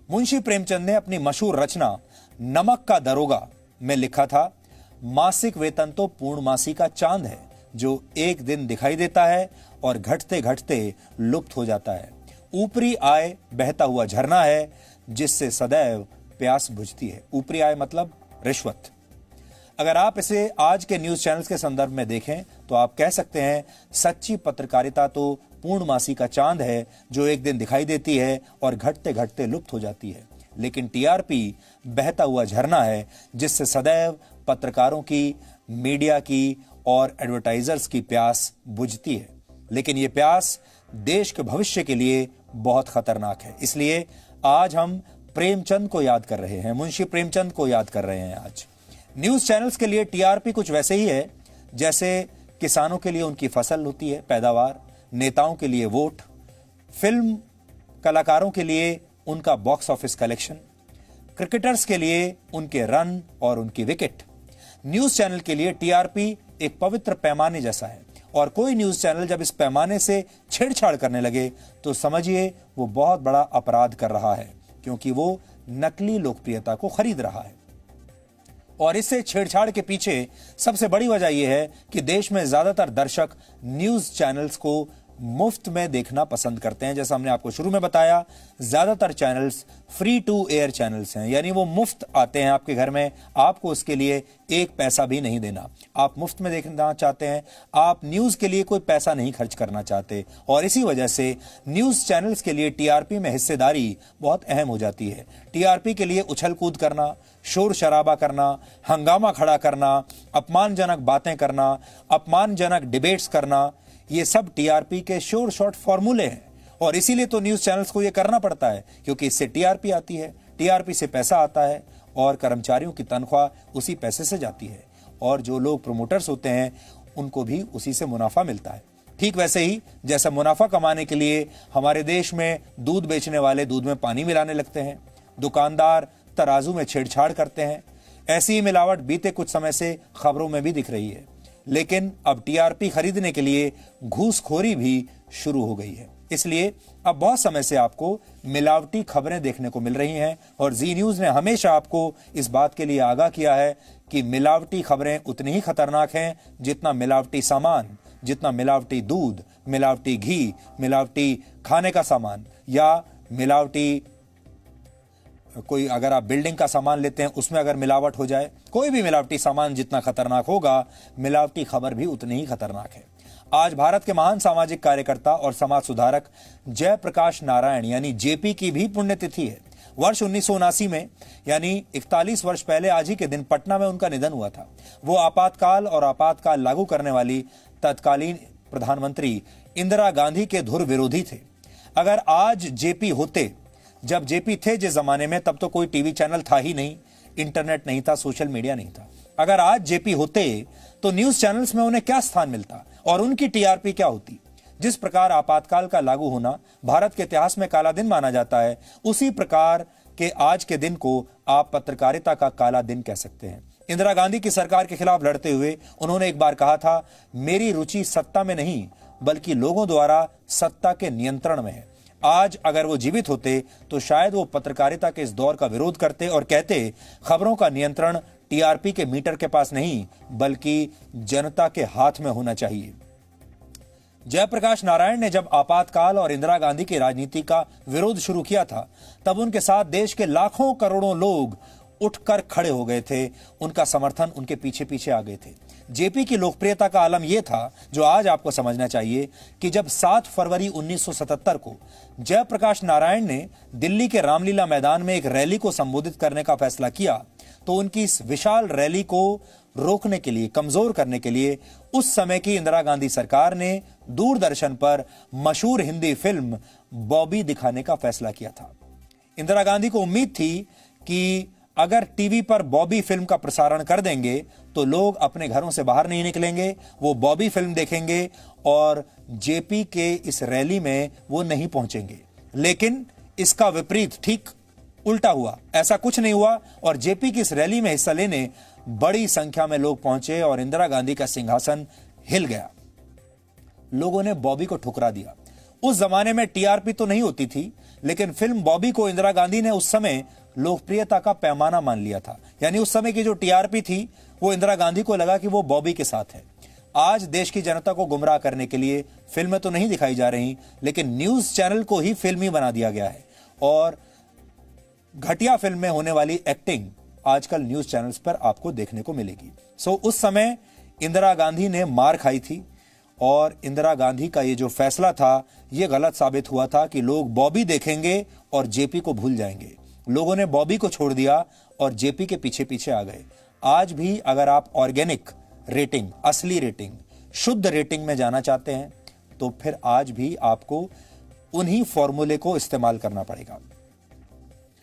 मुंशी प्रेमचंद ने अपनी मशहूर रचना नमक का दरोगा में लिखा था, मासिक वेतन तो पूर्णमासी का चांद है जो एक दिन दिखाई देता है और घटते घटते लुप्त हो जाता है। ऊपरी आय बहता हुआ झरना है जिससे सदैव प्यास बुझती है। ऊपरी आय मतलब रिश्वत। अगर आप इसे आज के न्यूज चैनल्स के संदर्भ में देखें तो आप कह सकते हैं सच्ची पत्रकारिता तो पूर्णमासी का चांद है जो एक दिन दिखाई देती है और घटते घटते लुप्त हो जाती है। लेकिन टीआरपी बहता हुआ झरना है जिससे सदैव पत्रकारों की, मीडिया की और एडवर्टाइजर्स की प्यास बुझती है। लेकिन यह प्यास देश के भविष्य के लिए बहुत खतरनाक है। इसलिए आज हम प्रेमचंद को याद कर रहे हैं, मुंशी प्रेमचंद को याद कर रहे हैं। आज न्यूज चैनल्स के लिए टीआरपी कुछ वैसे ही है जैसे किसानों के लिए उनकी फसल होती है, पैदावार, नेताओं के लिए वोट, फिल्म कलाकारों के लिए उनका बॉक्स ऑफिस कलेक्शन, क्रिकेटर्स के लिए उनके रन और उनकी विकेट। न्यूज चैनल के लिए टीआरपी एक पवित्र पैमाने जैसा है, और कोई न्यूज चैनल जब इस पैमाने से छेड़छाड़ करने लगे तो समझिए वो बहुत बड़ा अपराध कर रहा है, क्योंकि वो नकली लोकप्रियता को खरीद रहा है। और इससे छेड़छाड़ के पीछे सबसे बड़ी वजह यह है कि देश में ज्यादातर दर्शक न्यूज चैनल्स को मुफ्त में देखना पसंद करते हैं। जैसा हमने आपको शुरू में बताया, ज्यादातर channels free to air channels हैं, यानी वो मुफ्त आते हैं आपके घर में, आपको उसके लिए एक पैसा भी नहीं देना। आप मुफ्त में देखना चाहते हैं, आप न्यूज के लिए कोई पैसा नहीं खर्च करना चाहते, और इसी वजह से न्यूज चैनल्स के लिए टीआरपी में हिस्सेदारी बहुत अहम हो जाती है। टीआरपी के लिए उछल कूद करना, शोर शराबा करना, हंगामा खड़ा करना, अपमानजनक बातें करना, अपमानजनक डिबेट्स करना, ये सब टीआरपी के शोर शॉर्ट फॉर्मूले हैं। और इसीलिए तो न्यूज चैनल्स को ये करना पड़ता है, क्योंकि इससे टीआरपी आती है। टीआरपी से पैसा आता है और कर्मचारियों की तनख्वाह उसी पैसे से जाती है और जो लोग प्रमोटर्स होते हैं उनको भी उसी से मुनाफा मिलता है। ठीक वैसे ही जैसे मुनाफा कमाने के लिए हमारे देश में दूध बेचने वाले दूध में पानी मिलाने लगते हैं, दुकानदार तराजू में छेड़छाड़ करते हैं, ऐसी ही मिलावट बीते कुछ समय से खबरों में भी दिख रही है। लेकिन अब टीआरपी खरीदने के लिए घूसखोरी भी शुरू हो गई है। इसलिए अब बहुत समय से आपको मिलावटी खबरें देखने को मिल रही हैं और जी न्यूज ने हमेशा आपको इस बात के लिए आगाह किया है कि मिलावटी खबरें उतनी ही खतरनाक हैं जितना मिलावटी सामान, जितना मिलावटी दूध, मिलावटी घी, मिलावटी खाने का सामान या मिलावटी कोई अगर आप बिल्डिंग का सामान लेते हैं उसमें अगर मिलावट हो जाए, कोई भी मिलावटी सामान जितना खतरनाक होगा, मिलावटी खबर भी उतनी ही खतरनाक है। आज भारत के महान सामाजिक कार्यकर्ता और समाज सुधारक जयप्रकाश नारायण यानी जेपी की भी पुण्यतिथि है। वर्ष 1979 में यानी 41 वर्ष पहले आज ही के दिन पटना में उनका निधन हुआ था। वो आपातकाल और आपातकाल लागू करने वाली तत्कालीन प्रधानमंत्री इंदिरा गांधी के धुर विरोधी थे। अगर आज जेपी होते, जब जेपी थे जिस जमाने में, तब तो कोई टीवी चैनल था ही नहीं, इंटरनेट नहीं था, सोशल मीडिया नहीं था। अगर आज जेपी होते तो न्यूज चैनल्स में उन्हें क्या स्थान मिलता और उनकी टीआरपी क्या होती। जिस प्रकार आपातकाल का लागू होना भारत के इतिहास में काला दिन माना जाता है, उसी प्रकार के आज के दिन को आप पत्रकारिता का काला दिन कह सकते हैं। इंदिरा गांधी की सरकार के खिलाफ लड़ते हुए उन्होंने एक बार कहा था, मेरी रुचि सत्ता में नहीं बल्कि लोगों द्वारा सत्ता के नियंत्रण में है। आज अगर वो जीवित होते तो शायद वो पत्रकारिता के इस दौर का विरोध करते और कहते, खबरों का नियंत्रण टीआरपी के मीटर के पास नहीं बल्कि जनता के हाथ में होना चाहिए। जयप्रकाश नारायण ने जब आपातकाल और इंदिरा गांधी की राजनीति का विरोध शुरू किया था, तब उनके साथ देश के लाखों करोड़ों लोग उठकर खड़े हो गए थे, उनका समर्थन उनके पीछे पीछे आ गए थे। जेपी की लोकप्रियता का आलम यह था, जो आज आपको समझना चाहिए, कि जब 7 फरवरी 1977 को जयप्रकाश नारायण ने दिल्ली के रामलीला मैदान में एक रैली को संबोधित करने का फैसला किया, तो उनकी इस विशाल रैली को रोकने के लिए, कमजोर करने के लिए उस समय की इंदिरा गांधी सरकार ने दूरदर्शन पर मशहूर हिंदी फिल्म बॉबी दिखाने का फैसला किया था। इंदिरा गांधी को उम्मीद थी कि अगर टीवी पर बॉबी फिल्म का प्रसारण कर देंगे तो लोग अपने घरों से बाहर नहीं निकलेंगे, वो बॉबी फिल्म देखेंगे और जेपी के इस रैली में वो नहीं पहुंचेंगे। लेकिन इसका विपरीत, ठीक उल्टा हुआ। ऐसा कुछ नहीं हुआ और जेपी की इस रैली में हिस्सा लेने बड़ी संख्या में लोग पहुंचे और इंदिरा गांधी का सिंहासन हिल गया। लोगों ने बॉबी को ठुकरा दिया। उस जमाने में टीआरपी तो नहीं होती थी, लेकिन फिल्म बॉबी को इंदिरा गांधी ने उस समय लोकप्रियता का पैमाना मान लिया था। यानी उस समय की जो टीआरपी थी वो इंदिरा गांधी को लगा कि वो बॉबी के साथ है। आज देश की जनता को गुमराह करने के लिए फिल्में तो नहीं दिखाई जा रही, लेकिन न्यूज चैनल को ही फिल्मी बना दिया गया है और घटिया फिल्म में होने वाली एक्टिंग आजकल न्यूज चैनल्स पर आपको देखने को मिलेगी। उस समय इंदिरा गांधी ने मार खाई थी और इंदिरा गांधी का ये जो फैसला था ये गलत साबित हुआ था कि लोग बॉबी देखेंगे और जेपी को भूल जाएंगे। लोगों ने बॉबी को छोड़ दिया और जेपी के पीछे पीछे आ गए। आज भी अगर आप ऑर्गेनिक रेटिंग, असली रेटिंग, शुद्ध रेटिंग में जाना चाहते हैं तो फिर आज भी आपको उन्हीं फॉर्मूले को इस्तेमाल करना पड़ेगा।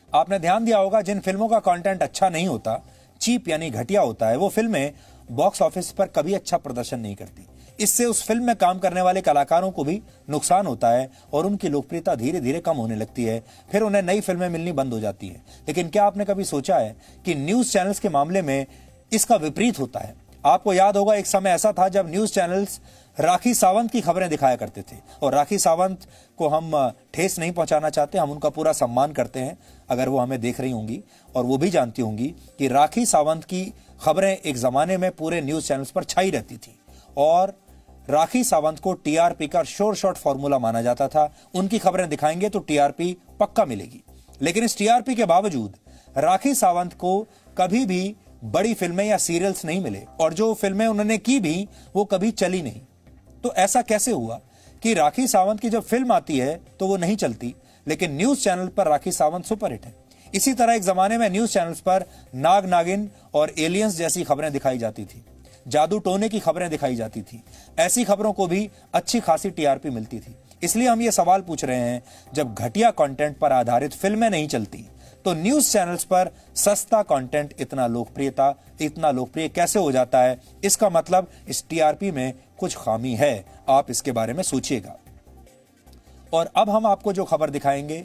आपने ध्यान दिया होगा, जिन फिल्मों का कंटेंट अच्छा नहीं होता, चीप यानी घटिया होता है, वो फिल्में बॉक्स ऑफिस पर कभी अच्छा प्रदर्शन नहीं करती। इससे उस फिल्म में काम करने वाले कलाकारों को भी नुकसान होता है और उनकी लोकप्रियता धीरे धीरे कम होने लगती है, फिर उन्हें नई फिल्में मिलनी बंद हो जाती है। लेकिन क्या आपने कभी सोचा है कि न्यूज चैनल्स के मामले में इसका विपरीत होता है? आपको याद होगा, एक समय ऐसा था जब न्यूज चैनल्स राखी सावंत की खबरें दिखाया करते थे और राखी सावंत को हम ठेस नहीं पहुंचाना चाहते, हम उनका पूरा सम्मान करते हैं अगर वो हमें देख रही होंगी और वो भी जानती होंगी कि राखी सावंत की खबरें एक जमाने में पूरे न्यूज चैनल्स पर छाई रहती थी और राखी सावंत को टीआरपी का श्योर शॉट फॉर्मूला माना जाता था। उनकी खबरें दिखाएंगे तो टीआरपी पक्का मिलेगी। लेकिन इस टीआरपी के बावजूद राखी सावंत को कभी भी बड़ी फिल्में या सीरियल्स नहीं मिले और जो फिल्में उन्होंने की भी वो कभी चली नहीं। तो ऐसा कैसे हुआ कि राखी सावंत की जब फिल्म आती है तो वो नहीं चलती, लेकिन न्यूज चैनल पर राखी सावंत सुपरहिट है? इसी तरह एक जमाने में न्यूज चैनल्स पर नाग नागिन और एलियंस जैसी खबरें दिखाई जाती थी, जादू टोने की खबरें दिखाई जाती थी। ऐसी खबरों को भी अच्छी खासी टीआरपी मिलती थी। इसलिए हम ये सवाल पूछ रहे हैं, जब घटिया कंटेंट पर आधारित फिल्में नहीं चलती तो न्यूज चैनल्स पर सस्ता कंटेंट इतना लोकप्रिय कैसे हो जाता है? इसका मतलब इस टीआरपी में कुछ खामी है। आप इसके बारे में सोचिएगा। और अब हम आपको जो खबर दिखाएंगे,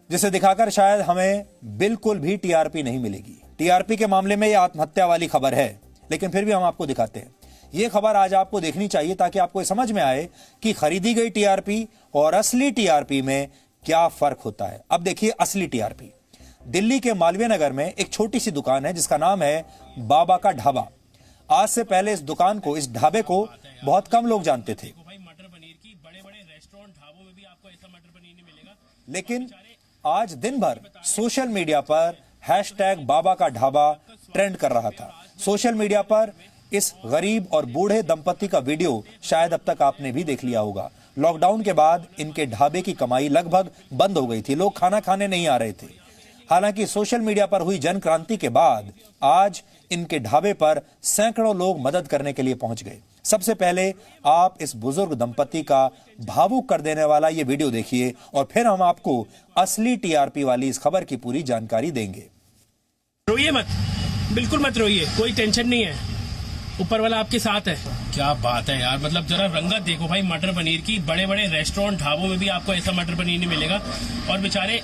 जिसे दिखाकर शायद हमें बिल्कुल भी टीआरपी नहीं मिलेगी। टीआरपी के मामले में यह आत्महत्या वाली खबर है, लेकिन फिर भी हम आपको दिखाते हैं। यह खबर आज आपको देखनी चाहिए ताकि आपको समझ में आए कि खरीदी गई टीआरपी और असली टीआरपी में क्या फर्क होता है। अब देखिए असली टीआरपी। दिल्ली के मालवीय नगर में एक छोटी सी दुकान है जिसका नाम है बाबा का ढाबा। आज से पहले इस ढाबे को बहुत कम लोग जानते थे, लेकिन आज दिन भर सोशल मीडिया पर #बाबा का ढाबा ट्रेंड कर रहा था। सोशल मीडिया पर इस गरीब और बूढ़े दंपति का वीडियो शायद अब तक आपने भी देख लिया होगा। लॉकडाउन के बाद इनके ढाबे की कमाई लगभग बंद हो गई थी, लोग खाना खाने नहीं आ रहे थे। हालांकि सोशल मीडिया पर हुई जन क्रांति के बाद आज इनके ढाबे पर सैकड़ों लोग मदद करने के लिए पहुंच गए। सबसे पहले आप इस बुजुर्ग दंपति का भावुक कर देने वाला ये वीडियो देखिए और फिर हम आपको असली टीआरपी वाली इस खबर की पूरी जानकारी देंगे। रोइए मत, बिल्कुल मत रोइए, कोई टेंशन नहीं है, ऊपर वाला आपके साथ है। क्या बात है यार, मतलब जरा रंगत देखो भाई मटर पनीर की। बड़े बड़े रेस्टोरेंट ढाबों में भी आपको ऐसा मटर पनीर नहीं मिलेगा, और बेचारे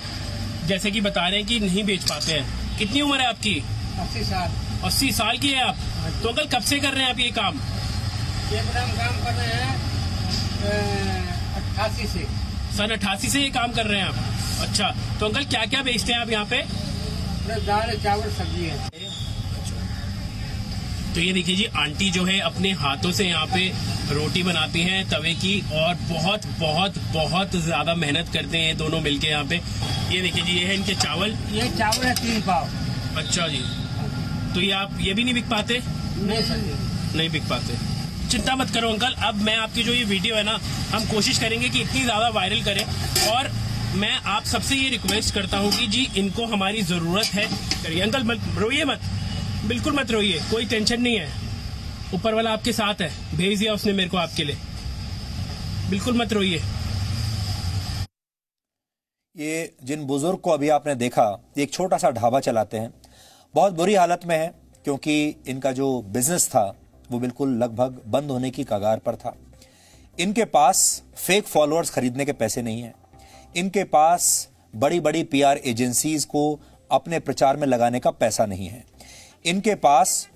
जैसे कि बता रहे हैं कि नहीं बेच पाते हैं। कितनी उम्र है आपकी? 80 साल। 80 साल की है आप? तो अंकल कब से कर रहे हैं आप ये काम? ये काम कर रहे हैं 88 से। सन 88 से ये काम कर रहे हैं आप? अच्छा, तो अंकल क्या क्या बेचते हैं आप यहाँ पे? दाल चावल सब्जी है। तो ये देखिए जी, आंटी जो है अपने हाथों से यहाँ पे रोटी बनाती हैं तवे की, और बहुत बहुत बहुत ज्यादा मेहनत करते हैं दोनों मिलके यहाँ पे। ये देखिए जी, ये है इनके चावल। ये चावल है 3 पाव। अच्छा जी, तो ये आप ये भी नहीं बिक पाते? नहीं सर, नहीं बिक पाते। चिंता मत करो अंकल, अब मैं आपकी जो ये वीडियो है ना, हम कोशिश करेंगे कि इतनी ज्यादा वायरल करें, और मैं आप सबसे ये रिक्वेस्ट करता हूँ कि जी इनको हमारी जरूरत है, करिए। अंकल रोइए मत, बिल्कुल मत रोइए, कोई टेंशन नहीं है, ऊपर वाला आपके साथ है, भेज दिया उसने मेरे को आपके लिए, बिल्कुल मत रोइए। ये जिन बुजुर्ग को अभी आपने देखा, एक छोटा सा ढाबा चलाते हैं, बहुत बुरी हालत में है क्योंकि इनका जो बिजनेस था वो बिल्कुल लगभग बंद होने की कगार पर था। इनके पास फेक फॉलोअर्स खरीदने के पैसे नहीं हैं, इनके पास बड़ी बड़ी पीआर एजेंसीज को अपने प्रचार में लगाने का पैसा नहीं है, इनके पास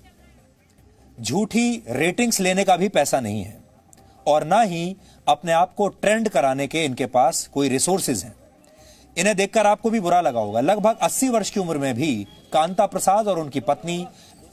झूठी रेटिंग्स लेने का भी पैसा नहीं है, और ना ही अपने आप को ट्रेंड कराने के इनके पास कोई रिसोर्सेज हैं। इन्हें देखकर आपको भी बुरा लगा होगा। लगभग 80 वर्ष की उम्र में भी कांता प्रसाद और उनकी पत्नी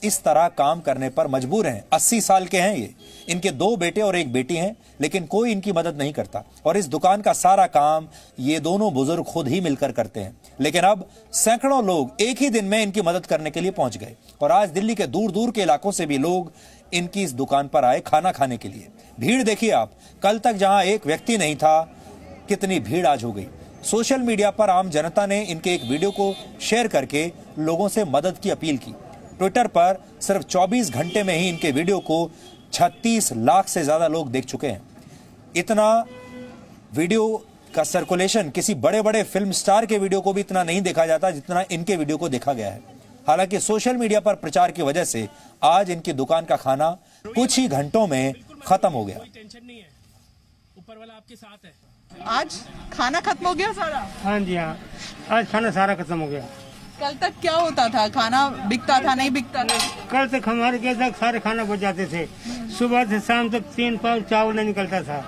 इस तरह काम करने पर मजबूर हैं। 80 साल के हैं ये, इनके 2 बेटे और 1 बेटी हैं, लेकिन कोई इनकी मदद नहीं करता, और इस दुकान का सारा काम ये दोनों बुजुर्ग खुद ही मिलकर करते हैं। लेकिन अब सैकड़ों लोग एक ही दिन में इनकी मदद करने के लिए पहुंच गए, और आज दिल्ली के दूर दूर के इलाकों से भी लोग इनकी इस दुकान पर आए खाना खाने के लिए। भीड़ देखिए आप, कल तक जहां एक व्यक्ति नहीं था, कितनी भीड़ आज हो गई। सोशल मीडिया पर आम जनता ने इनके एक वीडियो को शेयर करके लोगों से मदद की अपील की। ट्विटर पर सिर्फ 24 घंटे में ही इनके वीडियो को 36 लाख से ज्यादा लोग देख चुके हैं। इतना वीडियो का सर्कुलेशन किसी बड़े बड़े फिल्म स्टार के वीडियो को भी इतना नहीं देखा जाता जितना इनके वीडियो को देखा गया है। हालांकि सोशल मीडिया पर प्रचार की वजह से आज इनकी दुकान का खाना कुछ ही घंटों में खत्म हो गया। ऊपर वाला आपके साथ है। आज खाना खत्म हो गया सारा? हाँ जी हाँ, आज खाना सारा खत्म हो गया। कल तक क्या होता था? खाना बिकता था, नहीं बिकता था? कल तक हमारे के तक सारे खाना बच जाते थे, सुबह से शाम तक 3 पाव चावल नहीं निकलता था।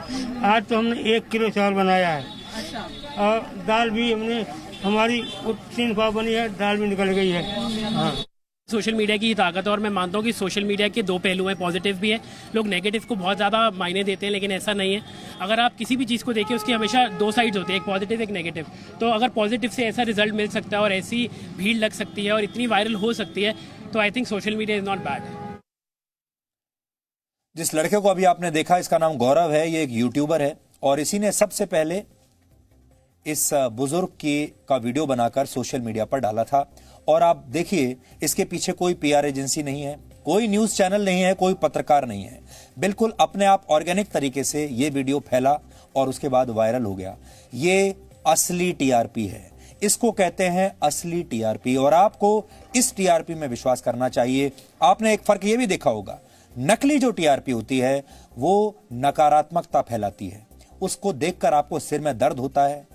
आज तो हमने 1 किलो चावल बनाया है। अच्छा। और दाल भी हमने हमारी 3 पाव बनी है, दाल भी निकल गई है। हाँ, सोशल मीडिया की ताकत है, और मैं मानता हूँ कि सोशल मीडिया के 2 पहलू हैं, पॉजिटिव भी है। लोग नेगेटिव को बहुत ज़्यादा मायने देते हैं, लेकिन ऐसा नहीं है। अगर आप किसी भी चीज़ को देखें, उसकी हमेशा 2 साइड्स होती है, एक पॉजिटिव एक नेगेटिव। तो अगर पॉजिटिव से ऐसा रिजल्ट मिल सकता है और ऐसी भीड़ लग सकती है और इतनी वायरल हो सकती है, तो I think social media is not bad. जिस लड़के को अभी आपने देखा, इसका नाम गौरव है, ये एक यूट्यूबर है, और इसी ने सबसे पहले इस बुजुर्ग का वीडियो बनाकर सोशल मीडिया पर डाला था। और आप देखिए, इसके पीछे कोई पीआर एजेंसी नहीं है, कोई न्यूज चैनल नहीं है, कोई पत्रकार नहीं है। बिल्कुल अपने आप ऑर्गेनिक तरीके से ये वीडियो फैला और उसके बाद वायरल हो गया। ये असली टीआरपी है। इसको कहते हैं असली टीआरपी और आपको इस टीआरपी में विश्वास करना चाहिए। आपने एक फर्क यह भी देखा होगा, नकली जो टीआरपी होती है वो नकारात्मकता फैलाती है, उसको देखकर आपको सिर में दर्द होता है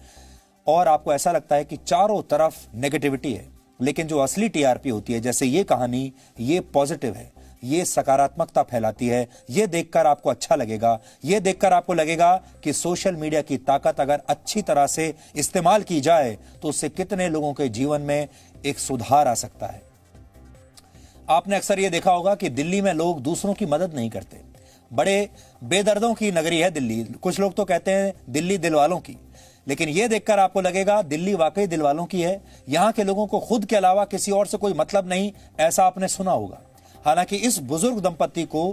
और आपको ऐसा लगता है कि चारों तरफ नेगेटिविटी है। लेकिन जो असली टीआरपी होती है, जैसे ये कहानी, ये पॉजिटिव है, ये सकारात्मकता फैलाती है। ये देखकर आपको अच्छा लगेगा, ये देखकर आपको लगेगा कि सोशल मीडिया की ताकत अगर अच्छी तरह से इस्तेमाल की जाए तो उससे कितने लोगों के जीवन में एक सुधार आ सकता है। आपने अक्सर ये देखा होगा कि दिल्ली में लोग दूसरों की मदद नहीं करते। बड़े बेदर्दों की नगरी है दिल्ली। कुछ लोग तो कहते हैं दिल्ली दिल वालों की, लेकिन यह देखकर आपको लगेगा दिल्ली वाकई दिल वालों की है। यहां के लोगों को खुद के अलावा किसी और से कोई मतलब नहीं, ऐसा आपने सुना होगा। हालांकि इस बुजुर्ग दंपत्ति को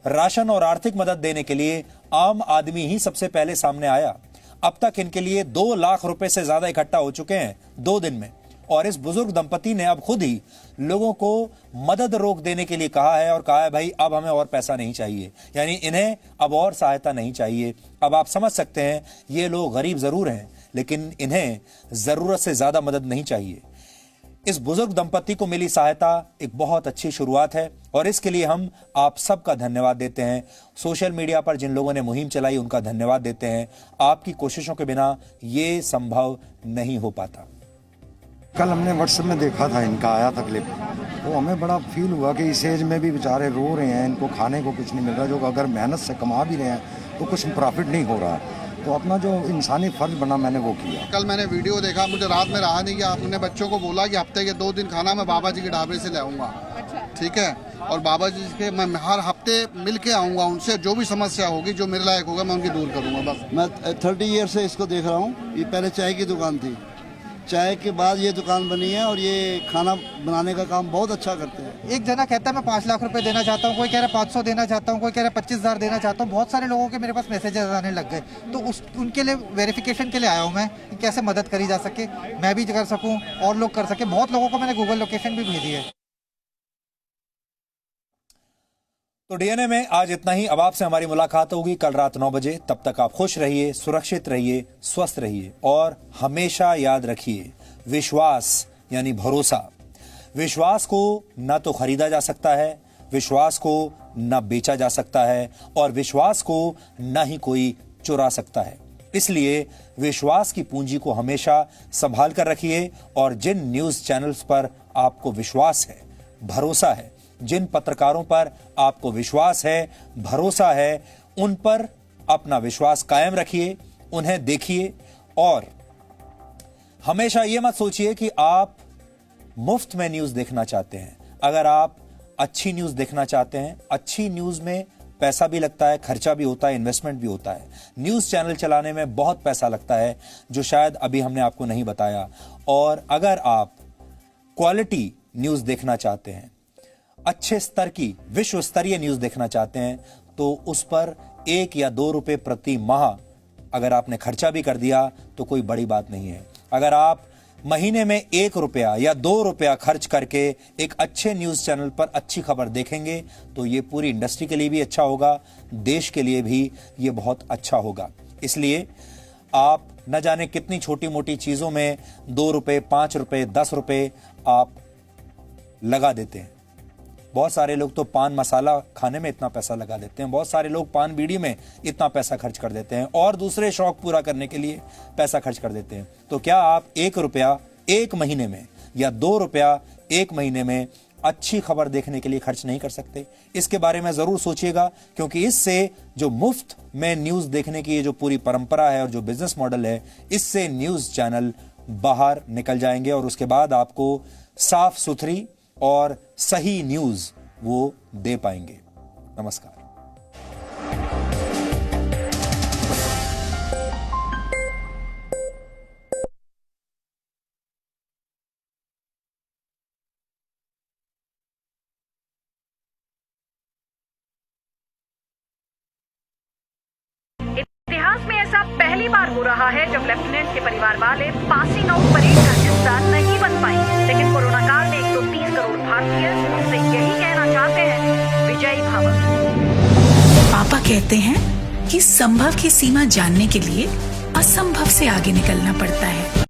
राशन और आर्थिक मदद देने के लिए आम आदमी ही सबसे पहले सामने आया। अब तक इनके लिए 2 लाख रुपए से ज्यादा इकट्ठा हो चुके हैं 2 दिन में, और इस बुजुर्ग दंपति ने अब खुद ही लोगों को मदद रोक देने के लिए कहा है और कहा है भाई अब हमें और पैसा नहीं चाहिए, यानी इन्हें अब और सहायता नहीं चाहिए। अब आप समझ सकते हैं ये लोग गरीब जरूर हैं लेकिन इन्हें जरूरत से ज्यादा मदद नहीं चाहिए। इस बुजुर्ग दंपति को मिली सहायता एक बहुत अच्छी शुरुआत है और इसके लिए हम आप सबका धन्यवाद देते हैं। सोशल मीडिया पर जिन लोगों ने मुहिम चलाई उनका धन्यवाद देते हैं। आपकी कोशिशों के बिना ये संभव नहीं हो पाता। कल हमने व्हाट्सएप में देखा था, इनका आया था क्लिप, तो हमें बड़ा फील हुआ कि इस एज में भी बेचारे रो रहे हैं, इनको खाने को कुछ नहीं मिल रहा, जो अगर मेहनत से कमा भी रहे हैं तो कुछ प्रॉफिट नहीं हो रहा। तो अपना जो इंसानी फर्ज बना मैंने वो किया। कल मैंने वीडियो देखा, मुझे रात में रहा नहीं कि आपने बच्चों को बोला कि हफ्ते के 2 दिन खाना मैं बाबा जी के ढाबे से ले आऊँगा। ठीक है, और बाबा जी के मैं हर हफ्ते मिल के आऊँगा, उनसे जो भी समस्या होगी, जो मेरे लायक होगा मैं उनकी दूर करूँगा। बस मैं 30 ईयर से इसको देख रहा हूँ। ये पहले चाय की दुकान थी, चाय के बाद ये दुकान बनी है और ये खाना बनाने का काम बहुत अच्छा करते हैं। एक जना कहता है मैं 5 लाख रुपए देना चाहता हूँ, कोई कह रहा है 500 देना चाहता हूँ, कोई कह रहा है 25,000 देना चाहता हूँ। बहुत सारे लोगों के मेरे पास मैसेजेस आने लग गए, तो उनके लिए वेरिफिकेशन के लिए आया हूँ मैं कि कैसे मदद करी जा सके, मैं भी कर सकूँ और लोग कर सके। बहुत लोगों को मैंने गूगल लोकेशन भी भेजी है। तो डीएनए में आज इतना ही। अब आपसे हमारी मुलाकात होगी कल रात 9 बजे। तब तक आप खुश रहिए, सुरक्षित रहिए, स्वस्थ रहिए और हमेशा याद रखिए, विश्वास यानी भरोसा, विश्वास को ना तो खरीदा जा सकता है, विश्वास को ना बेचा जा सकता है और विश्वास को ना ही कोई चुरा सकता है। इसलिए विश्वास की पूंजी को हमेशा संभाल कर रखिए और जिन न्यूज चैनल्स पर आपको विश्वास है, भरोसा है, जिन पत्रकारों पर आपको विश्वास है, भरोसा है, उन पर अपना विश्वास कायम रखिए, उन्हें देखिए और हमेशा यह मत सोचिए कि आप मुफ्त में न्यूज देखना चाहते हैं। अगर आप अच्छी न्यूज देखना चाहते हैं, अच्छी न्यूज में पैसा भी लगता है, खर्चा भी होता है, इन्वेस्टमेंट भी होता है। न्यूज चैनल चलाने में बहुत पैसा लगता है जो शायद अभी हमने आपको नहीं बताया। और अगर आप क्वालिटी न्यूज देखना चाहते हैं, अच्छे स्तर की विश्व स्तरीय न्यूज देखना चाहते हैं, तो उस पर 1 या 2 रुपए प्रति माह अगर आपने खर्चा भी कर दिया तो कोई बड़ी बात नहीं है। अगर आप महीने में 1 रुपया या 2 रुपया खर्च करके एक अच्छे न्यूज चैनल पर अच्छी खबर देखेंगे तो ये पूरी इंडस्ट्री के लिए भी अच्छा होगा, देश के लिए भी ये बहुत अच्छा होगा। इसलिए आप न जाने कितनी छोटी मोटी चीजों में 2 रुपए, 5 रुपए, 10 रुपए आप लगा देते हैं। बहुत सारे लोग तो पान मसाला खाने में इतना पैसा लगा देते हैं, बहुत सारे लोग पान बीड़ी में इतना पैसा खर्च कर देते हैं और दूसरे शौक पूरा करने के लिए पैसा खर्च कर देते हैं। तो क्या आप 1 रुपया 1 महीने में या 2 रुपया 1 महीने में अच्छी खबर देखने के लिए खर्च नहीं कर सकते? इसके बारे में जरूर सोचिएगा, क्योंकि इससे जो मुफ्त में न्यूज देखने की ये जो पूरी परंपरा है और जो बिजनेस मॉडल है, इससे न्यूज चैनल बाहर निकल जाएंगे और उसके बाद आपको साफ सुथरी और सही न्यूज वो दे पाएंगे। नमस्कार। इतिहास में ऐसा पहली बार हो रहा है जब लेफ्टिनेंट के परिवार वाले पासिंग आउट परेड का हिस्सा नहीं बन पाए, लेकिन कोरोना काल में 130 करोड़ भारतीय उनसे यही कहना चाहते हैं, विजयी भव। पापा कहते हैं कि संभव की सीमा जानने के लिए असंभव से आगे निकलना पड़ता है।